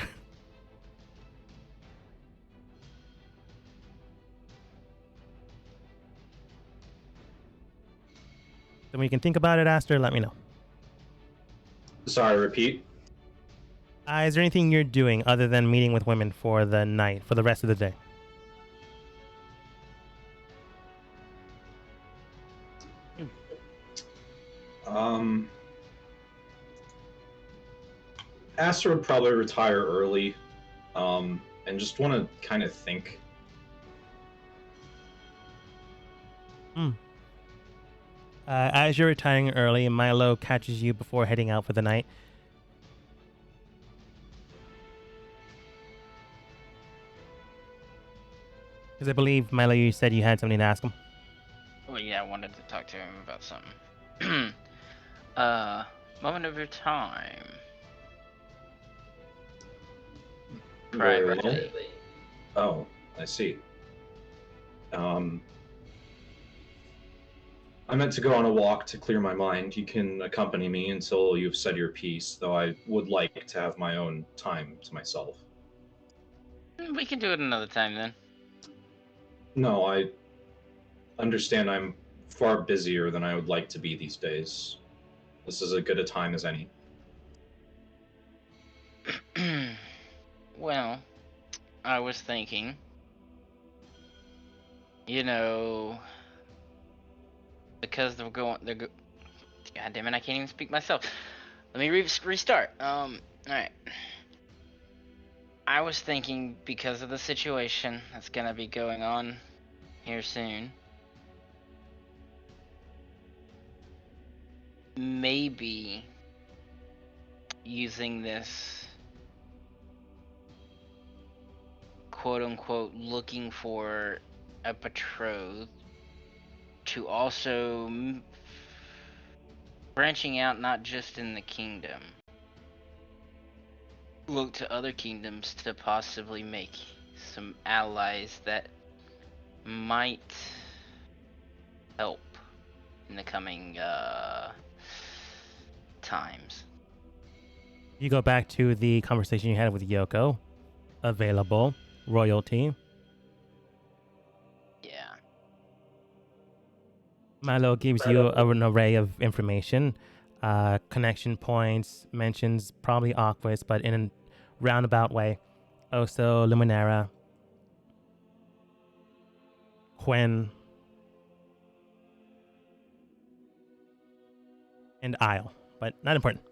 So when you can think about it, Aster, let me know. Sorry, repeat. Is there anything you're doing other than meeting with women for the night, for the rest of the day? Aster would probably retire early, and just want to kind of think. As you're retiring early, Milo catches you before heading out for the night. Because I believe, Milo, you said you had something to ask him. Well, yeah, I wanted to talk to him about something. Moment of your time. Very well. Privately. Oh, I see. I meant to go on a walk to clear my mind. You can accompany me until you've said your piece, though I would like to have my own time to myself. We can do it another time then. No, I understand I'm far busier than I would like to be these days. This is as good a time as any. Well, I was thinking, you know, because God damn it, I can't even speak myself. Let me restart. All right. I was thinking because of the situation that's gonna be going on here soon, maybe using this quote unquote looking for a betrothed to also branching out not just in the kingdom, look to other kingdoms to possibly make some allies that might help in the coming times. You go back to the conversation you had with Yoko. Available. Royalty. Yeah. Milo gives you an array of information. Connection points, mentions probably Aquas, but in a roundabout way. Also, Luminara. Quinn. And Isle, but not important.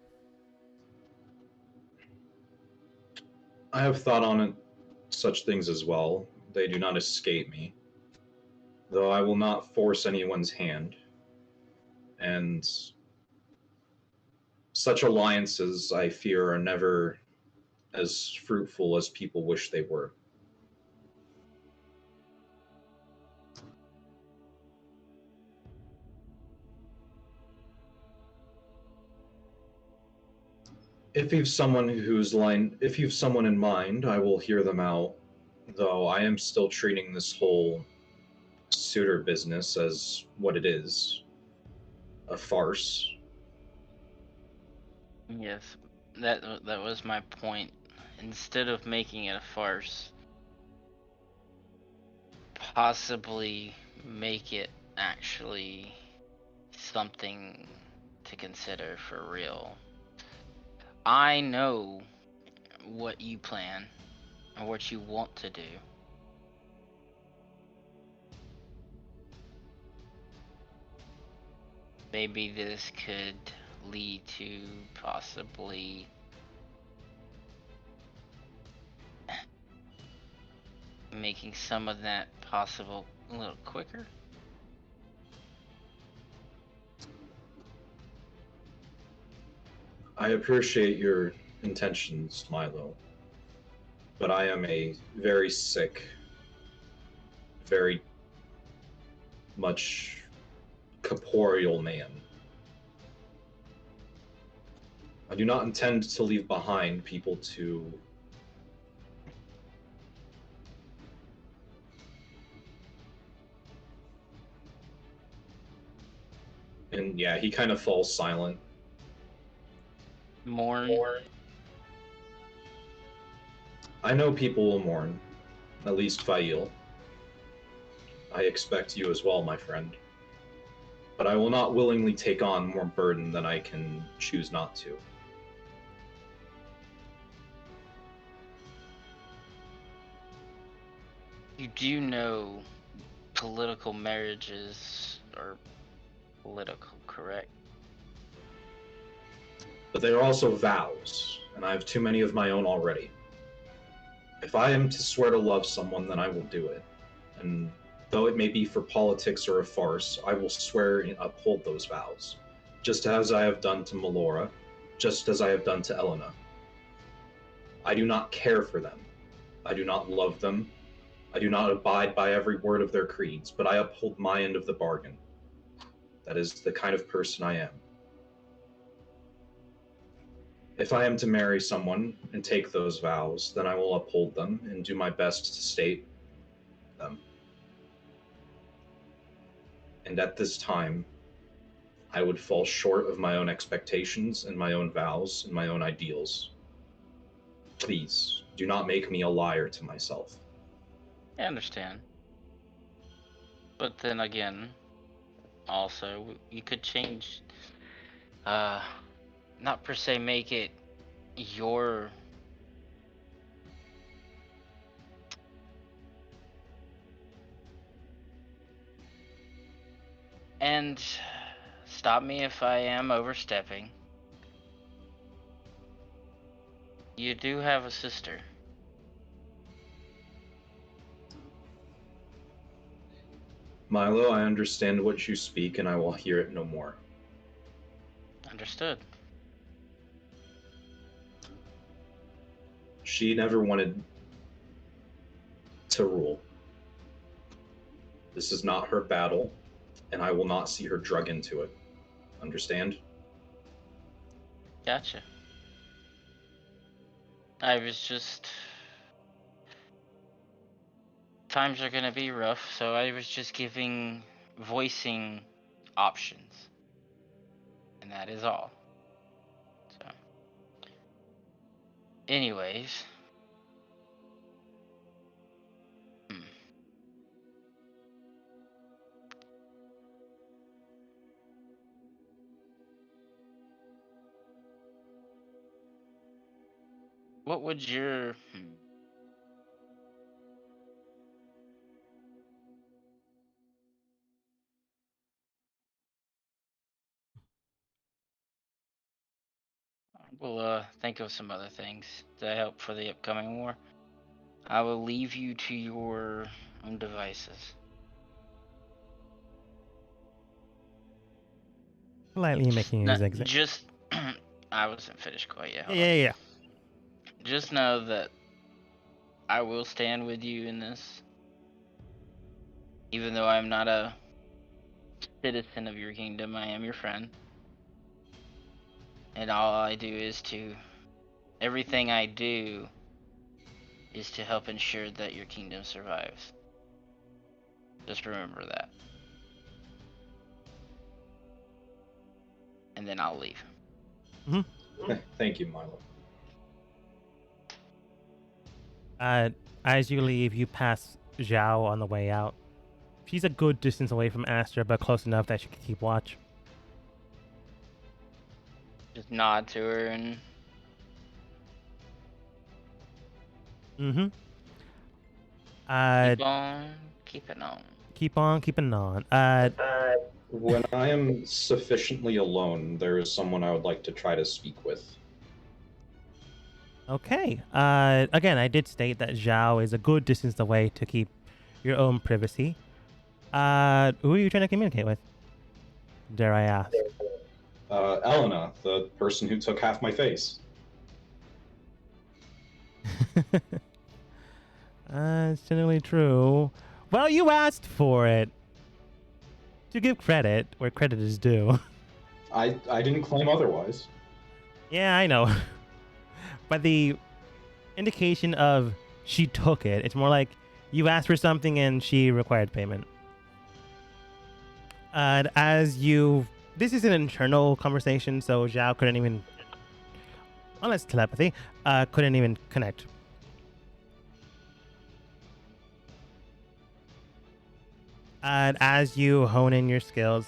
I have thought on it, such things as well. They do not escape me. Though I will not force anyone's hand. And such alliances, I fear, are never as fruitful as people wish they were. If you've someone in mind, I will hear them out. Though I am still treating this whole suitor business as what it is, a farce. Yes, that was my point. Instead of making it a farce, possibly make it actually something to consider for real. I know what you plan or what you want to do. Maybe this could lead to possibly making some of that possible a little quicker. I appreciate your intentions, Milo, but I am a very sick, very much corporeal man. I do not intend to leave behind people to and yeah, he kind of falls silent. Mourn. I know people will mourn, at least Fail. I expect you as well, my friend. But I will not willingly take on more burden than I can choose not to. You do know political marriages are political, correct? But they are also vows, and I have too many of my own already. If I am to swear to love someone, then I will do it. And though it may be for politics or a farce, I will swear and uphold those vows, just as I have done to Melora, just as I have done to Elena. I do not care for them. I do not love them. I do not abide by every word of their creeds, but I uphold my end of the bargain. That is the kind of person I am. If I am to marry someone and take those vows, then I will uphold them and do my best to state them. And at this time, I would fall short of my own expectations and my own vows and my own ideals. Please, do not make me a liar to myself. I understand. But then again, also, you could change, not per se make it your and stop me if I am overstepping. You do have a sister. Milo, I understand what you speak, and I will hear it no more. Understood. She never wanted to rule. This is not her battle, and I will not see her drug into it. Understand? Gotcha. I was just... Times are gonna be rough, so I was just voicing options. And that is all. So... Anyways... What would your... We'll think of some other things to help for the upcoming war. I will leave you to your own devices. Slightly making a zigzag. Just... I wasn't finished quite yet. Yeah. Just know that I will stand with you in this. Even though I'm not a citizen of your kingdom, I am your friend. And all I do is everything I do is to help ensure that your kingdom survives. Just remember that. And then I'll leave. Thank you, Milo. As you leave, you pass Zhao on the way out. She's a good distance away from Astra, but close enough that she can keep watch. Just nod to her and... keep on keeping on. Keep on keeping on. When I am sufficiently alone, there is someone I would like to try to speak with. Okay. Again, I did state that Zhao is a good distance away to keep your own privacy. Who are you trying to communicate with? Dare I ask? Elena, the person who took half my face. It's generally true. Well, you asked for it. To give credit where credit is due. I didn't claim otherwise. Yeah, I know. But the indication of she took it, it's more like you asked for something and she required payment. And this is an internal conversation, so Zhao couldn't even, unless telepathy, couldn't even connect. And as you hone in your skills,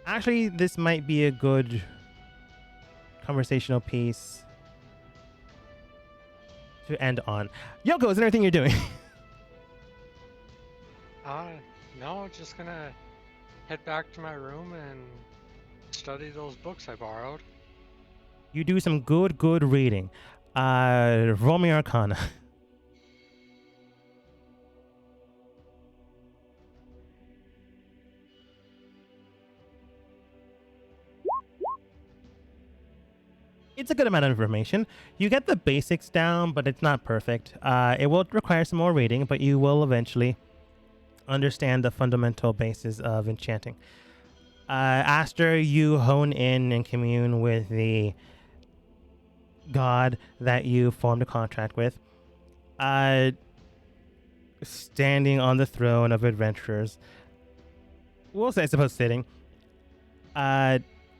actually, this might be a good conversational piece to end on. Yoko, is there anything you're doing? No, just gonna head back to my room and study those books I borrowed. You do some good reading. Roll me Arcana. It's a good amount of information. You get the basics down, but it's not perfect. It will require some more reading, but you will eventually understand the fundamental basis of enchanting. After you hone in and commune with the god that you formed a contract with, standing on the throne of adventurers, we'll say, I suppose, sitting,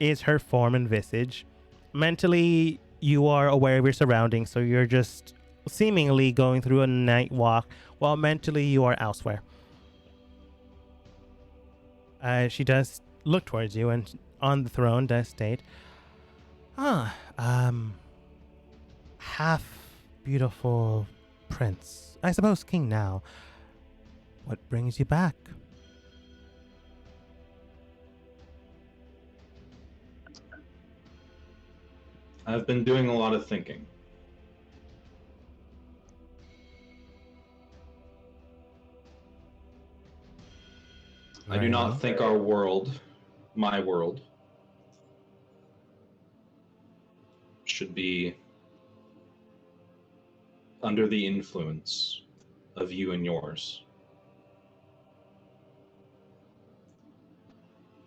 is her form and visage. Mentally, you are aware of your surroundings, so you're just seemingly going through a night walk, while mentally you are elsewhere. She does look towards you, and on the throne does state, half beautiful prince. I suppose king now. What brings you back? I've been doing a lot of thinking. I do Very not well. think our world, my world, should be under the influence of you and yours.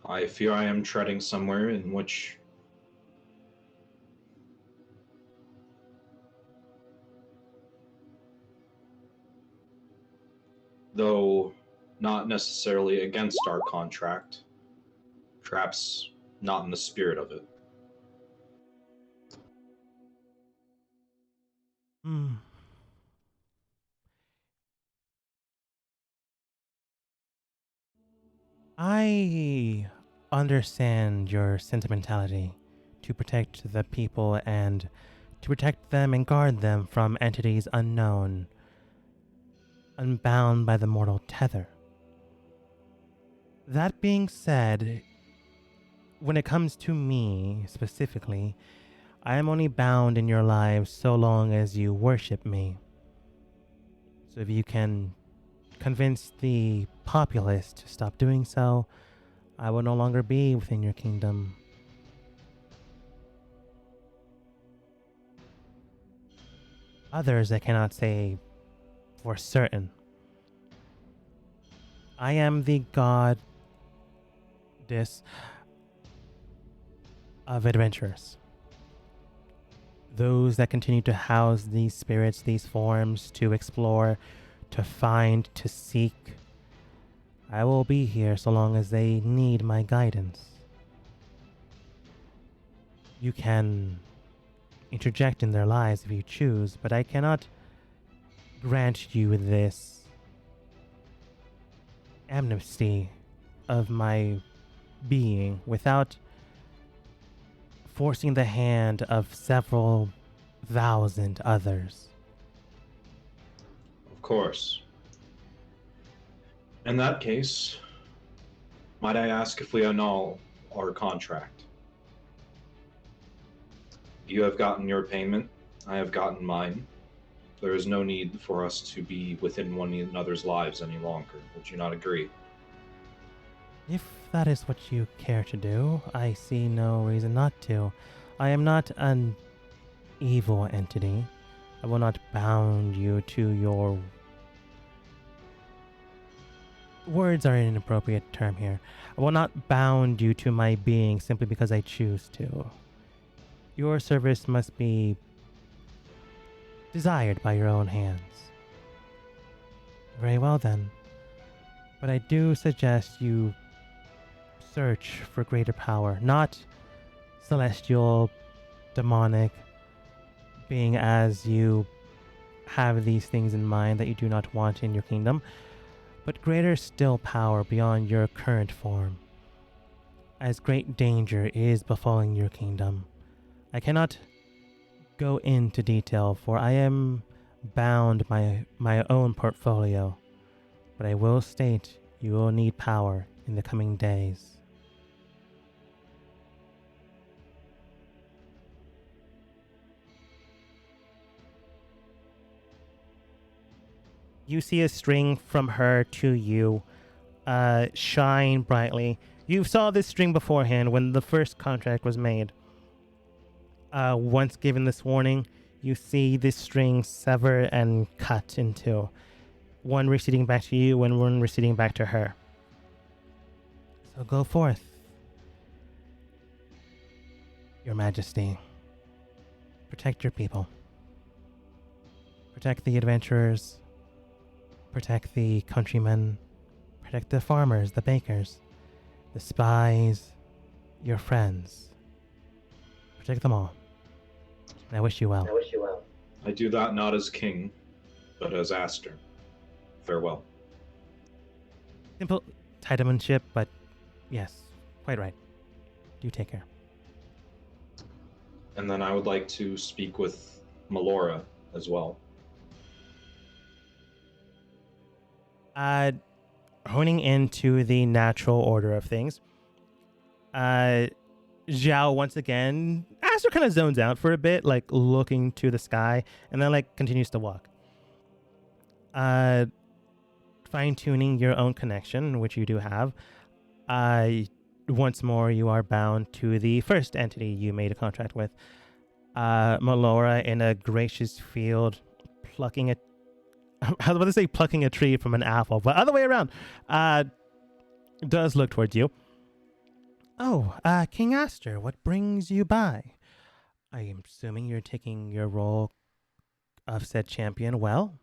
I fear I am treading somewhere in which though not necessarily against our contract, perhaps not in the spirit of it. Hmm. I understand your sentimentality to protect the people and to protect them and guard them from entities unknown, unbound by the mortal tether. That being said, when it comes to me specifically, I am only bound in your lives so long as you worship me. So if you can convince the populace to stop doing so, I will no longer be within your kingdom. Others I cannot say for certain. I am the goddess of adventurers. Those that continue to house these spirits, these forms, to explore, to find, to seek. I will be here so long as they need my guidance. You can interject in their lives if you choose, but I cannot grant you this amnesty of my being without forcing the hand of several thousand others. Of course. In that case, might I ask if we annul our contract? You have gotten your payment, I have gotten mine. There is no need for us to be within one another's lives any longer. Would you not agree? If that is what you care to do, I see no reason not to. I am not an evil entity. I will not bound you to your... Words are an inappropriate term here. I will not bound you to my being simply because I choose to. Your service must be desired by your own hands. Very well then. But I do suggest you search for greater power, not celestial, demonic, being as you have these things in mind that you do not want in your kingdom, but greater still power beyond your current form, as great danger is befalling your kingdom. I cannot go into detail, for I am bound by my own portfolio, but I will state you will need power in the coming days. You see a string from her to you shine brightly. You saw this string beforehand when the first contract was made. Once given this warning, you see this string sever and cut in two. one receding back to you and one receding back to her. So go forth, Your Majesty. Protect your people. Protect the adventurers. Protect the countrymen. Protect the farmers, the bakers, the spies, your friends. Protect them all. And I wish you well. I do that not as king, but as Aster. Farewell. Simple titlemanship, but yes, quite right. Do take care. And then I would like to speak with Melora as well. Honing into the natural order of things, Zhao once again, Aster kind of zones out for a bit, like looking to the sky, and then like continues to walk. Fine-tuning your own connection, which you do have. Once more, you are bound to the first entity you made a contract with. Melora in a gracious field, plucking a... I was about to say plucking a tree from an apple, but other way around. Does look towards you. Oh, King Aster, what brings you by? I am assuming you're taking your role of said champion well?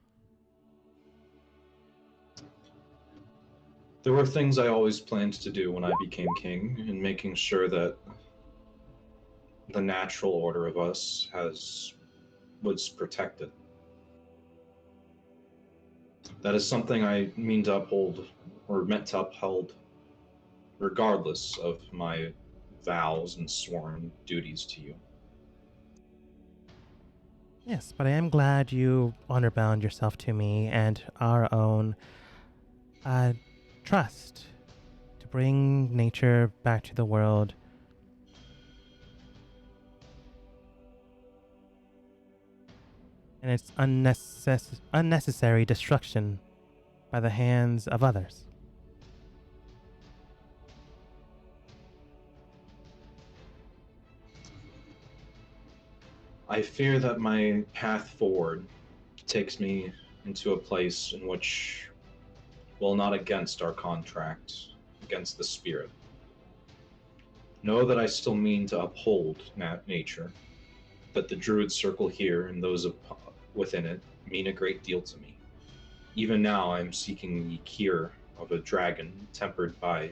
There were things I always planned to do when I became king, in making sure that the natural order of us was protected. That is something I mean to uphold, or meant to uphold, regardless of my vows and sworn duties to you. Yes, but I am glad you honor bound yourself to me and our own trust to bring nature back to the world. And its unnecessary destruction by the hands of others. I fear that my path forward takes me into a place in which, well, not against our contract, against the spirit. Know that I still mean to uphold nature, that the druid circle here and those within it mean a great deal to me. Even now, I am seeking the cure of a dragon tempered by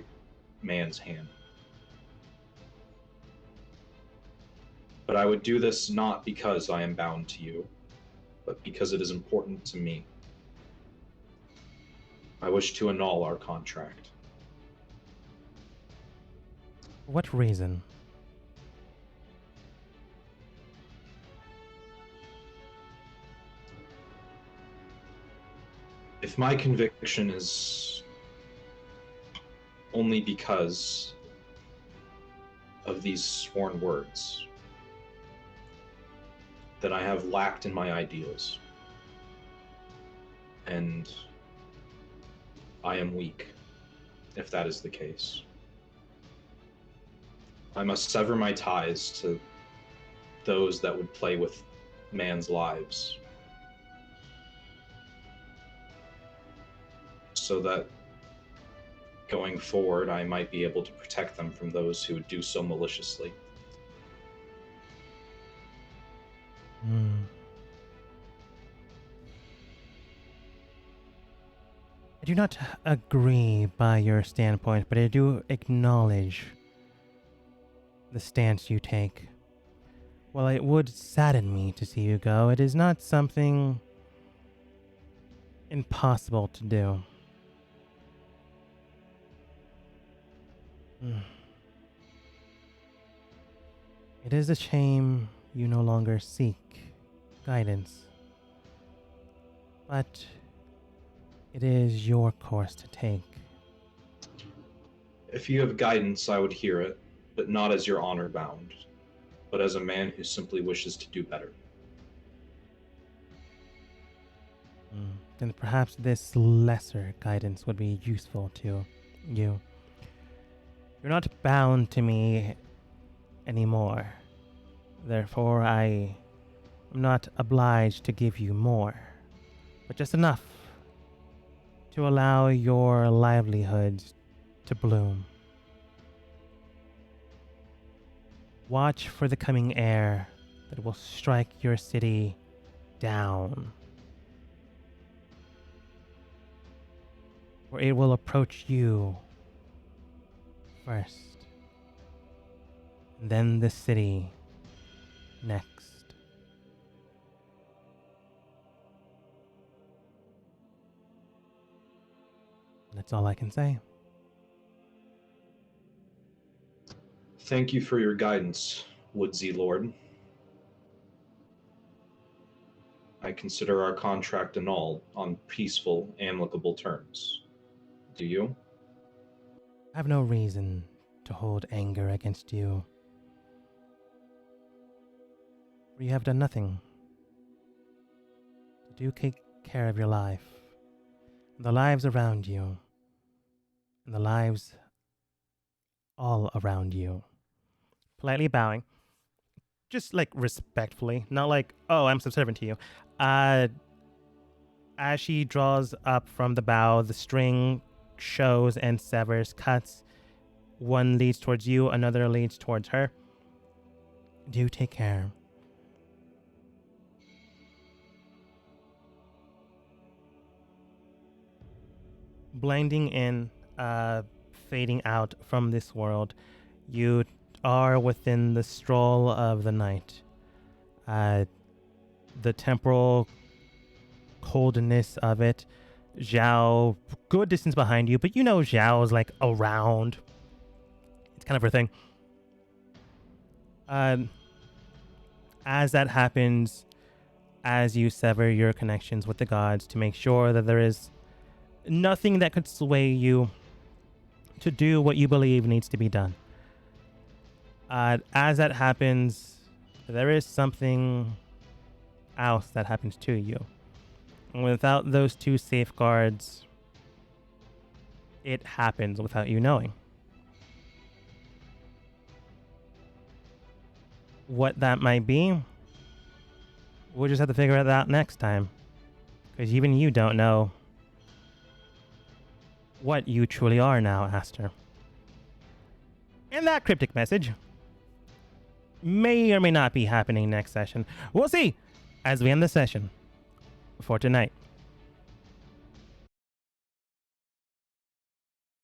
man's hand. But I would do this not because I am bound to you, but because it is important to me. I wish to annul our contract. What reason? If my conviction is only because of these sworn words, then I have lacked in my ideals. And I am weak, if that is the case. I must sever my ties to those that would play with man's lives, so that going forward I might be able to protect them from those who would do so maliciously. I do not agree by your standpoint, but I do acknowledge the stance you take. While it would sadden me to see you go, it is not something impossible to do. It is a shame you no longer seek guidance, but it is your course to take. If you have guidance, I would hear it, but not as your honor bound, but as a man who simply wishes to do better. Then perhaps this lesser guidance would be useful to you. You're not bound to me anymore. Therefore, I am not obliged to give you more, but just enough to allow your livelihood to bloom. Watch for the coming air that will strike your city down. Or it will approach you first. And then the city next. That's all I can say. Thank you for your guidance, Woodsy Lord. I consider our contract annulled on peaceful, amicable terms. Do you? I have no reason to hold anger against you. For you have done nothing. Do take care of your life, and the lives around you, and the lives all around you. Politely bowing, just like respectfully, not like, oh, I'm subservient to you. As she draws up from the bow, the string shows and severs, cuts. One leads towards you, another leads towards her. Do take care. Blending in, fading out from this world, you are within the stroll of the night. The temporal coldness of it. Zhao, good distance behind you, but you know Zhao's like around. It's kind of her thing. As that happens, as you sever your connections with the gods to make sure that there is nothing that could sway you to do what you believe needs to be done. As that happens, there is something else that happens to you. And without those two safeguards, it happens without you knowing. What that might be, we'll just have to figure it out next time. Because even you don't know what you truly are now, Aster. And that cryptic message may or may not be happening next session. We'll see as we end the session for tonight.